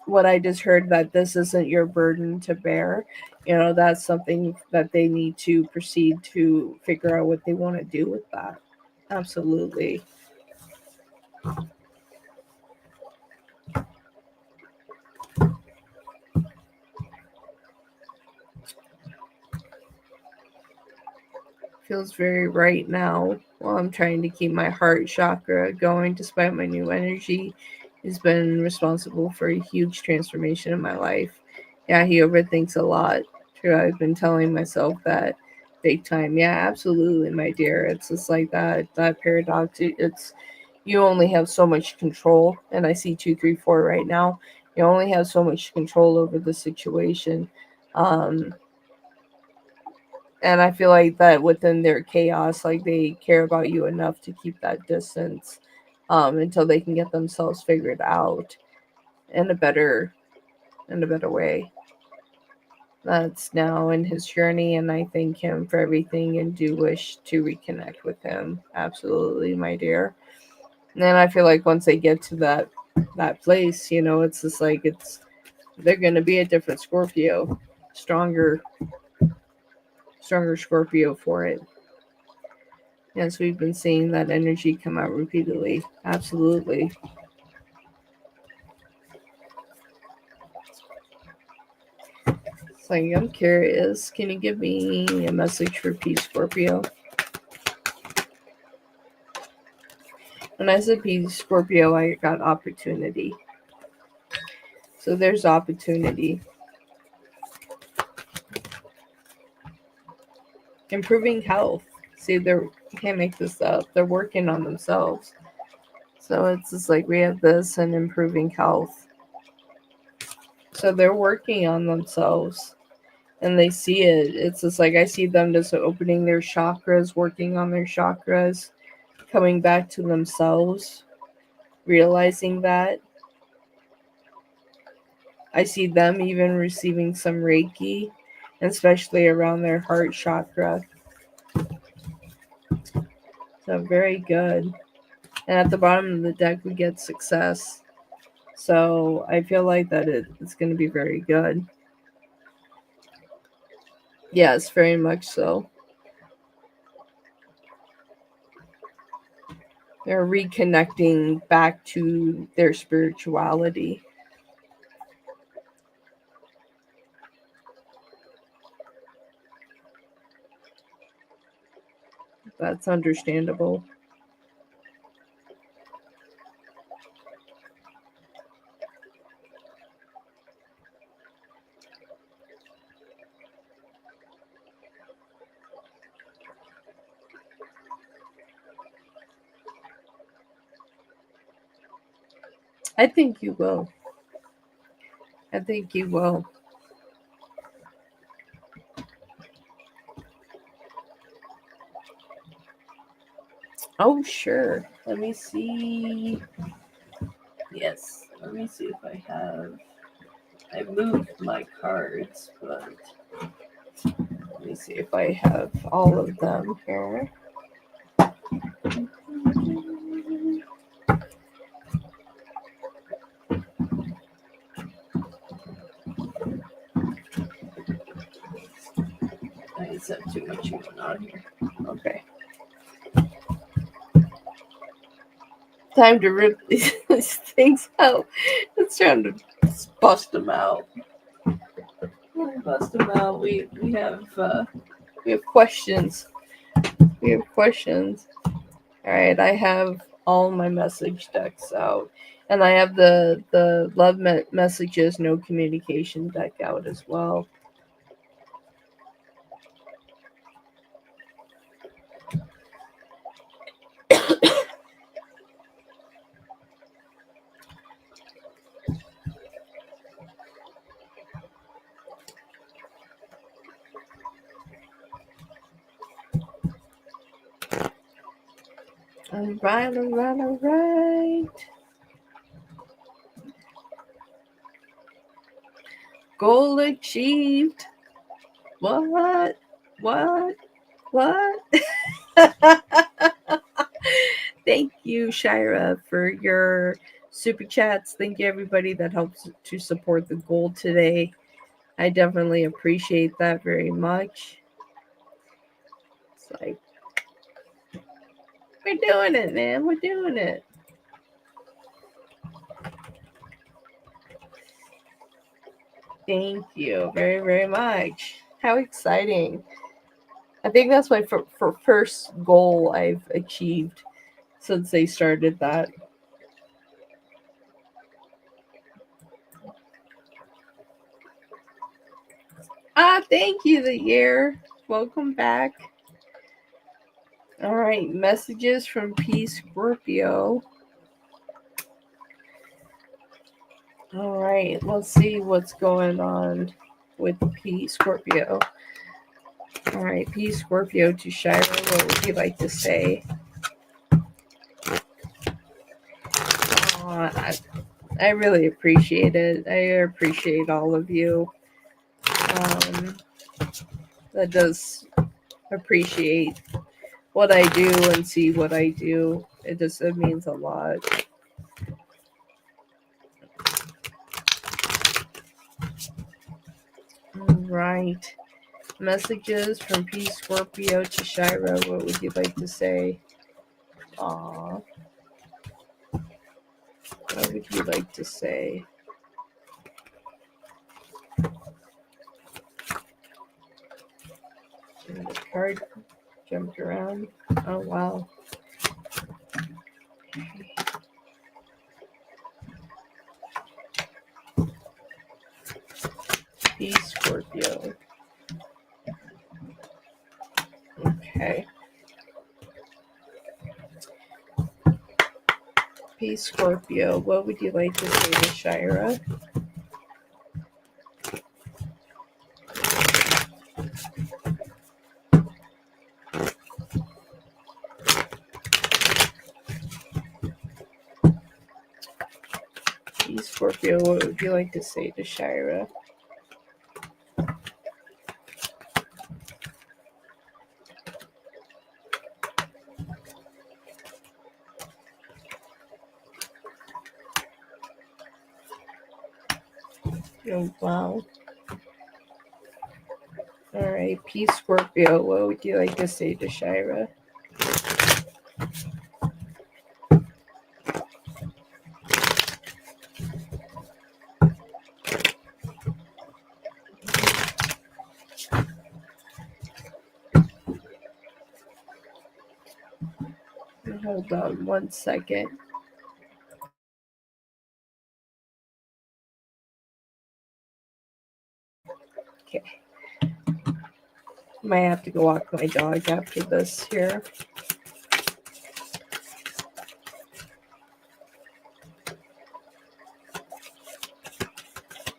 what I just heard, that this isn't your burden to bear. That's something that they need to proceed to figure out what they want to do with that. Absolutely. Feels very right now while I'm trying to keep my heart chakra going despite my new energy. He's been responsible for a huge transformation in my life. Yeah, he overthinks a lot. True, I've been telling myself that big time. Yeah, absolutely, my dear. It's just like that paradox. It's you only have so much control, and I see 2, 3, 4 right now. You only have so much control over the situation. Um, and I feel like that within their chaos, like they care about you enough to keep that distance until they can get themselves figured out in a better way. That's now in his journey, and I thank him for everything and do wish to reconnect with him. Absolutely, my dear. And then I feel like once they get to that place, it's just like they're gonna be a different Scorpio, stronger Scorpio for it. Yes, we've been seeing that energy come out repeatedly. Absolutely. It's like, I'm curious. Can you give me a message for Peace Scorpio? When I said Peace Scorpio, I got opportunity. So there's opportunity. Improving health. See, you can't make this up. They're working on themselves. So it's just like we have this and improving health. So they're working on themselves and they see it. It's just like I see them just opening their chakras, working on their chakras, coming back to themselves, realizing that. I see them even receiving some Reiki, especially around their heart chakra. So very good. And at the bottom of the deck, we get success. So I feel like that it's going to be very good. Yes, very much so. They're reconnecting back to their spirituality. That's understandable. I think you will. I think you will. Oh, sure. Let me see. Yes. Let me see if I have. I moved my cards, but let me see if I have all of them here. I just have too much going on here. Okay. Time to rip these things out. It's time to bust them out. Bust them out. We have questions. We have questions. All right, I have all my message decks out, and I have the love messages, no communication deck out as well. All right, all right, all right. Goal achieved. What? What? What? Thank you, Shira, for your super chats. Thank you, everybody that helps to support the goal today. I definitely appreciate that very much. It's like, we're doing it, man. We're doing it. Thank you very, very much. How exciting. I think that's my first goal I've achieved since they started that. Thank you, the year. Welcome back. All right, messages from P Scorpio. All right, let's see what's going on with P Scorpio. All right, P Scorpio to Shira, what would you like to say? I really appreciate it. I appreciate all of you. That does appreciate what I do and see what I do. It means a lot. All right. Messages from P Scorpio to Shira. What would you like to say? Aw. What would you like to say? And the card jumped around. Oh, wow. P Scorpio. Okay. P Scorpio, what would you like to say to Shira? P Scorpio, what would you like to say to Shira? Oh, wow. All right, Peace Scorpio. What would you like to say to Shira? Hold on 1 second. Okay. Might have to go walk my dog after this here.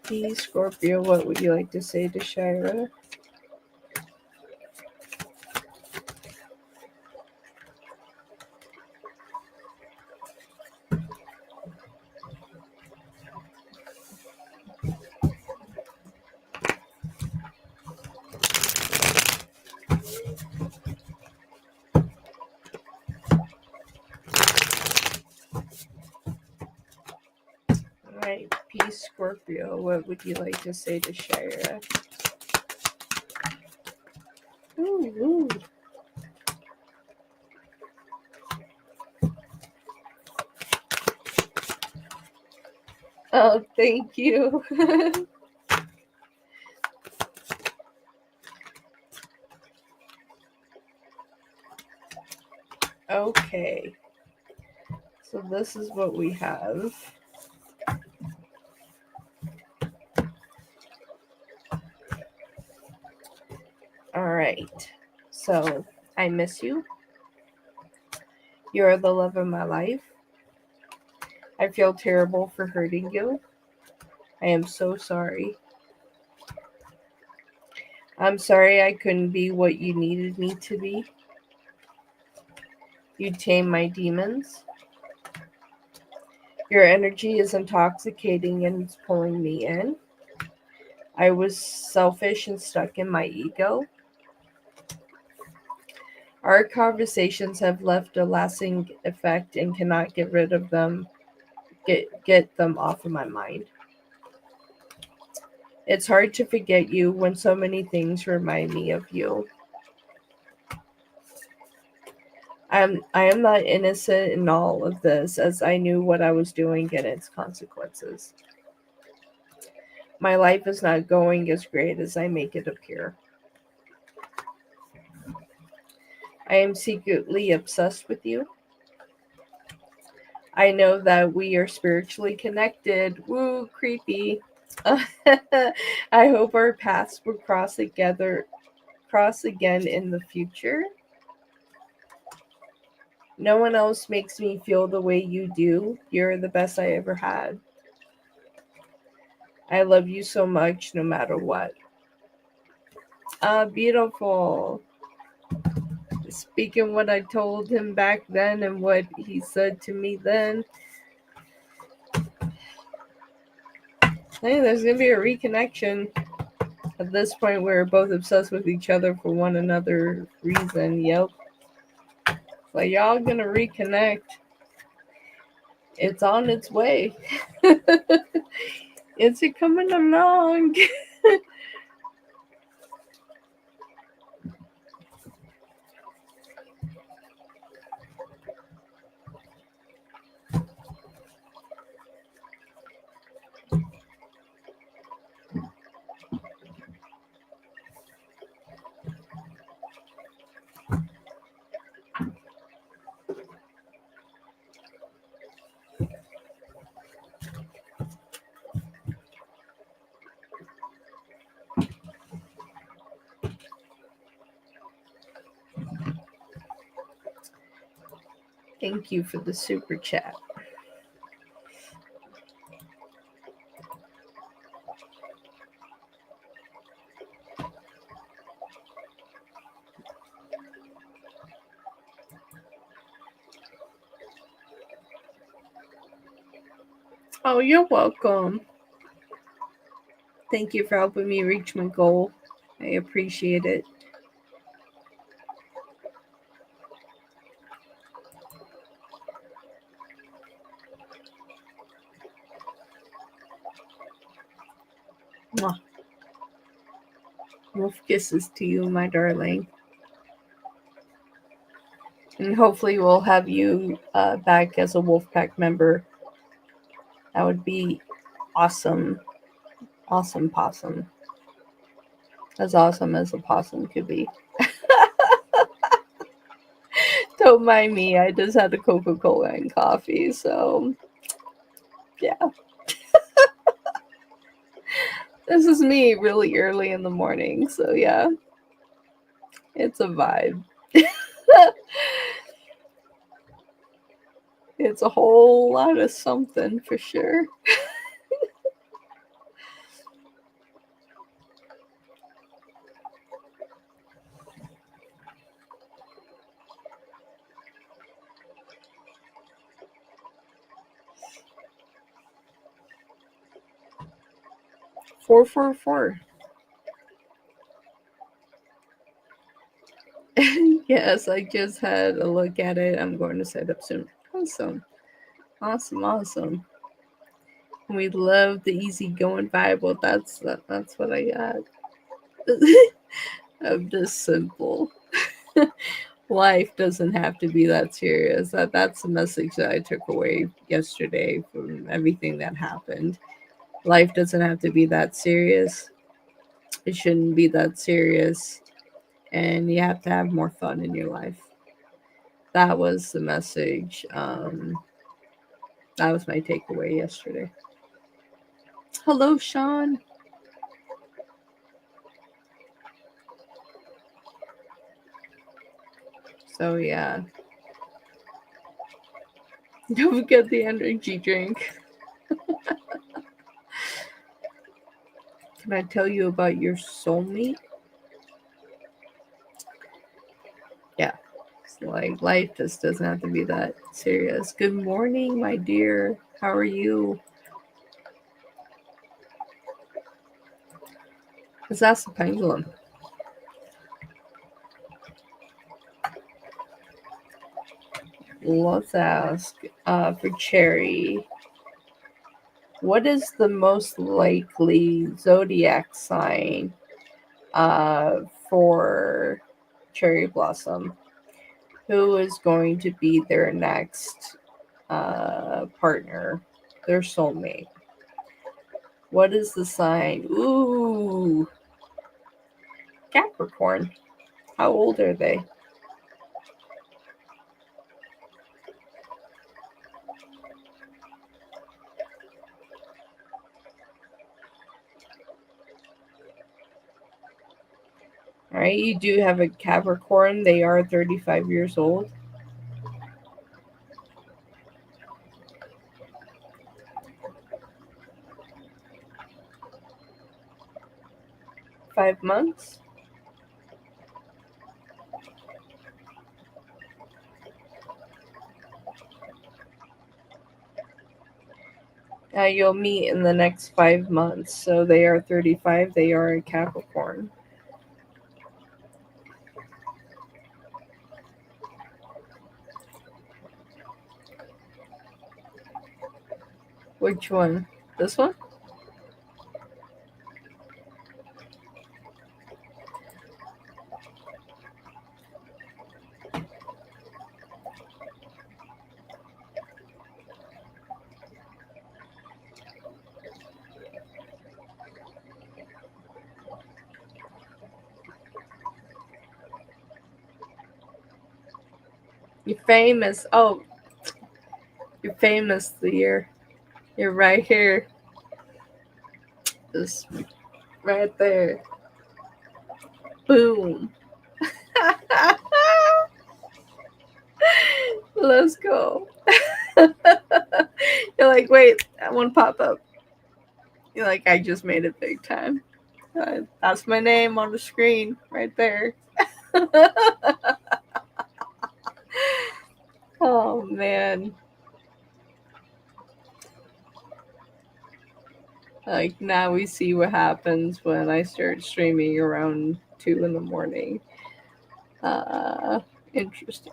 Peace Scorpio. What would you like to say to Shira? Alright, Peace Scorpio. What would you like to say to Shira? Ooh. Oh, thank you. Okay. So this is what we have. Alright. So, I miss you. You are the love of my life. I feel terrible for hurting you. I am so sorry. I'm sorry I couldn't be what you needed me to be. You tame my demons. Your energy is intoxicating and it's pulling me in. I was selfish and stuck in my ego. Our conversations have left a lasting effect and cannot get rid of them, get them off of my mind. It's hard to forget you when so many things remind me of you. I am not innocent in all of this, as I knew what I was doing and its consequences. My life is not going as great as I make it appear. I am secretly obsessed with you. I know that we are spiritually connected. Woo, creepy. I hope our paths will cross again in the future. No one else makes me feel the way you do. You're the best I ever had. I love you so much no matter what. Beautiful. Speaking what I told him back then and what he said to me then. Hey, there's gonna be a reconnection. At this point, we're both obsessed with each other for one another reason. Yep. But y'all gonna reconnect. It's on its way. It's coming along. Thank you for the super chat. Oh, you're welcome. Thank you for helping me reach my goal. I appreciate it. Mwah. Wolf kisses to you, my darling. And hopefully we'll have you back as a Wolfpack member. That would be awesome. Awesome possum. As awesome as a possum could be. Don't mind me. I just had a Coca-Cola and coffee. So, yeah. This is me really early in the morning. So, yeah. It's a vibe. It's a whole lot of something for sure. 444. Yes, I just had a look at it. I'm going to set up soon. Awesome. Awesome, awesome. We love the easygoing vibe. Well, that's what I got. I'm just simple. Life doesn't have to be that serious. That's the message that I took away yesterday from everything that happened. Life doesn't have to be that serious. It shouldn't be that serious. And you have to have more fun in your life. That was the message. That was my takeaway yesterday. Hello, Sean. So, yeah. Don't forget the energy drink. Can I tell you about your soulmate? Yeah. It's like life just doesn't have to be that serious. Good morning, my dear. How are you? Let's ask the pendulum. Let's ask for Cherry. What is the most likely zodiac sign for Cherry Blossom? Who is going to be their next partner, their soulmate? What is the sign? Ooh, Capricorn. How old are they? All right, you do have a Capricorn. They are 35 years old. Five months. You'll meet in the next 5 months. So they are 35. They are a Capricorn. Which one? This one? You're famous. Oh, you're famous the year. You're right here. Just right there. Boom. Let's go. You're like, wait, that one pop up. You're like, I just made it big time. That's my name on the screen right there. Oh, man. Like, now we see what happens when I start streaming around 2 in the morning. Interesting.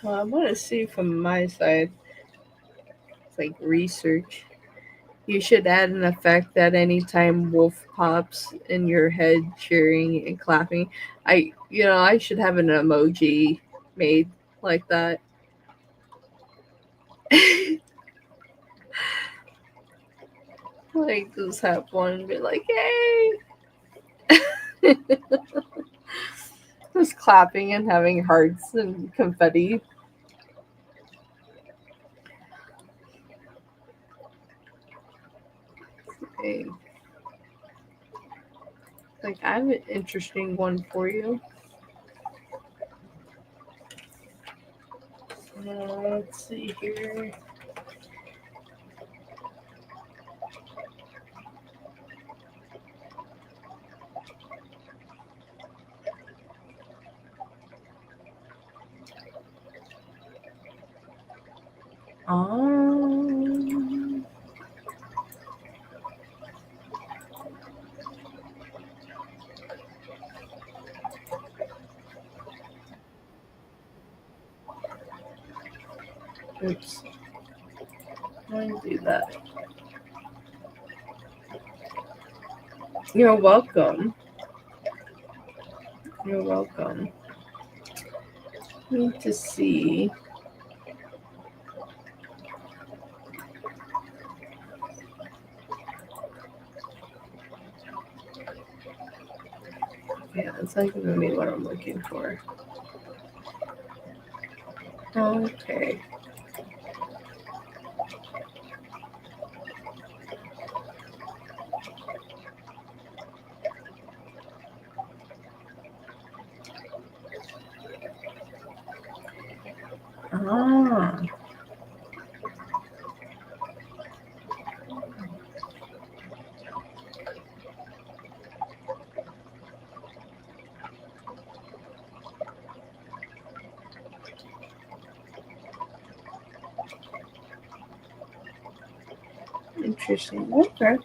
So I want to see from my side, it's like research. You should add an effect that anytime wolf pops in your head, cheering and clapping. I should have an emoji made like that. Like just have one be like, "Hey!" Just clapping and having hearts and confetti. Okay. Like I have an interesting one for you. Let's see here. Um, oops. Let me do that. You're welcome. You're welcome. Need to see. Yeah, it's not giving me what I'm looking for. Okay. Ah. Interesting. Okay.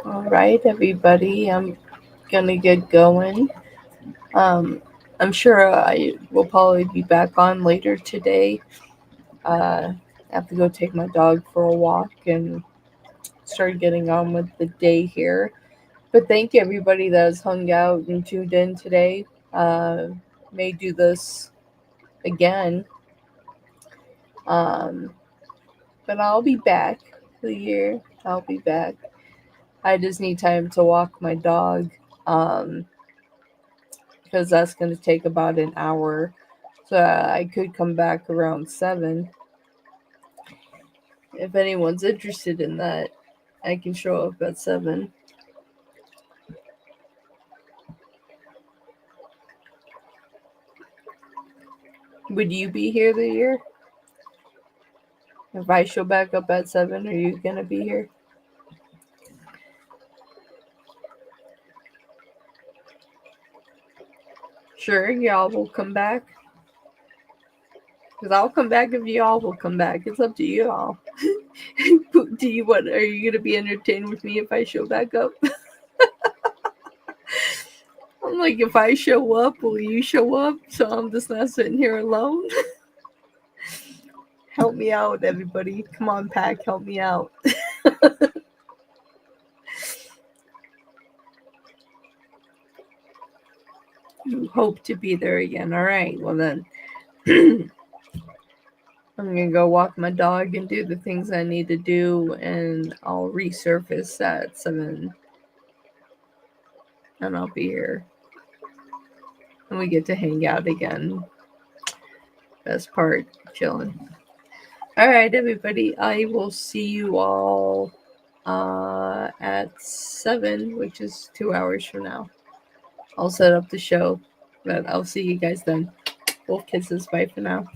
All right, everybody. I'm gonna get going. Um, I'm sure I will probably be back on later today. I have to go take my dog for a walk and start getting on with the day here. But thank you, everybody that has hung out and tuned in today. May do this again. Um, but I'll be back for the year. I'll be back. I just need time to walk my dog. Because that's going to take about an hour. So I could come back around 7. If anyone's interested in that, I can show up at 7. Would you be here the year? If I show back up at 7, are you gonna be here? Sure, y'all will come back. Because I'll come back if y'all will come back. It's up to you all. Do you want? Are you gonna be entertained with me if I show back up? I'm like, if I show up, will you show up? So I'm just not sitting here alone. Help me out, everybody. Come on, Pack, help me out. You hope to be there again. All right, well then. I'm gonna go walk my dog and do the things I need to do, and I'll resurface at 7. And I'll be here. And we get to hang out again. Best part, chilling. All right, everybody. I will see you all at 7, which is 2 hours from now. I'll set up the show, but I'll see you guys then. Wolf kisses. Bye for now.